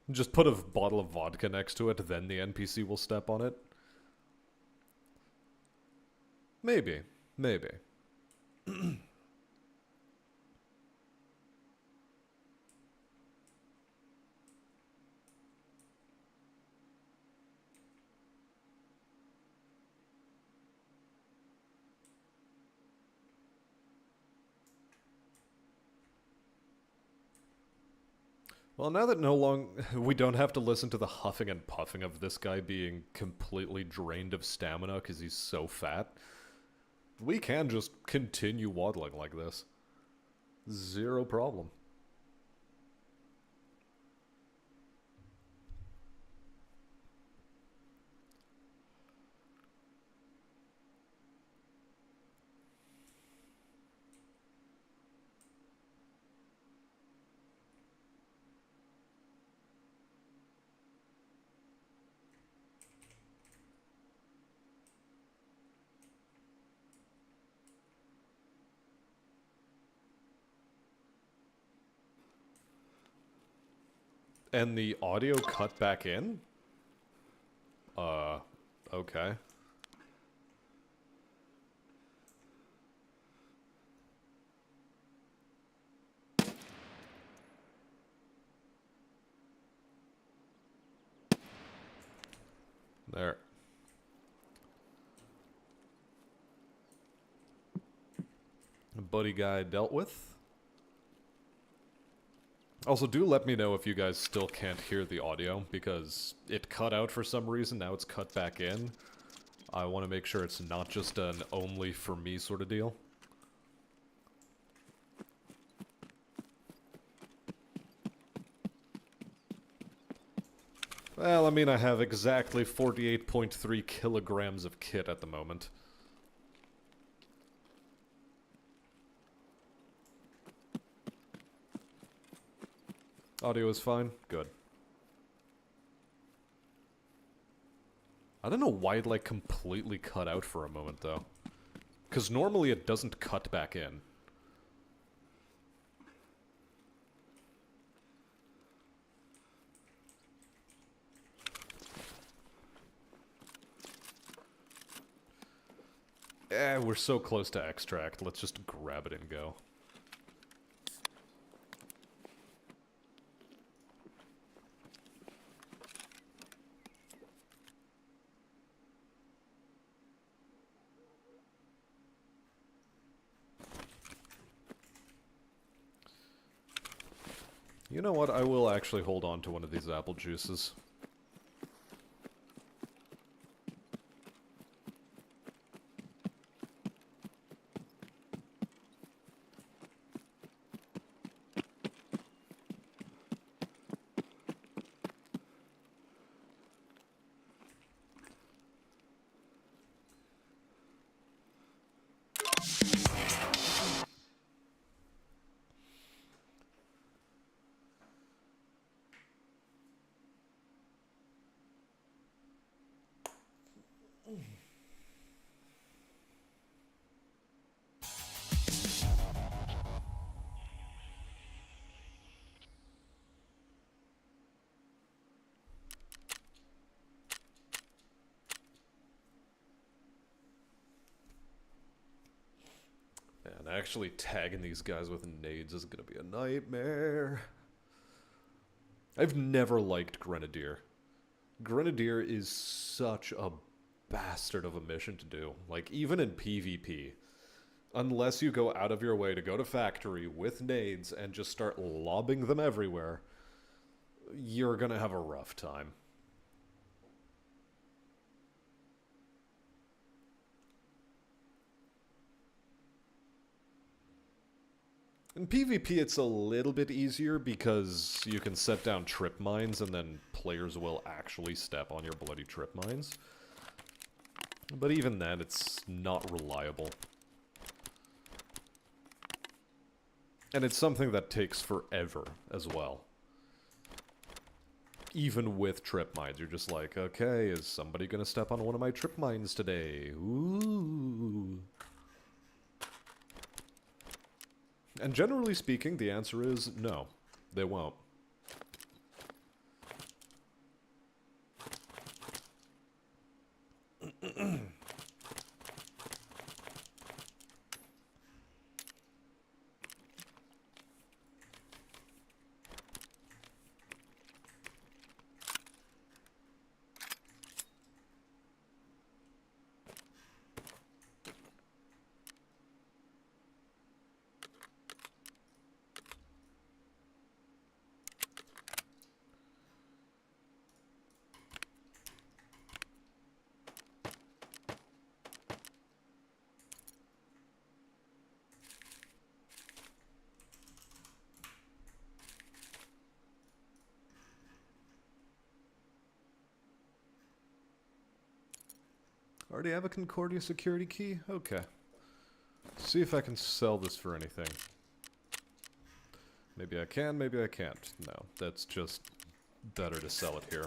Just put a bottle of vodka next to it, then the NPC will step on it. Maybe. Maybe. Well, now that we don't have to listen to the huffing and puffing of this guy being completely drained of stamina because he's so fat, we can just continue waddling like this. Zero problem. And the audio cut back in? Okay. There. Buddy guy dealt with. Also, do let me know if you guys still can't hear the audio, because it cut out for some reason, now it's cut back in. I want to make sure it's not just an only for me sort of deal. Well, I mean, I have exactly 48.3 kilograms of kit at the moment. Audio is fine? Good. I don't know why it, like, completely cut out for a moment, though. Because normally it doesn't cut back in. We're so close to extract. Let's just grab it and go. You know what? I will actually hold on to one of these apple juices. And actually tagging these guys with nades is gonna be a nightmare. I've never liked Grenadier. Grenadier is such a bastard of a mission to do. Like, even in PvP. Unless you go out of your way to go to factory with nades and just start lobbing them everywhere, you're gonna have a rough time. In PvP, it's a little bit easier because you can set down trip mines and then players will actually step on your bloody trip mines. But even then, it's not reliable. And it's something that takes forever as well. Even with trip mines, you're just like, okay, is somebody gonna step on one of my trip mines today? Ooh. And generally speaking, the answer is no, they won't. Already have a Concordia security key? Okay. See if I can sell this for anything. Maybe I can, maybe I can't. No, that's just better to sell it here.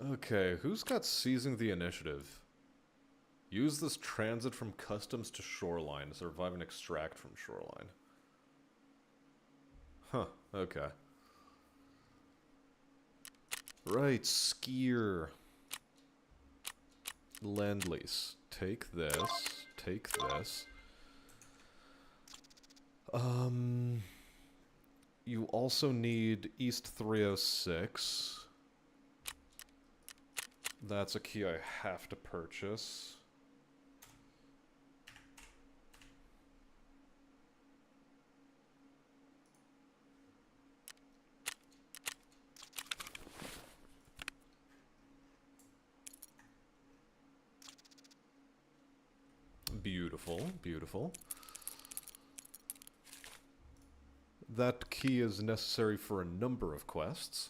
Okay, who's got seizing the initiative? Use this transit from customs to shoreline. Survive and extract from shoreline. Huh, okay. Right, skier. Lend-lease. Take this. Take this. You also need East 306. That's a key I have to purchase. Beautiful, beautiful. That key is necessary for a number of quests.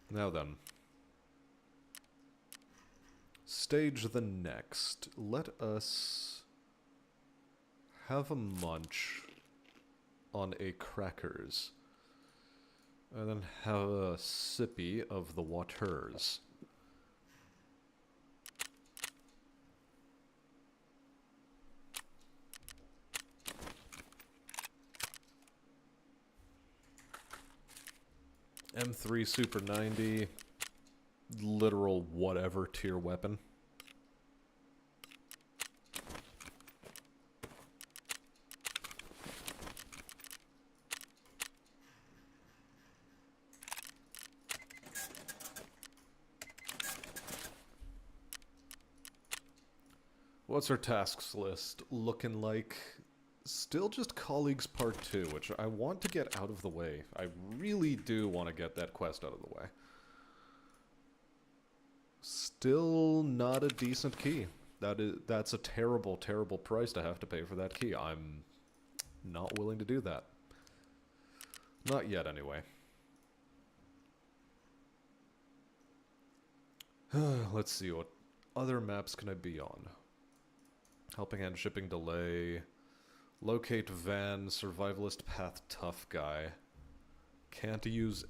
Now then. Stage the next. Let us have a munch on a crackers. And then have a sippy of the waters. M3 Super 90, literal whatever tier weapon. What's our tasks list looking like? Still just Colleagues Part 2, which I want to get out of the way. I really do want to get that quest out of the way. Still not a decent key. That's a terrible, terrible price to have to pay for that key. I'm not willing to do that. Not yet, anyway. Let's see, what other maps can I be on? Helping Hand Shipping Delay... Locate van, survivalist path tough guy. Can't use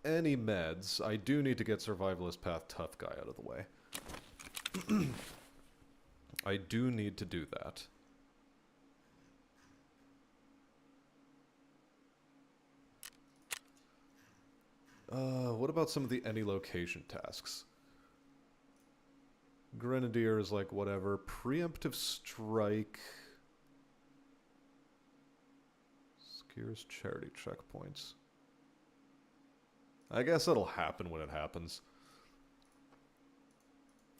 any meds. I do need to get survivalist path tough guy out of the way. I do need to do that. What about some of the any location tasks? Grenadier is like whatever. Preemptive strike... Here's charity checkpoints. I guess it'll happen when it happens.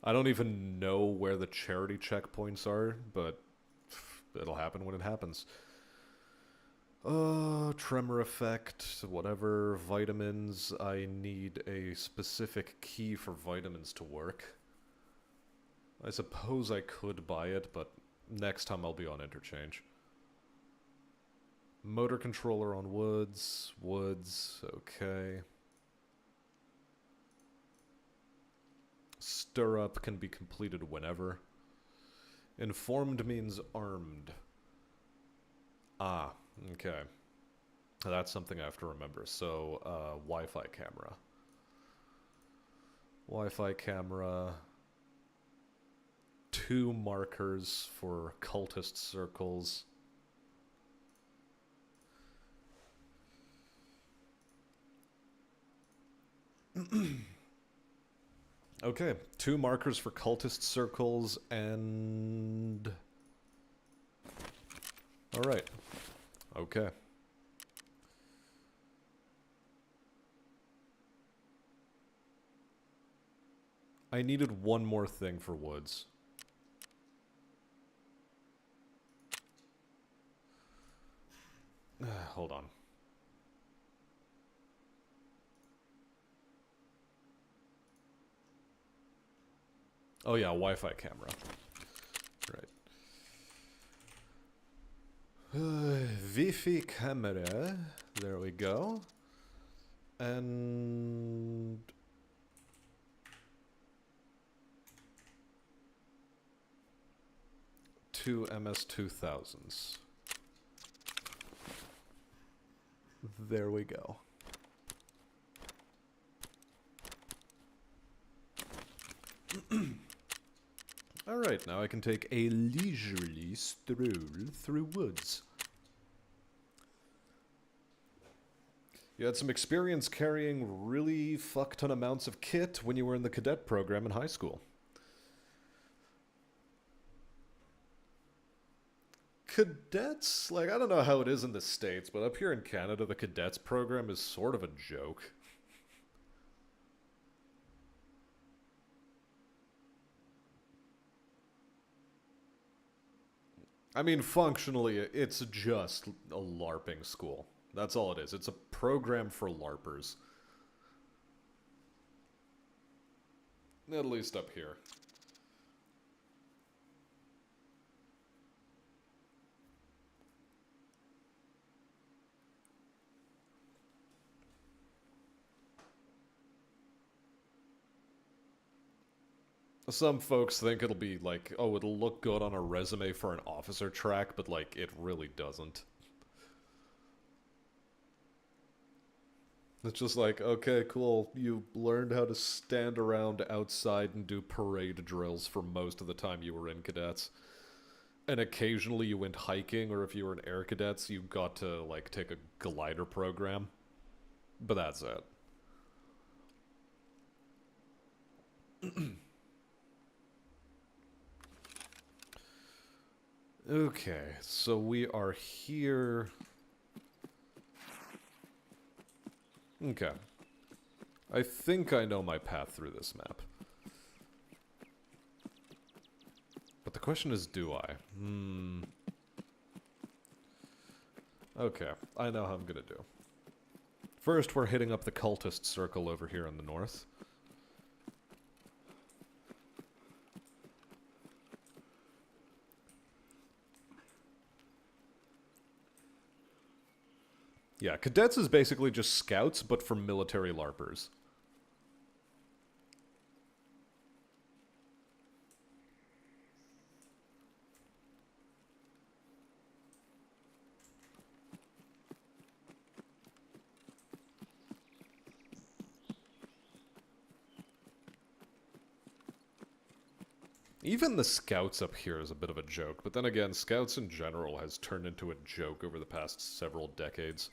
I don't even know where the charity checkpoints are, but it'll happen when it happens. Tremor effect, whatever, vitamins. I need a specific key for vitamins to work. I suppose I could buy it, but next time I'll be on interchange. Motor controller on woods. Woods, okay. Stirrup can be completed whenever. Informed means armed. Ah, okay. That's something I have to remember. So, Wi-Fi camera. Wi-Fi camera. 2 markers for cultist circles. Okay, 2 markers for cultist circles and... Alright. Okay. I needed one more thing for woods. Hold on. Oh yeah, Wi-Fi camera. Right. Wi-Fi camera. There we go. And... two MS-2000s. There we go. Alright, now I can take a leisurely stroll through woods. You had some experience carrying really fuck-ton amounts of kit when you were in the cadet program in high school. Cadets? Like, I don't know how it is in the States, but up here in Canada, the cadets program is sort of a joke. I mean, functionally, it's just a LARPing school. That's all it is. It's a program for LARPers. At least up here. Some folks think it'll be like, oh, it'll look good on a resume for an officer track, but like, it really doesn't. It's just like, okay, cool, you learned how to stand around outside and do parade drills for most of the time you were in cadets. And occasionally you went hiking, or if you were in air cadets, you got to, like, take a glider program. But that's it. Okay, so we are here. Okay. I think I know my path through this map. But the question is, do I? Okay, I know how I'm gonna do. First, we're hitting up the cultist circle over here in the north. Yeah, cadets is basically just scouts, but for military LARPers. Even the scouts up here is a bit of a joke, but then again, scouts in general has turned into a joke over the past several decades.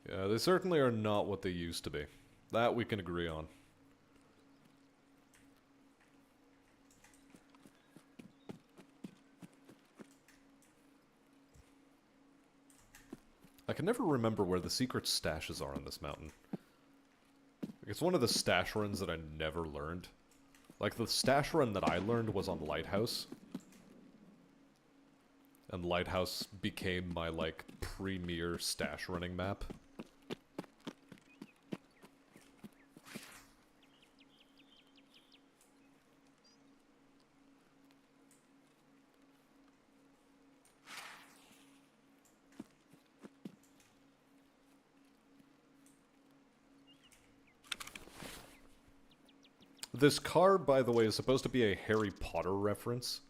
Yeah, they certainly are not what they used to be. That we can agree on. I can never remember where the secret stashes are on this mountain. It's one of the stash runs that I never learned. Like, the stash run that I learned was on Lighthouse. And Lighthouse became my, like, premier stash running map. This car, by the way, is supposed to be a Harry Potter reference.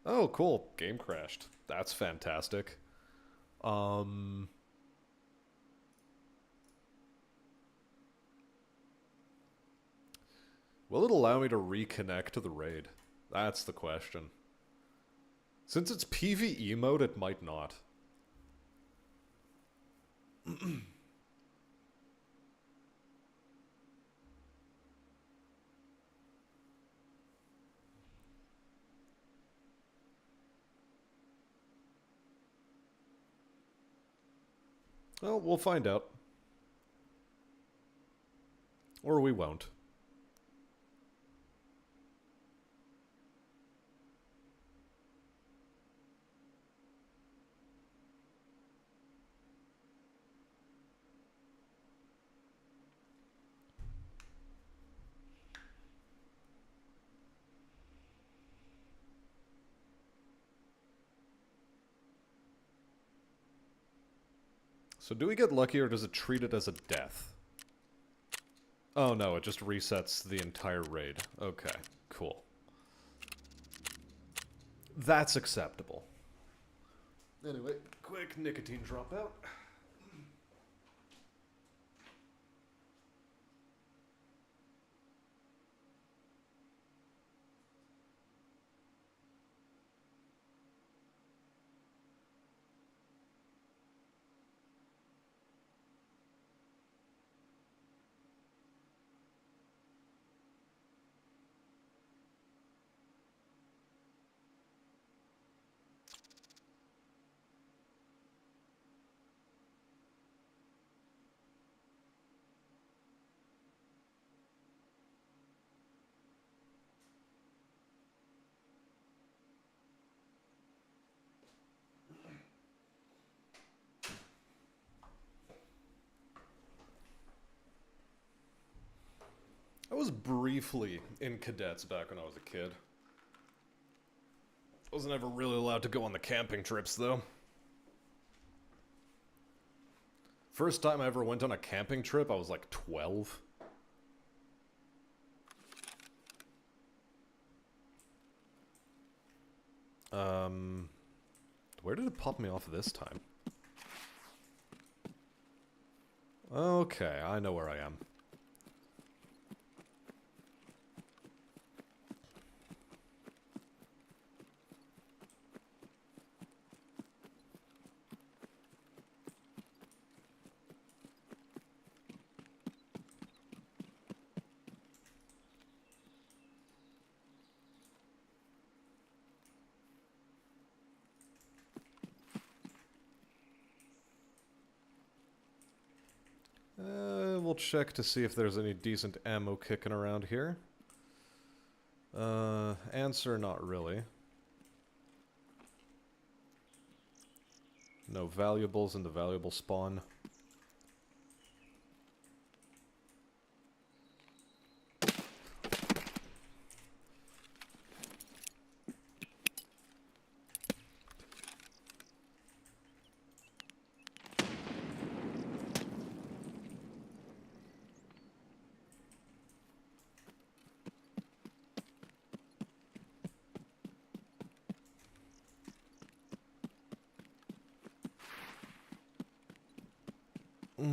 Oh, cool. Game crashed. That's fantastic. Will it allow me to reconnect to the raid? That's the question. Since it's PvE mode, it might not. Well, we'll find out. Or we won't. So do we get lucky, or does it treat it as a death? Oh no, it just resets the entire raid. Okay, cool. That's acceptable. Anyway, quick nicotine dropout. I was briefly in cadets back when I was a kid. Wasn't ever really allowed to go on the camping trips, though. First time I ever went on a camping trip, I was like 12. Where did it pop me off this time? Okay, I know where I am. We'll check to see if there's any decent ammo kicking around here. Answer, not really. No valuables in the valuable spawn.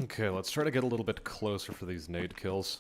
Okay, let's try to get a little bit closer for these nade kills.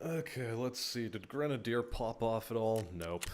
Okay, let's see. Did Grenadier pop off at all? Nope.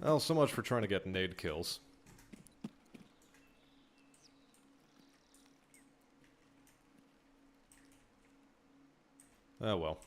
Well, so much for trying to get nade kills. Oh well.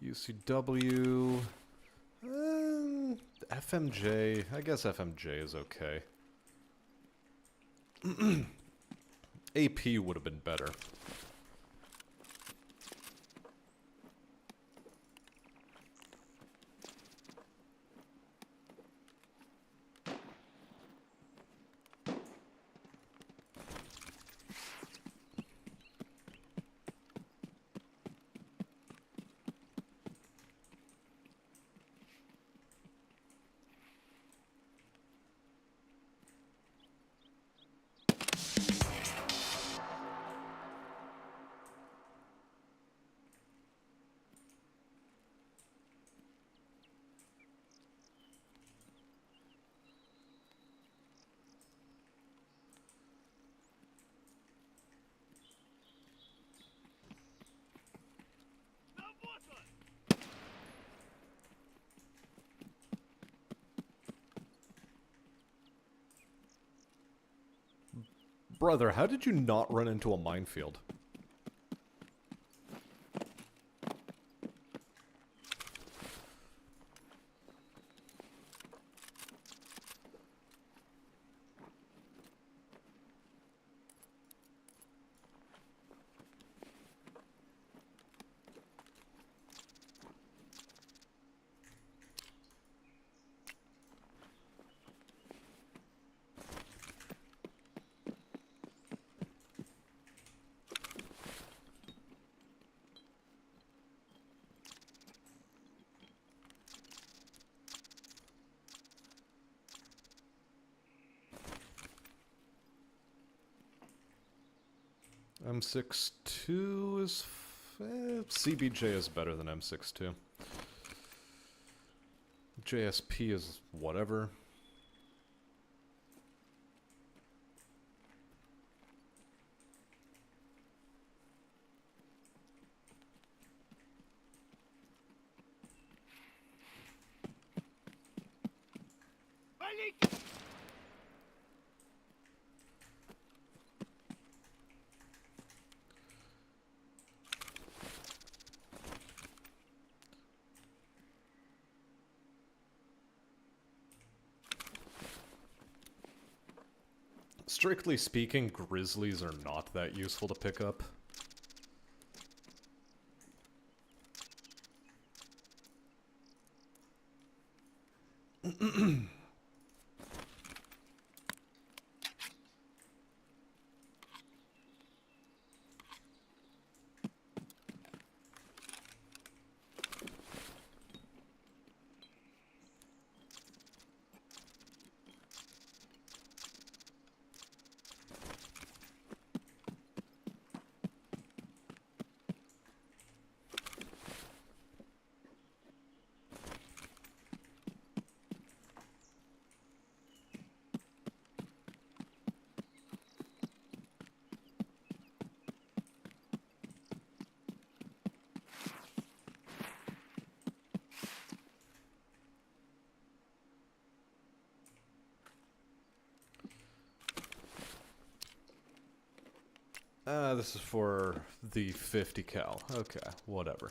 UCW... FMJ... I guess FMJ is okay. AP would have been better. Brother, how did you not run into a minefield? M62 is... CBJ is better than M62. JSP is whatever. Валите! Strictly speaking, grizzlies are not that useful to pick up. This is for the 50 cal. Okay, whatever.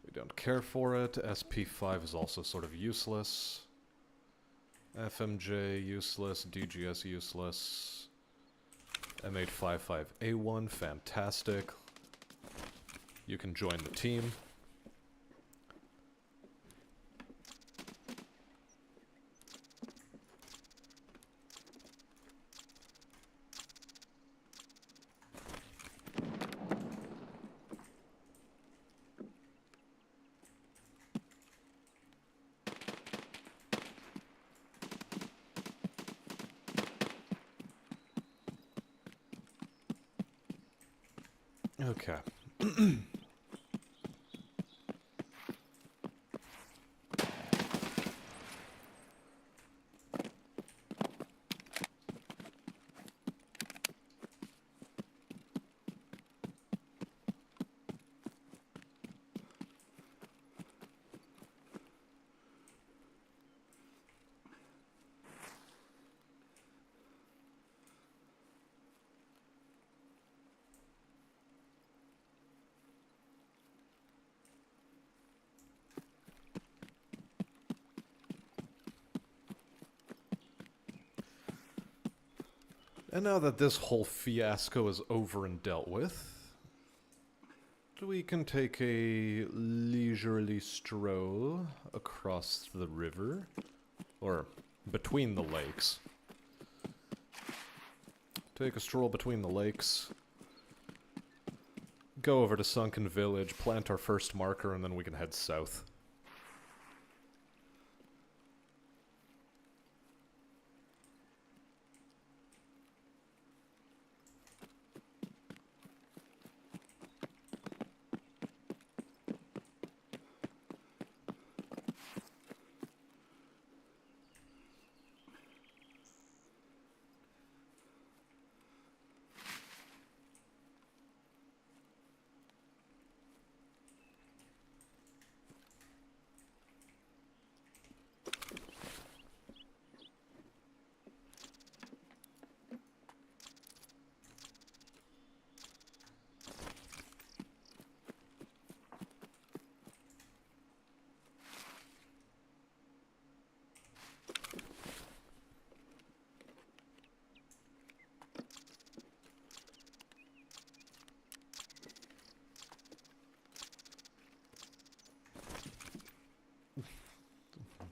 We don't care for it. SP5 is also sort of useless. FMJ useless. DGS useless. M855A1, fantastic. You can join the team. Okay. And now that this whole fiasco is over and dealt with, we can take a leisurely stroll across the river, or between the lakes. Take a stroll between the lakes, go over to Sunken Village, plant our first marker, and then we can head south.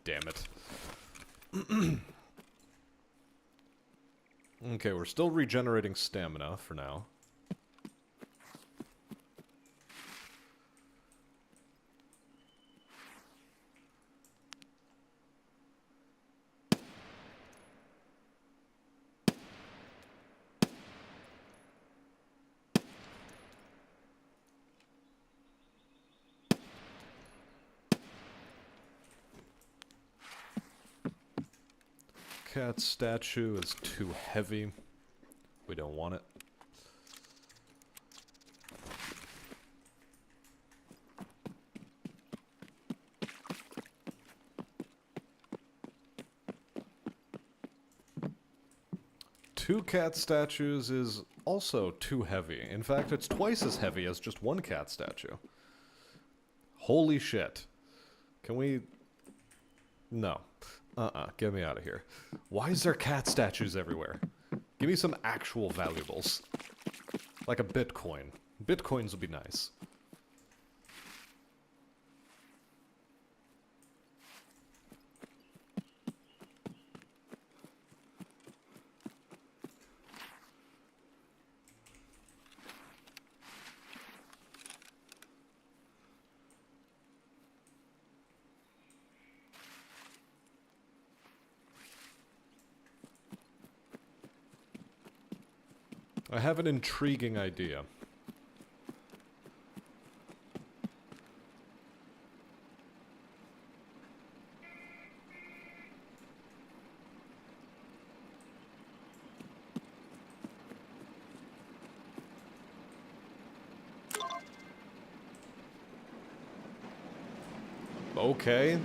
Damn it. Okay, we're still regenerating stamina for now. Cat statue is too heavy. We don't want it. Two cat statues is also too heavy. In fact, it's twice as heavy as just one cat statue. Holy shit. Can we... No. Get me out of here. Why is there cat statues everywhere? Give me some actual valuables. Like a Bitcoin. Bitcoins would be nice. I have an intriguing idea. Okay.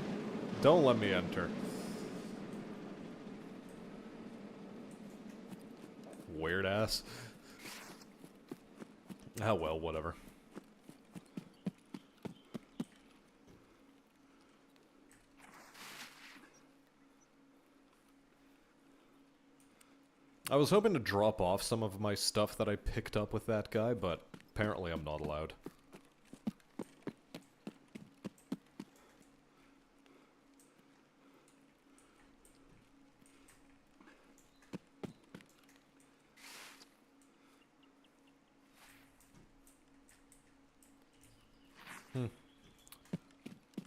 Don't let me enter. Weird ass. Oh well, whatever. I was hoping to drop off some of my stuff that I picked up with that guy, but apparently I'm not allowed.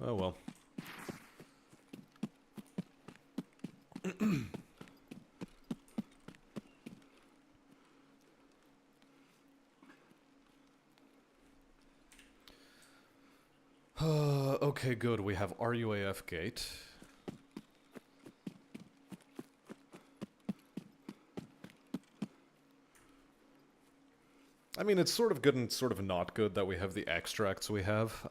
Oh well. Okay, good. We have RUAF gate. I mean, it's sort of good and sort of not good that we have the extracts we have.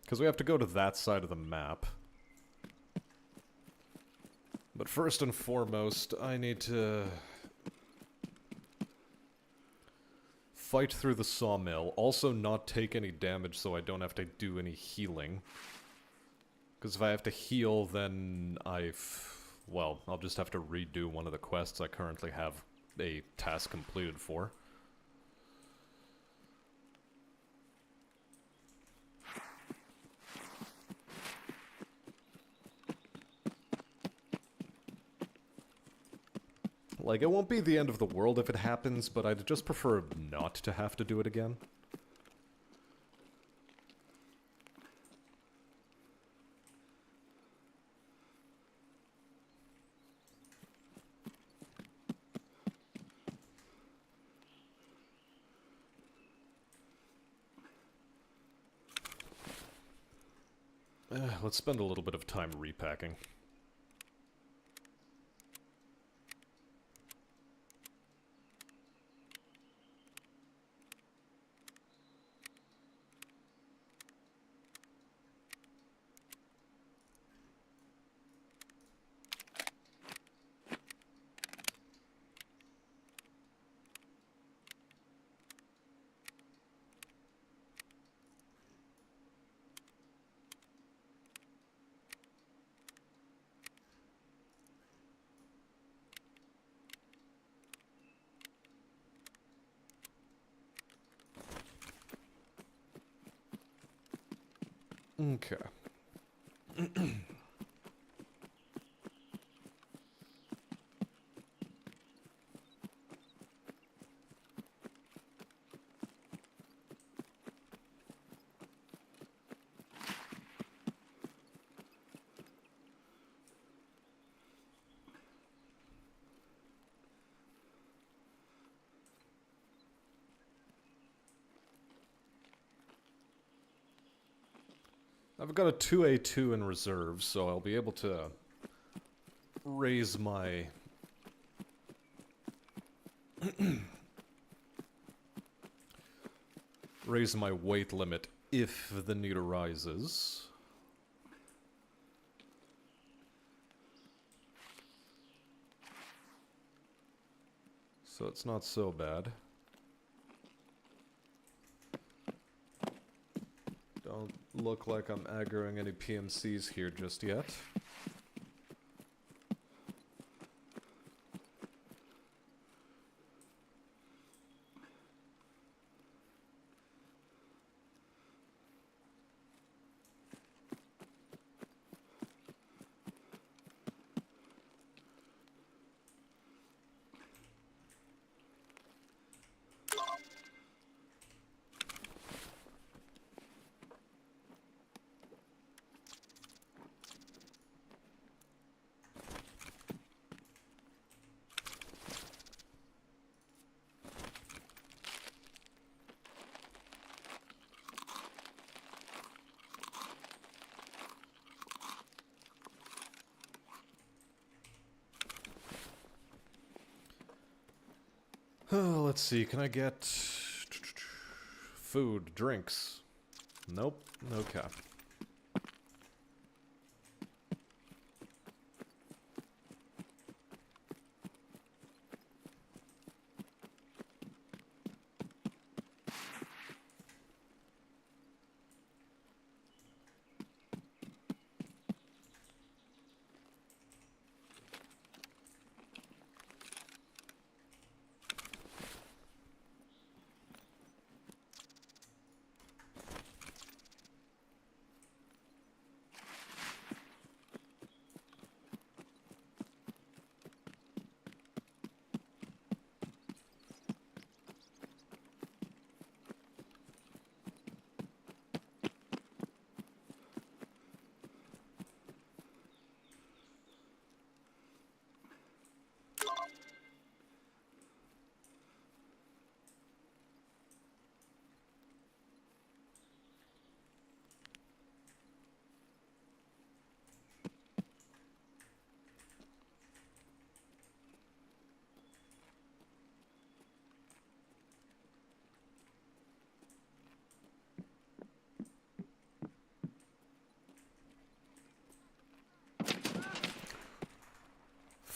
Because we have to go to that side of the map. But first and foremost, I need to fight through the sawmill. Also not take any damage so I don't have to do any healing. Because if I have to heal, then well, I'll just have to redo one of the quests I currently have a task completed for. Like, it won't be the end of the world if it happens, but I'd just prefer not to have to do it again. Let's spend a little bit of time repacking. Okay. I've got a 2A2 in reserve, so I'll be able to raise my raise my weight limit if the need arises. So it's not so bad. Don't look like I'm aggroing any PMCs here just yet. Let's see, can I get food, drinks? Nope, okay.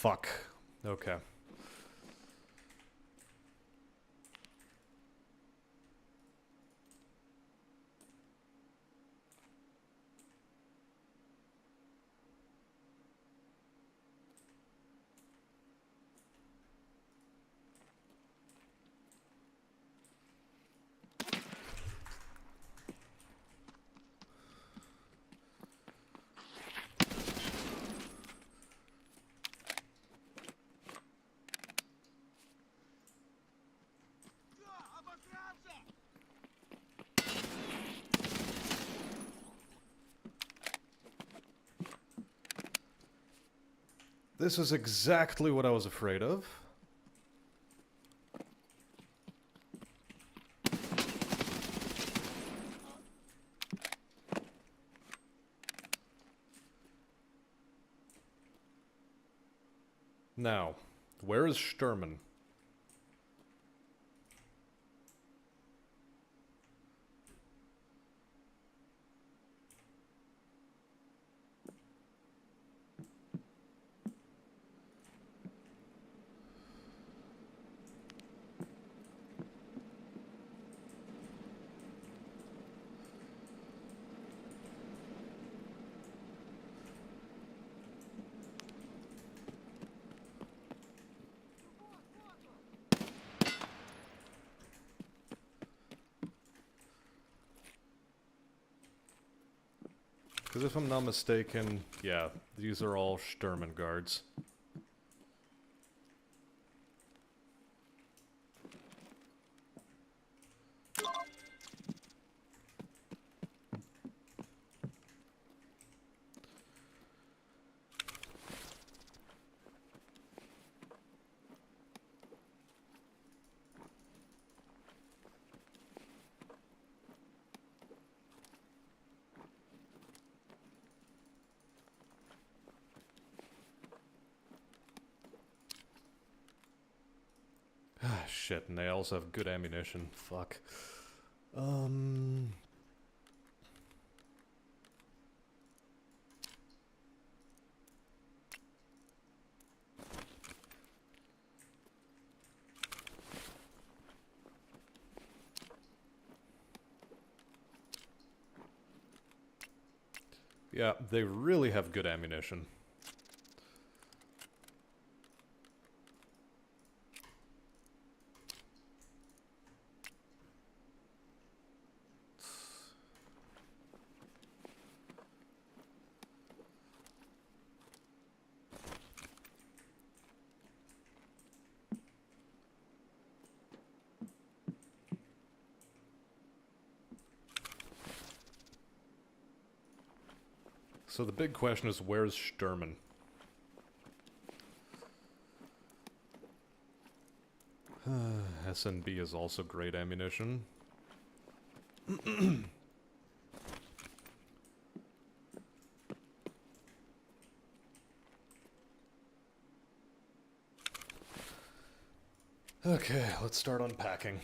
fuck. Okay. This is exactly what I was afraid of. Now, where is Sturman? Because if I'm not mistaken, yeah, these are all Sturman guards. Ah, shit, and they also have good ammunition. Fuck. Yeah, they really have good ammunition. So the big question is, where's Sturman? SNB is also great ammunition. Okay, let's start unpacking.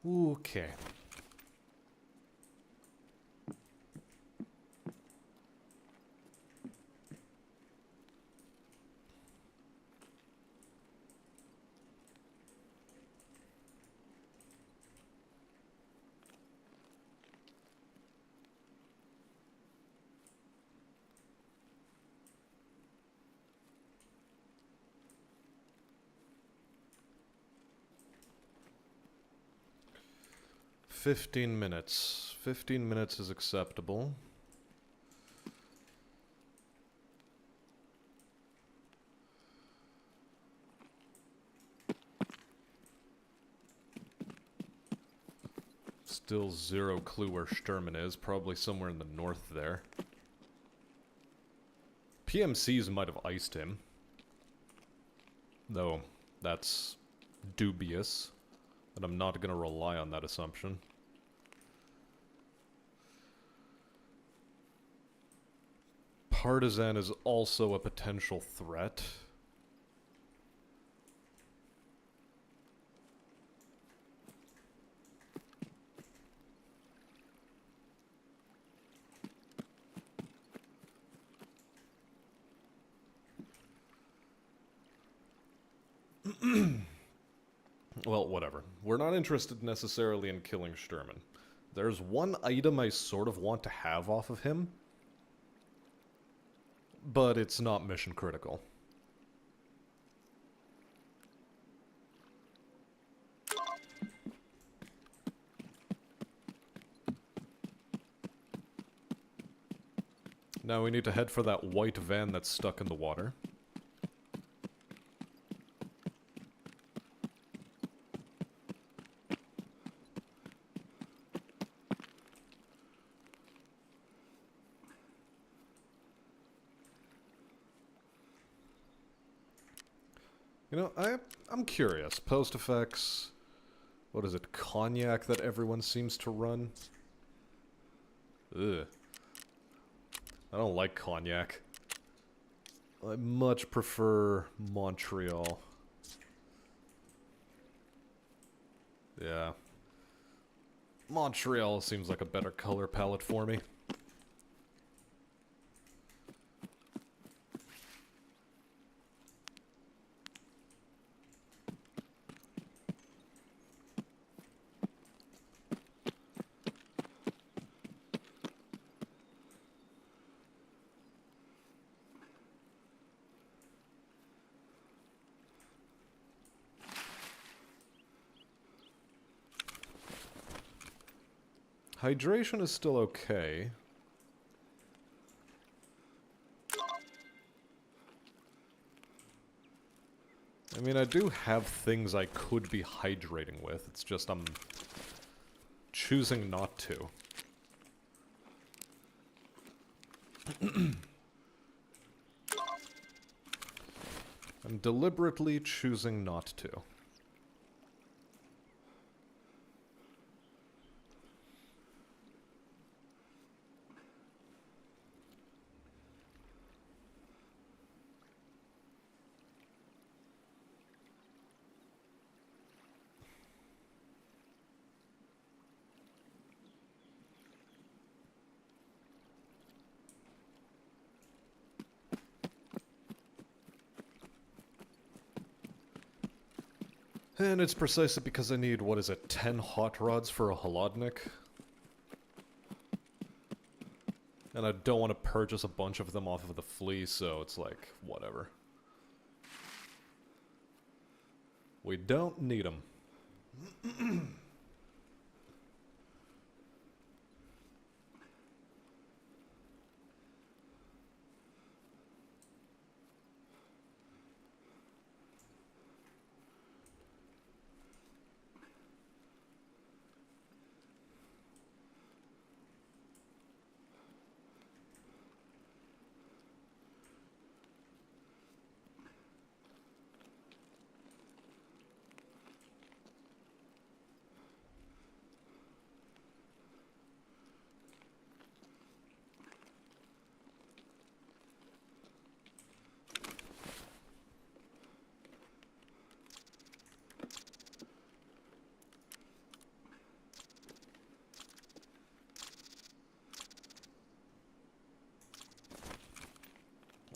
Okay. 15 minutes. 15 minutes is acceptable. Still zero clue where Sturman is. Probably somewhere in the north there. PMCs might have iced him. Though, that's dubious. And I'm not gonna rely on that assumption. Partisan is also a potential threat. Well, whatever. We're not interested necessarily in killing Sturman. There's one item I sort of want to have off of him, but it's not mission critical. Now we need to head for that white van that's stuck in the water. You know, I'm curious. Post effects. What is it? Cognac that everyone seems to run? Ugh. I don't like cognac. I much prefer Montreal. Yeah. Montreal seems like a better color palette for me. Hydration is still okay. I mean, I do have things I could be hydrating with. It's just I'm choosing not to. I'm deliberately choosing not to. And it's precisely because I need, what is it, 10 hot rods for a Holodnik? And I don't want to purchase a bunch of them off of the flea, so it's like, whatever. We don't need them.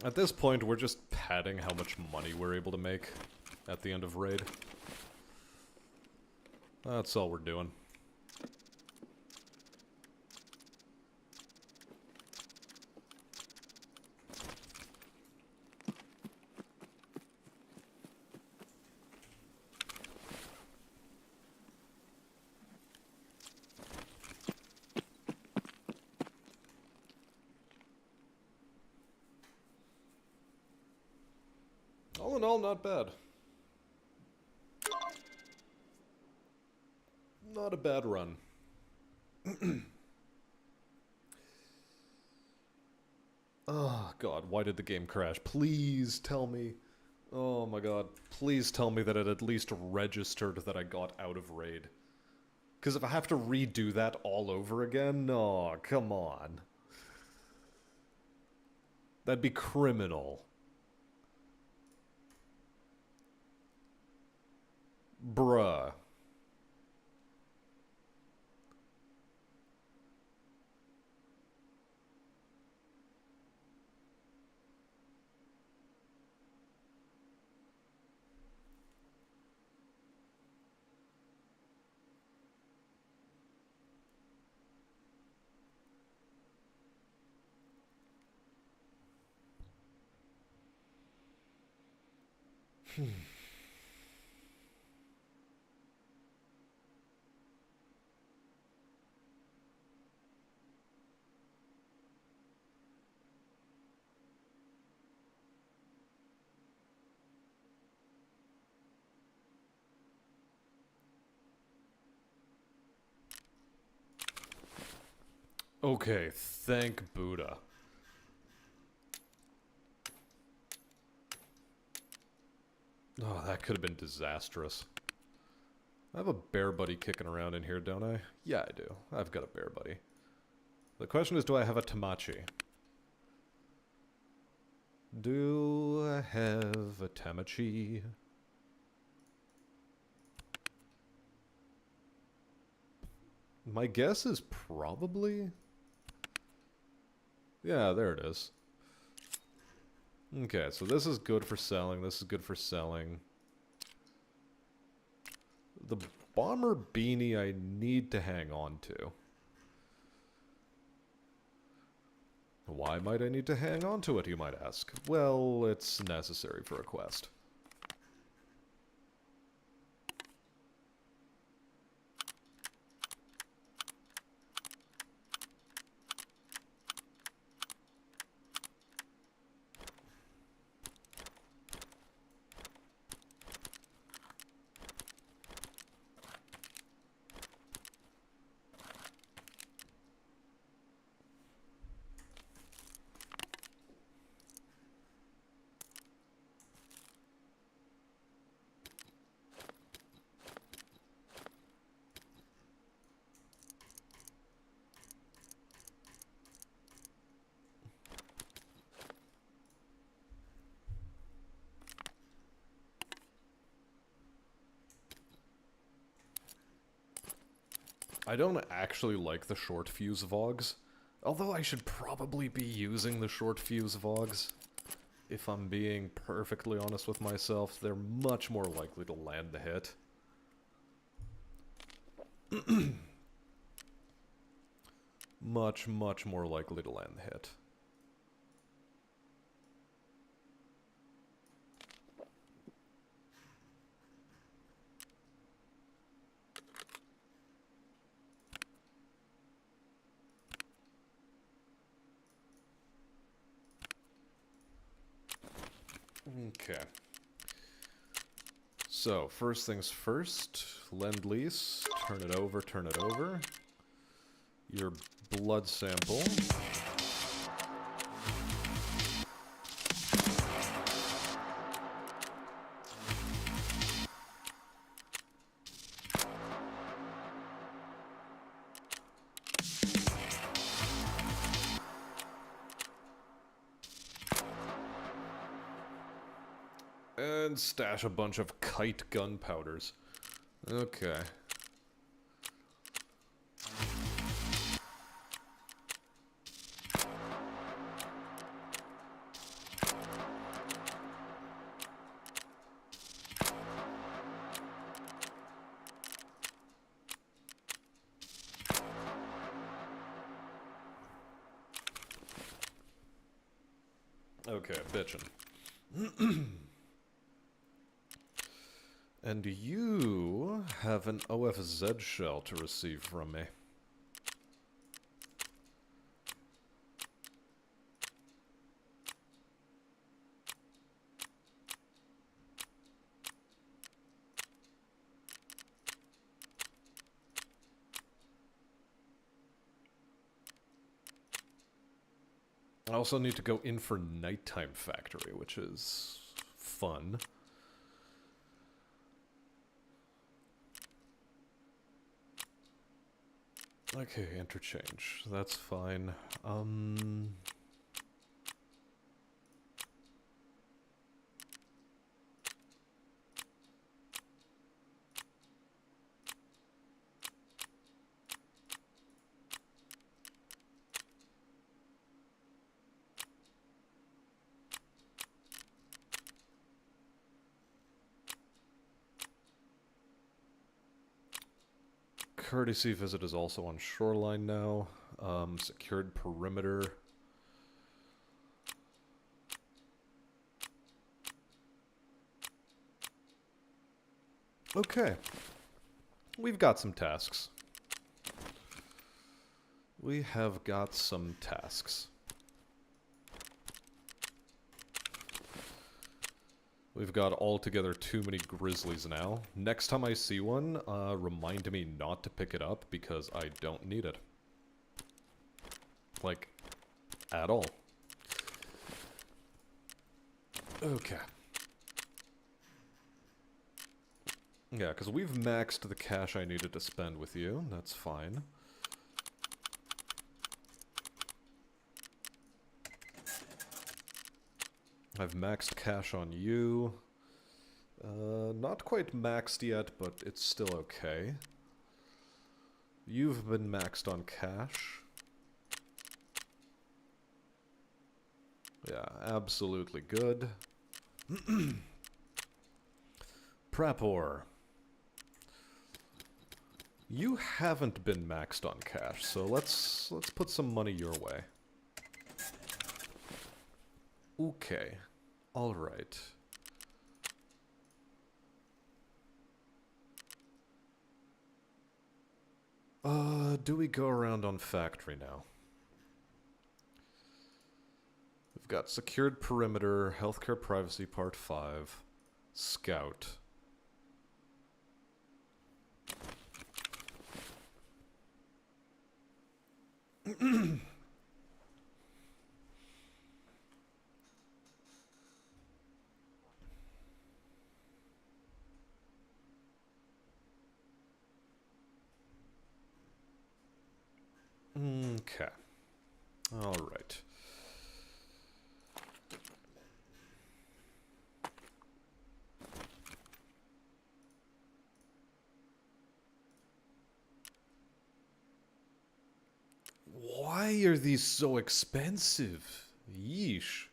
At this point, we're just padding how much money we're able to make at the end of raid. That's all we're doing. all, not bad. Not a bad run. Oh, God, why did the game crash? Please tell me. Oh, my God. Please tell me that it at least registered that I got out of raid. Because if I have to redo that all over again, no, come on. That'd be criminal. Bruh. Okay, thank Buddha. Oh, that could have been disastrous. I have a bear buddy kicking around in here, don't I? Yeah, I do. I've got a bear buddy. The question is, do I have a Tamachi? Do I have a Tamachi? My guess is probably... Yeah, there it is. Okay, so this is good for selling, this is good for selling. The bomber beanie I need to hang on to. Why might I need to hang on to it, you might ask? Well, it's necessary for a quest. I don't actually like the short fuse Vogs, although I should probably be using the short fuse Vogs. If I'm being perfectly honest with myself, they're much more likely to land the hit. Much more likely to land the hit. Okay. So, first things first, Lend-Lease, turn it over, turn it over. Your blood sample. And stash a bunch of kite gunpowders. Okay. Okay, bitchin'. And you have an OFZ shell to receive from me. I also need to go in for nighttime factory, which is fun. Okay, interchange. That's fine. Courtesy visit is also on shoreline now. Secured perimeter. Okay. We've got some tasks. We have got some tasks. We've got altogether too many grizzlies now. Next time I see one, remind me not to pick it up because I don't need it. Like, at all. Okay. Yeah, because we've maxed the cash I needed to spend with you. That's fine. I've maxed cash on you. Not quite maxed yet, but it's still okay. You've been maxed on cash. Yeah, absolutely good. Prepor. You haven't been maxed on cash, so let's put some money your way. Okay. All right. Do we go around on factory now? We've got secured perimeter, healthcare privacy part 5, scout. Okay. All right. Why are these so expensive? Yeesh.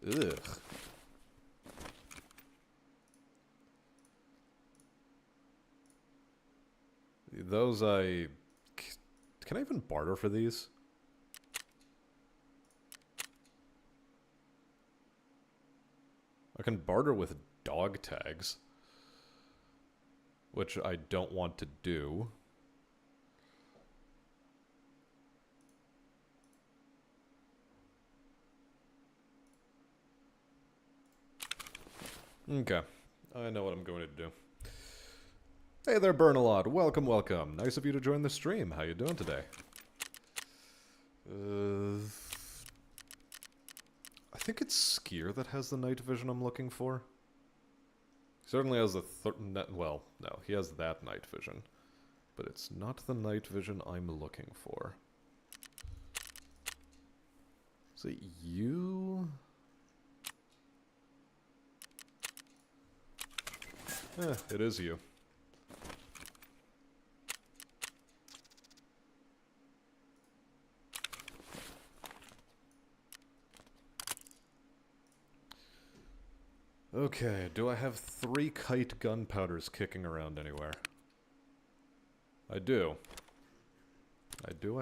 Ugh. Those Can I even barter for these? I can barter with dog tags, which I don't want to do. Okay, I know what I'm going to do. Hey there, Bernalod. Welcome, welcome. Nice of you to join the stream. How you doing today? I think it's Skier that has the night vision I'm looking for. He certainly has the well, no, he has that night vision. But it's not the night vision I'm looking for. Is it you? It is you. Okay, do I have 3 kite gunpowders kicking around anywhere? I do. I do.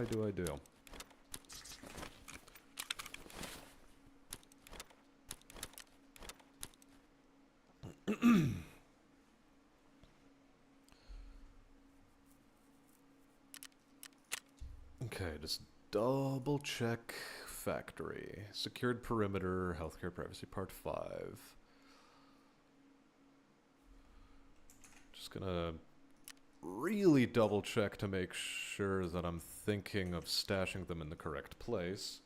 Okay, just double check factory. Secured perimeter, healthcare privacy part 5. Just gonna really double check to make sure that I'm thinking of stashing them in the correct place.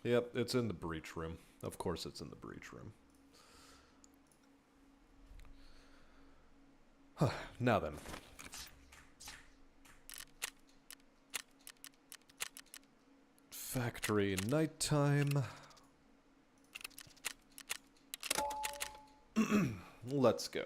Yep, it's in the breach room. Of course it's in the breach room. Now then. Factory nighttime. Let's go.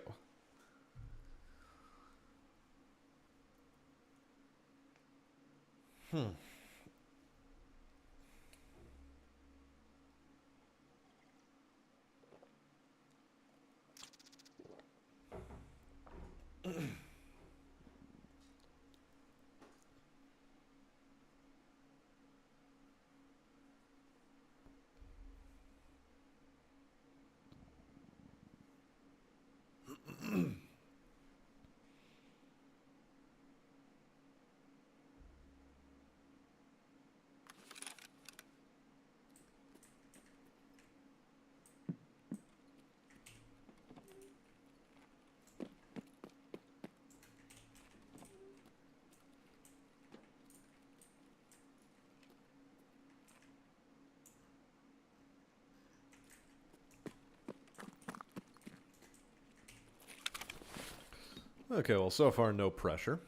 Okay, well, so far no pressure.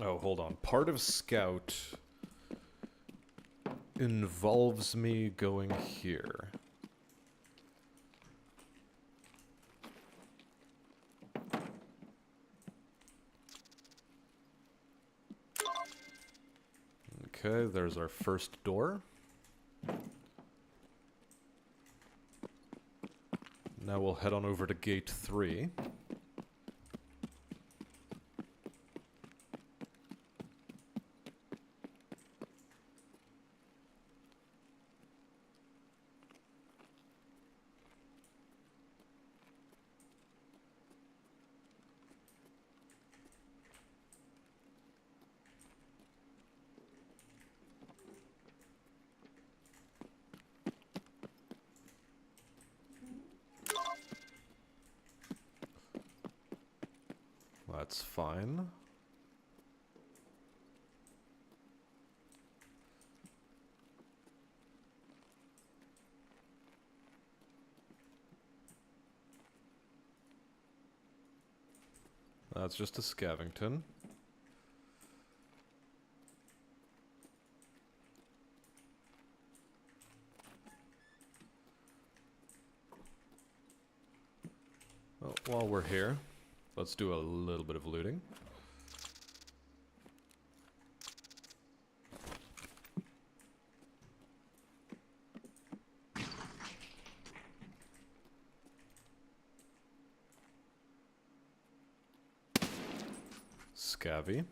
Oh, hold on. Part of Scout involves me going here. Okay, there's our first door. Now we'll head on over to gate 3. That's fine. That's just a Scavengton. Well, while we're here, let's do a little bit of looting. Scavvy.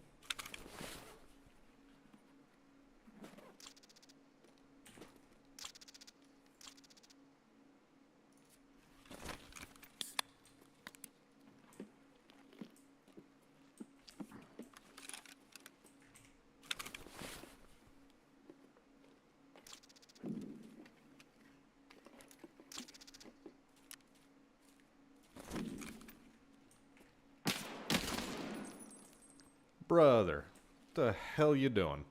Brother. The hell you doing?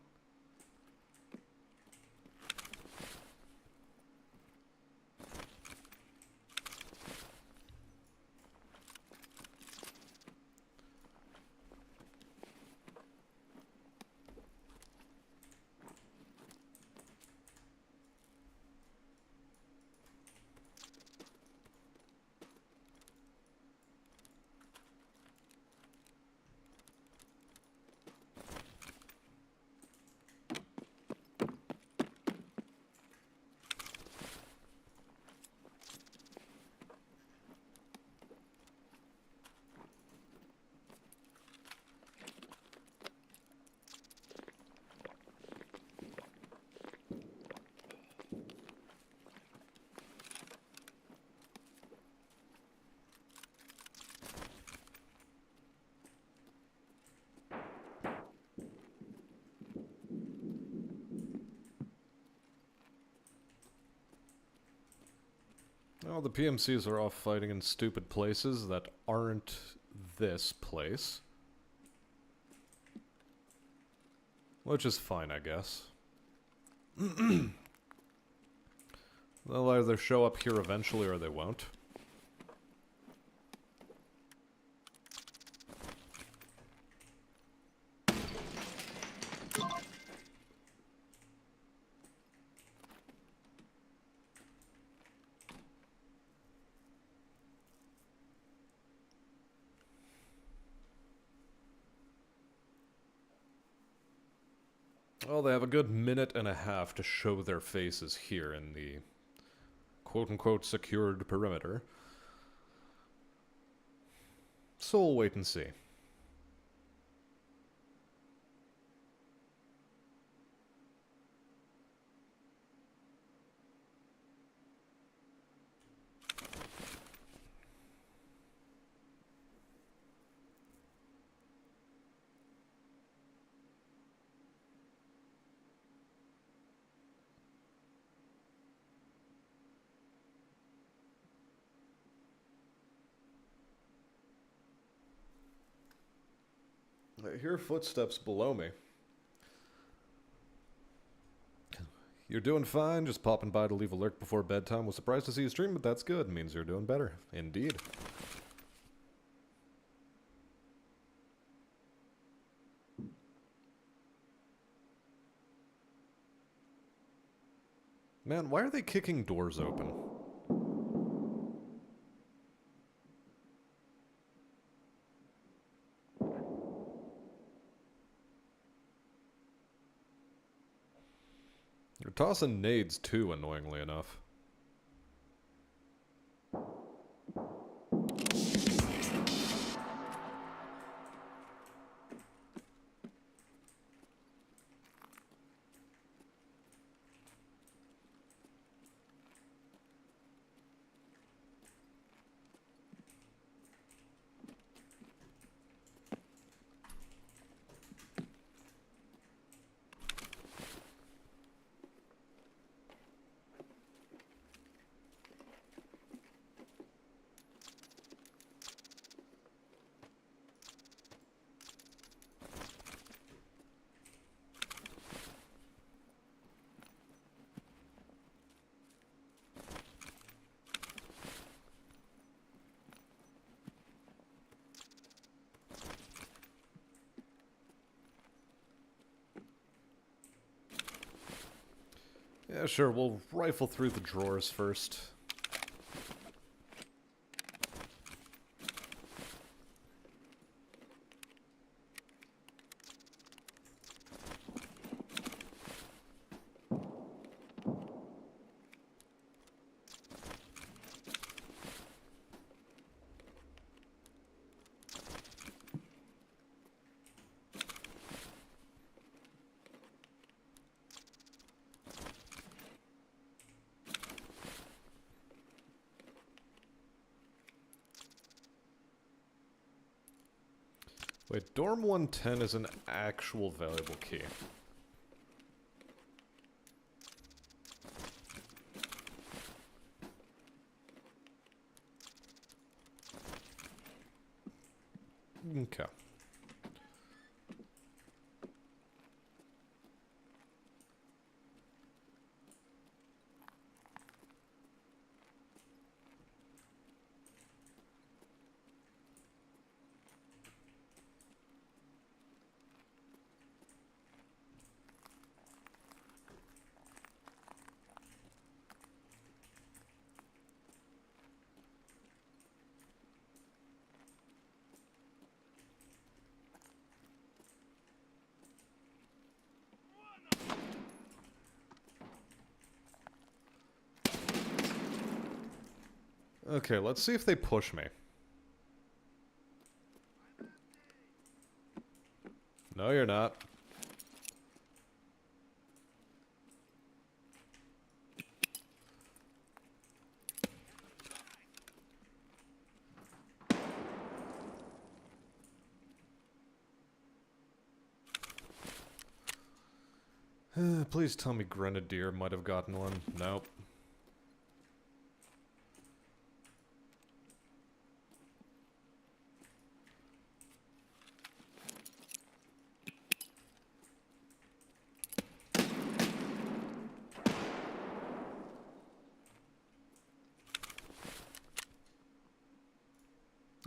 Well, the PMCs are off fighting in stupid places that aren't this place. Which is fine, I guess. They'll either show up here eventually or they won't. Well, they have a good minute and a half to show their faces here in the quote-unquote secured perimeter. So we'll wait and see. I hear footsteps below me. You're doing fine, just popping by to leave a lurk before bedtime. Was surprised to see you stream, but that's good. Means you're doing better. Indeed. Man, why are they kicking doors open? You're tossing nades too, annoyingly enough. Yeah, sure, we'll rifle through the drawers first. Wait, Dorm 110 is an actual valuable key. Okay. Okay, let's see if they push me. No, you're not. Please tell me Grenadier might have gotten one. Nope.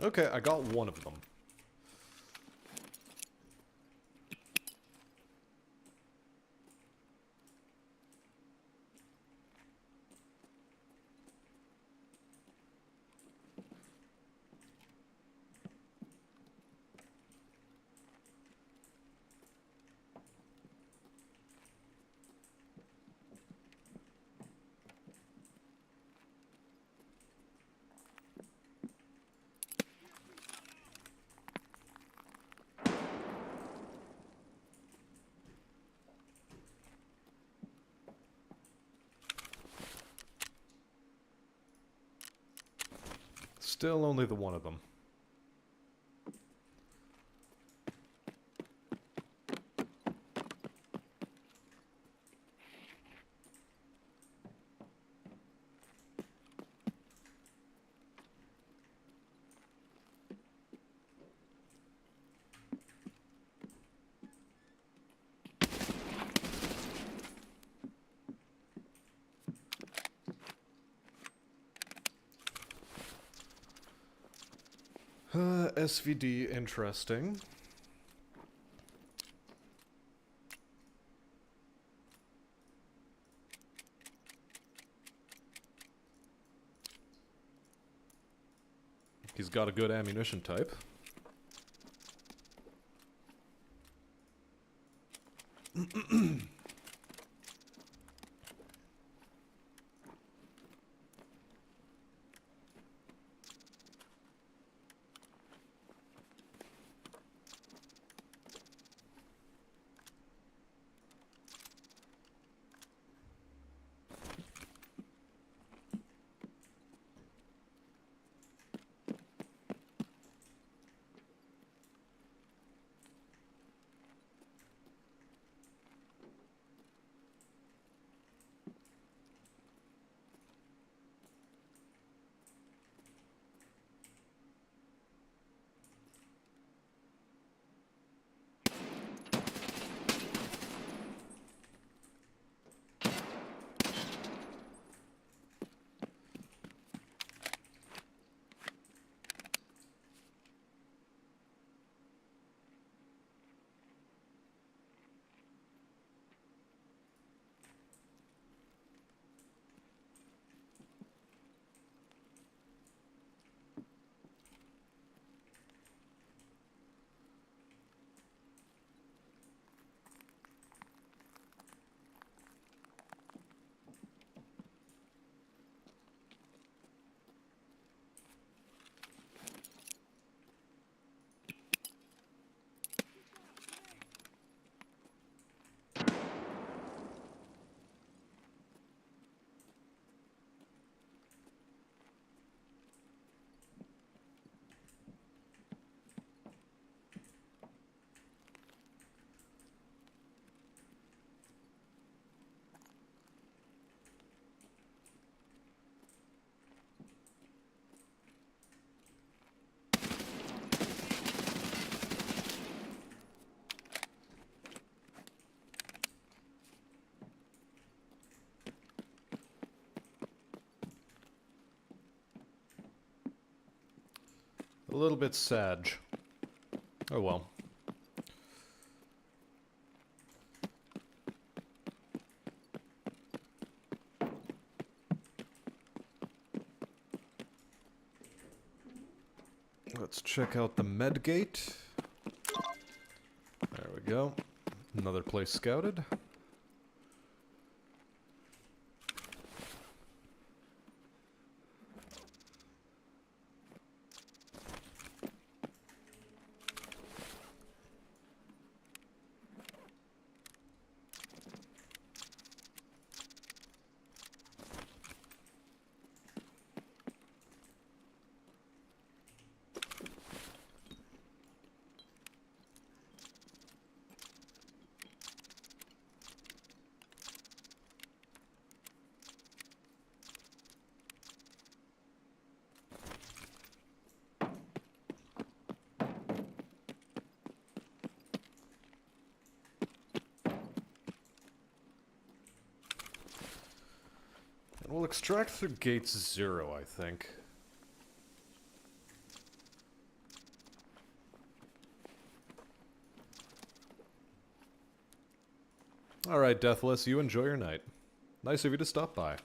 Okay, I got one of them. Still only the one of them. SVD, interesting. He's got a good ammunition type. A little bit sad. Oh well. Let's check out the med gate. There we go. Another place scouted. we'll extract through gate 0, I think. Alright, Deathless, you enjoy your night. Nice of you to stop by.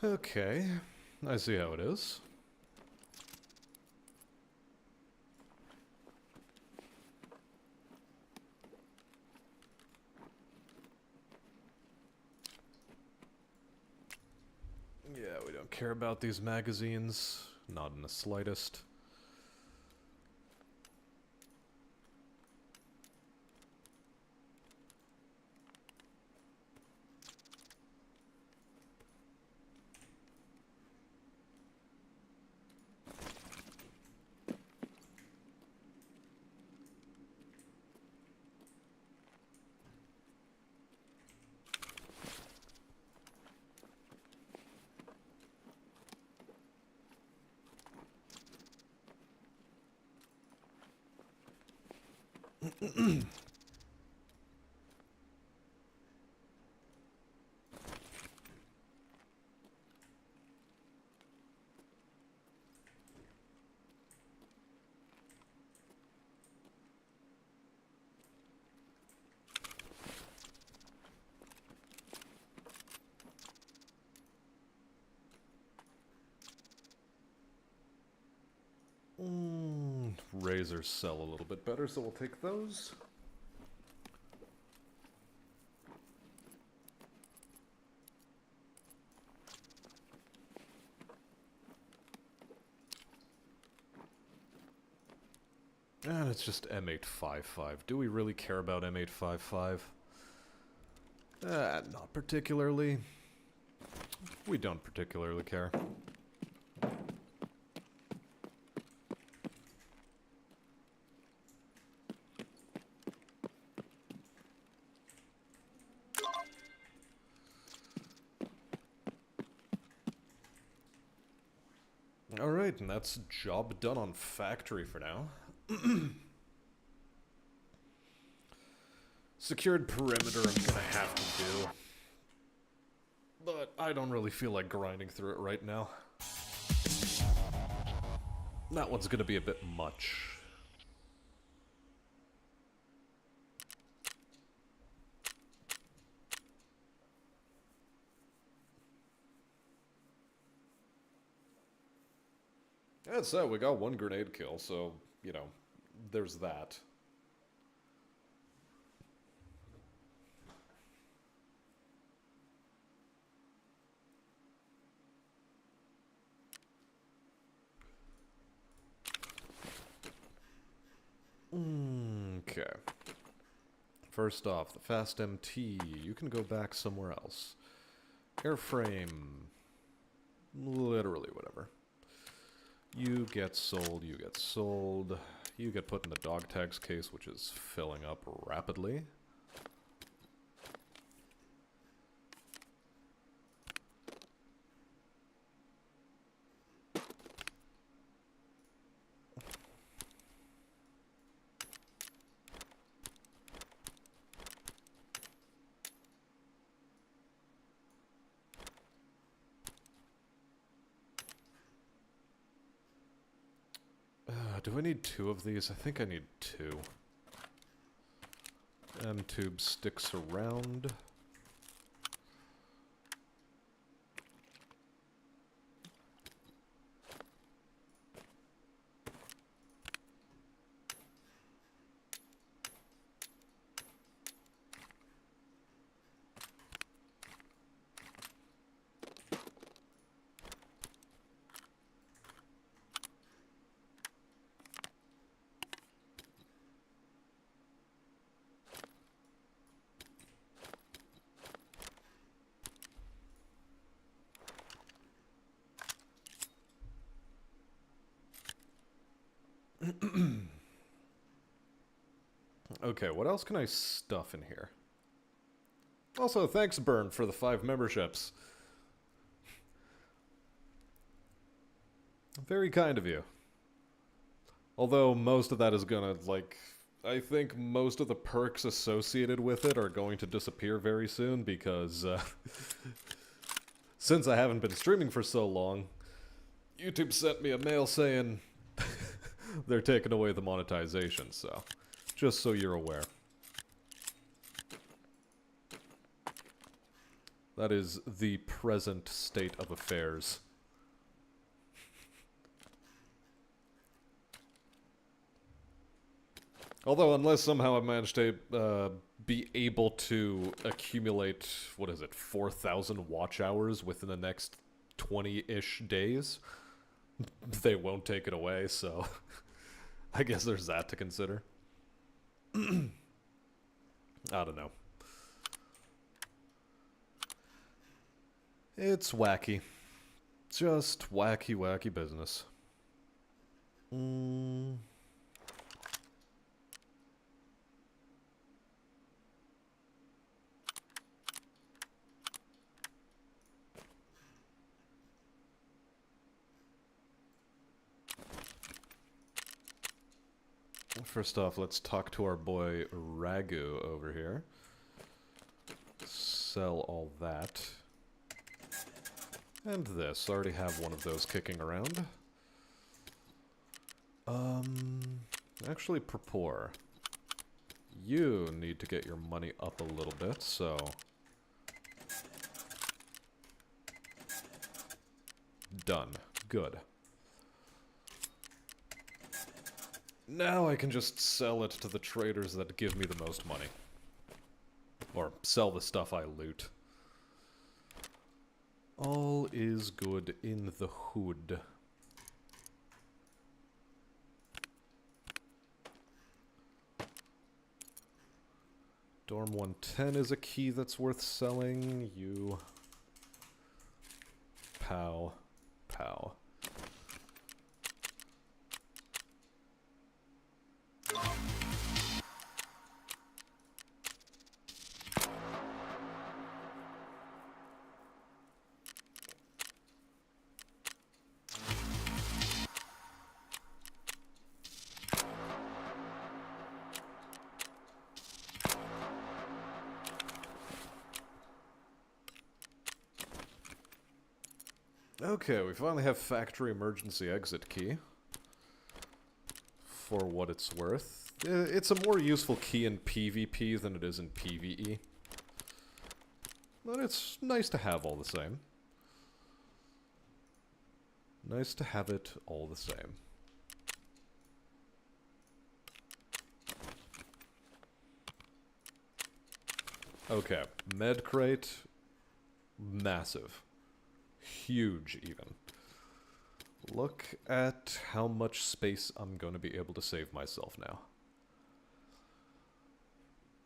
Okay, I see how it is. Yeah, we don't care about these magazines, not in the slightest. Razors sell a little bit better, so we'll take those. And it's just M855. Do we really care about M855? Not particularly. We don't particularly care. Alright, and that's job done on factory for now. Secured perimeter I'm gonna have to do. But I don't really feel like grinding through it right now. That one's gonna be a bit much. That's it, we got one grenade kill, so, you know, there's that. Okay. First off, the Fast MT, you can go back somewhere else. Airframe, literally whatever. You get sold, you get sold. You get put in the dog tags case, which is filling up rapidly. Do I need 2 of these? I think I need 2. M-tube sticks around. Okay, what else can I stuff in here? Also, thanks, Burn, for the 5 memberships. Very kind of you. Although most of that is gonna, like... I think most of the perks associated with it are going to disappear very soon because, since I haven't been streaming for so long, YouTube sent me a mail saying they're taking away the monetization, so... Just so you're aware. That is the present state of affairs. Although, unless somehow I managed to be able to accumulate, what is it, 4,000 watch hours within the next 20-ish days, they won't take it away, so I guess there's that to consider. I don't know. It's wacky. Just wacky, wacky business. First off, let's talk to our boy Ragu over here. Sell all that. And this. I already have one of those kicking around. Actually, Purpore. You need to get your money up a little bit, so... Done. Good. Now I can just sell it to the traders that give me the most money. Or sell the stuff I loot. All is good in the hood. Dorm 110 is a key that's worth selling. You... Pow. Pow. Okay, we finally have factory emergency exit key. For what it's worth. It's a more useful key in PvP than it is in PvE. But it's nice to have all the same. Nice to have it all the same. Okay, med crate. Massive. Huge, even. Look at how much space I'm going to be able to save myself now.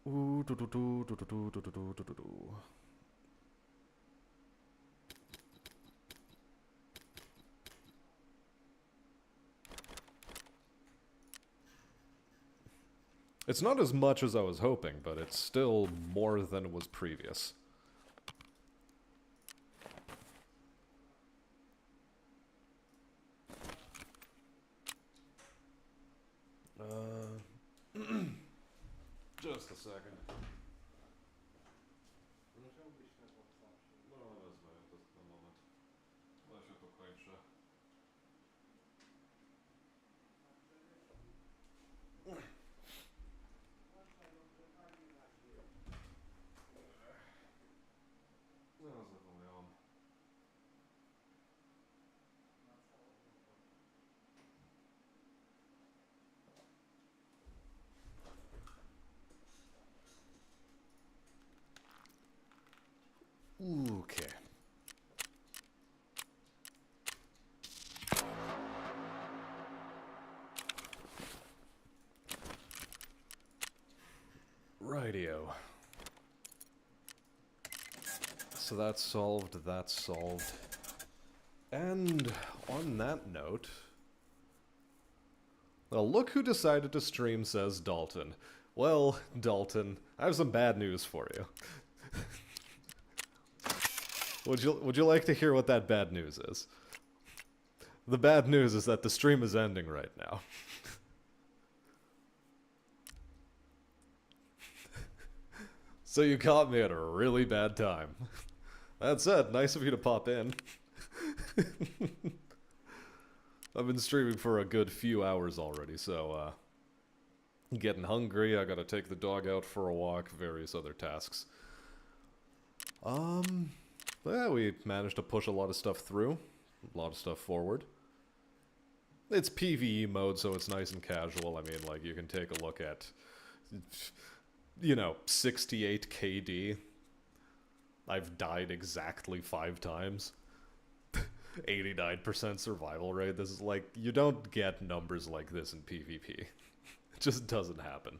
Ooh, do do do do do do do do do do do. It's not as much as I was hoping, but it's still more than was previous. Just a second. No, wezmę just a moment. Ja się tu kończę. No, zapomniałam. Okay. Rightio. So that's solved, that's solved. And on that note, Well, look who decided to stream, says Dalton. Well, Dalton, I have some bad news for you. Would you like to hear what that bad news is? The bad news is that the stream is ending right now. So you caught me at a really bad time. That said, nice of you to pop in. I've been streaming for a good few hours already, so, getting hungry, I gotta take the dog out for a walk, various other tasks. Yeah, we managed to push a lot of stuff through, a lot of stuff forward. It's PvE mode, so it's nice and casual. I mean, like, you can take a look at, you know, 68 KD. I've died exactly 5 times. 89% survival rate. This is like, you don't get numbers like this in PvP. It just doesn't happen.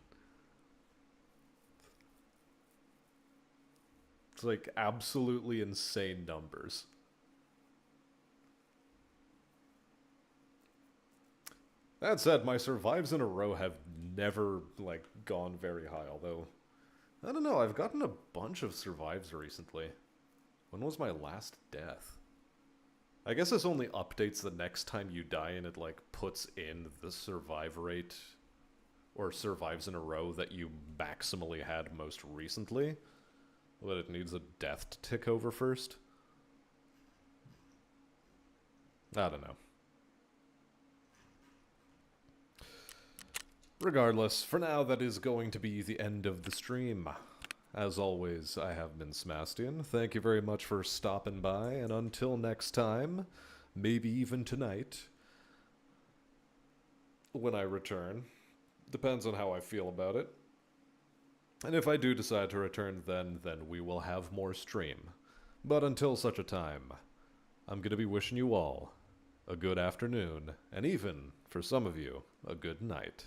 It's like absolutely insane numbers. That said, my survives in a row have never, like, gone very high, although, I don't know, I've gotten a bunch of survives recently. When was my last death? I guess this only updates the next time you die, and it, like, puts in the survive rate, or survives in a row that you maximally had most recently. But it needs a death to tick over first. I don't know. Regardless, for now that is going to be the end of the stream. As always, I have been Smastian. Thank you very much for stopping by, and until next time, maybe even tonight, when I return. Depends on how I feel about it. And if I do decide to return then we will have more stream. But until such a time, I'm going to be wishing you all a good afternoon, and even, for some of you, a good night.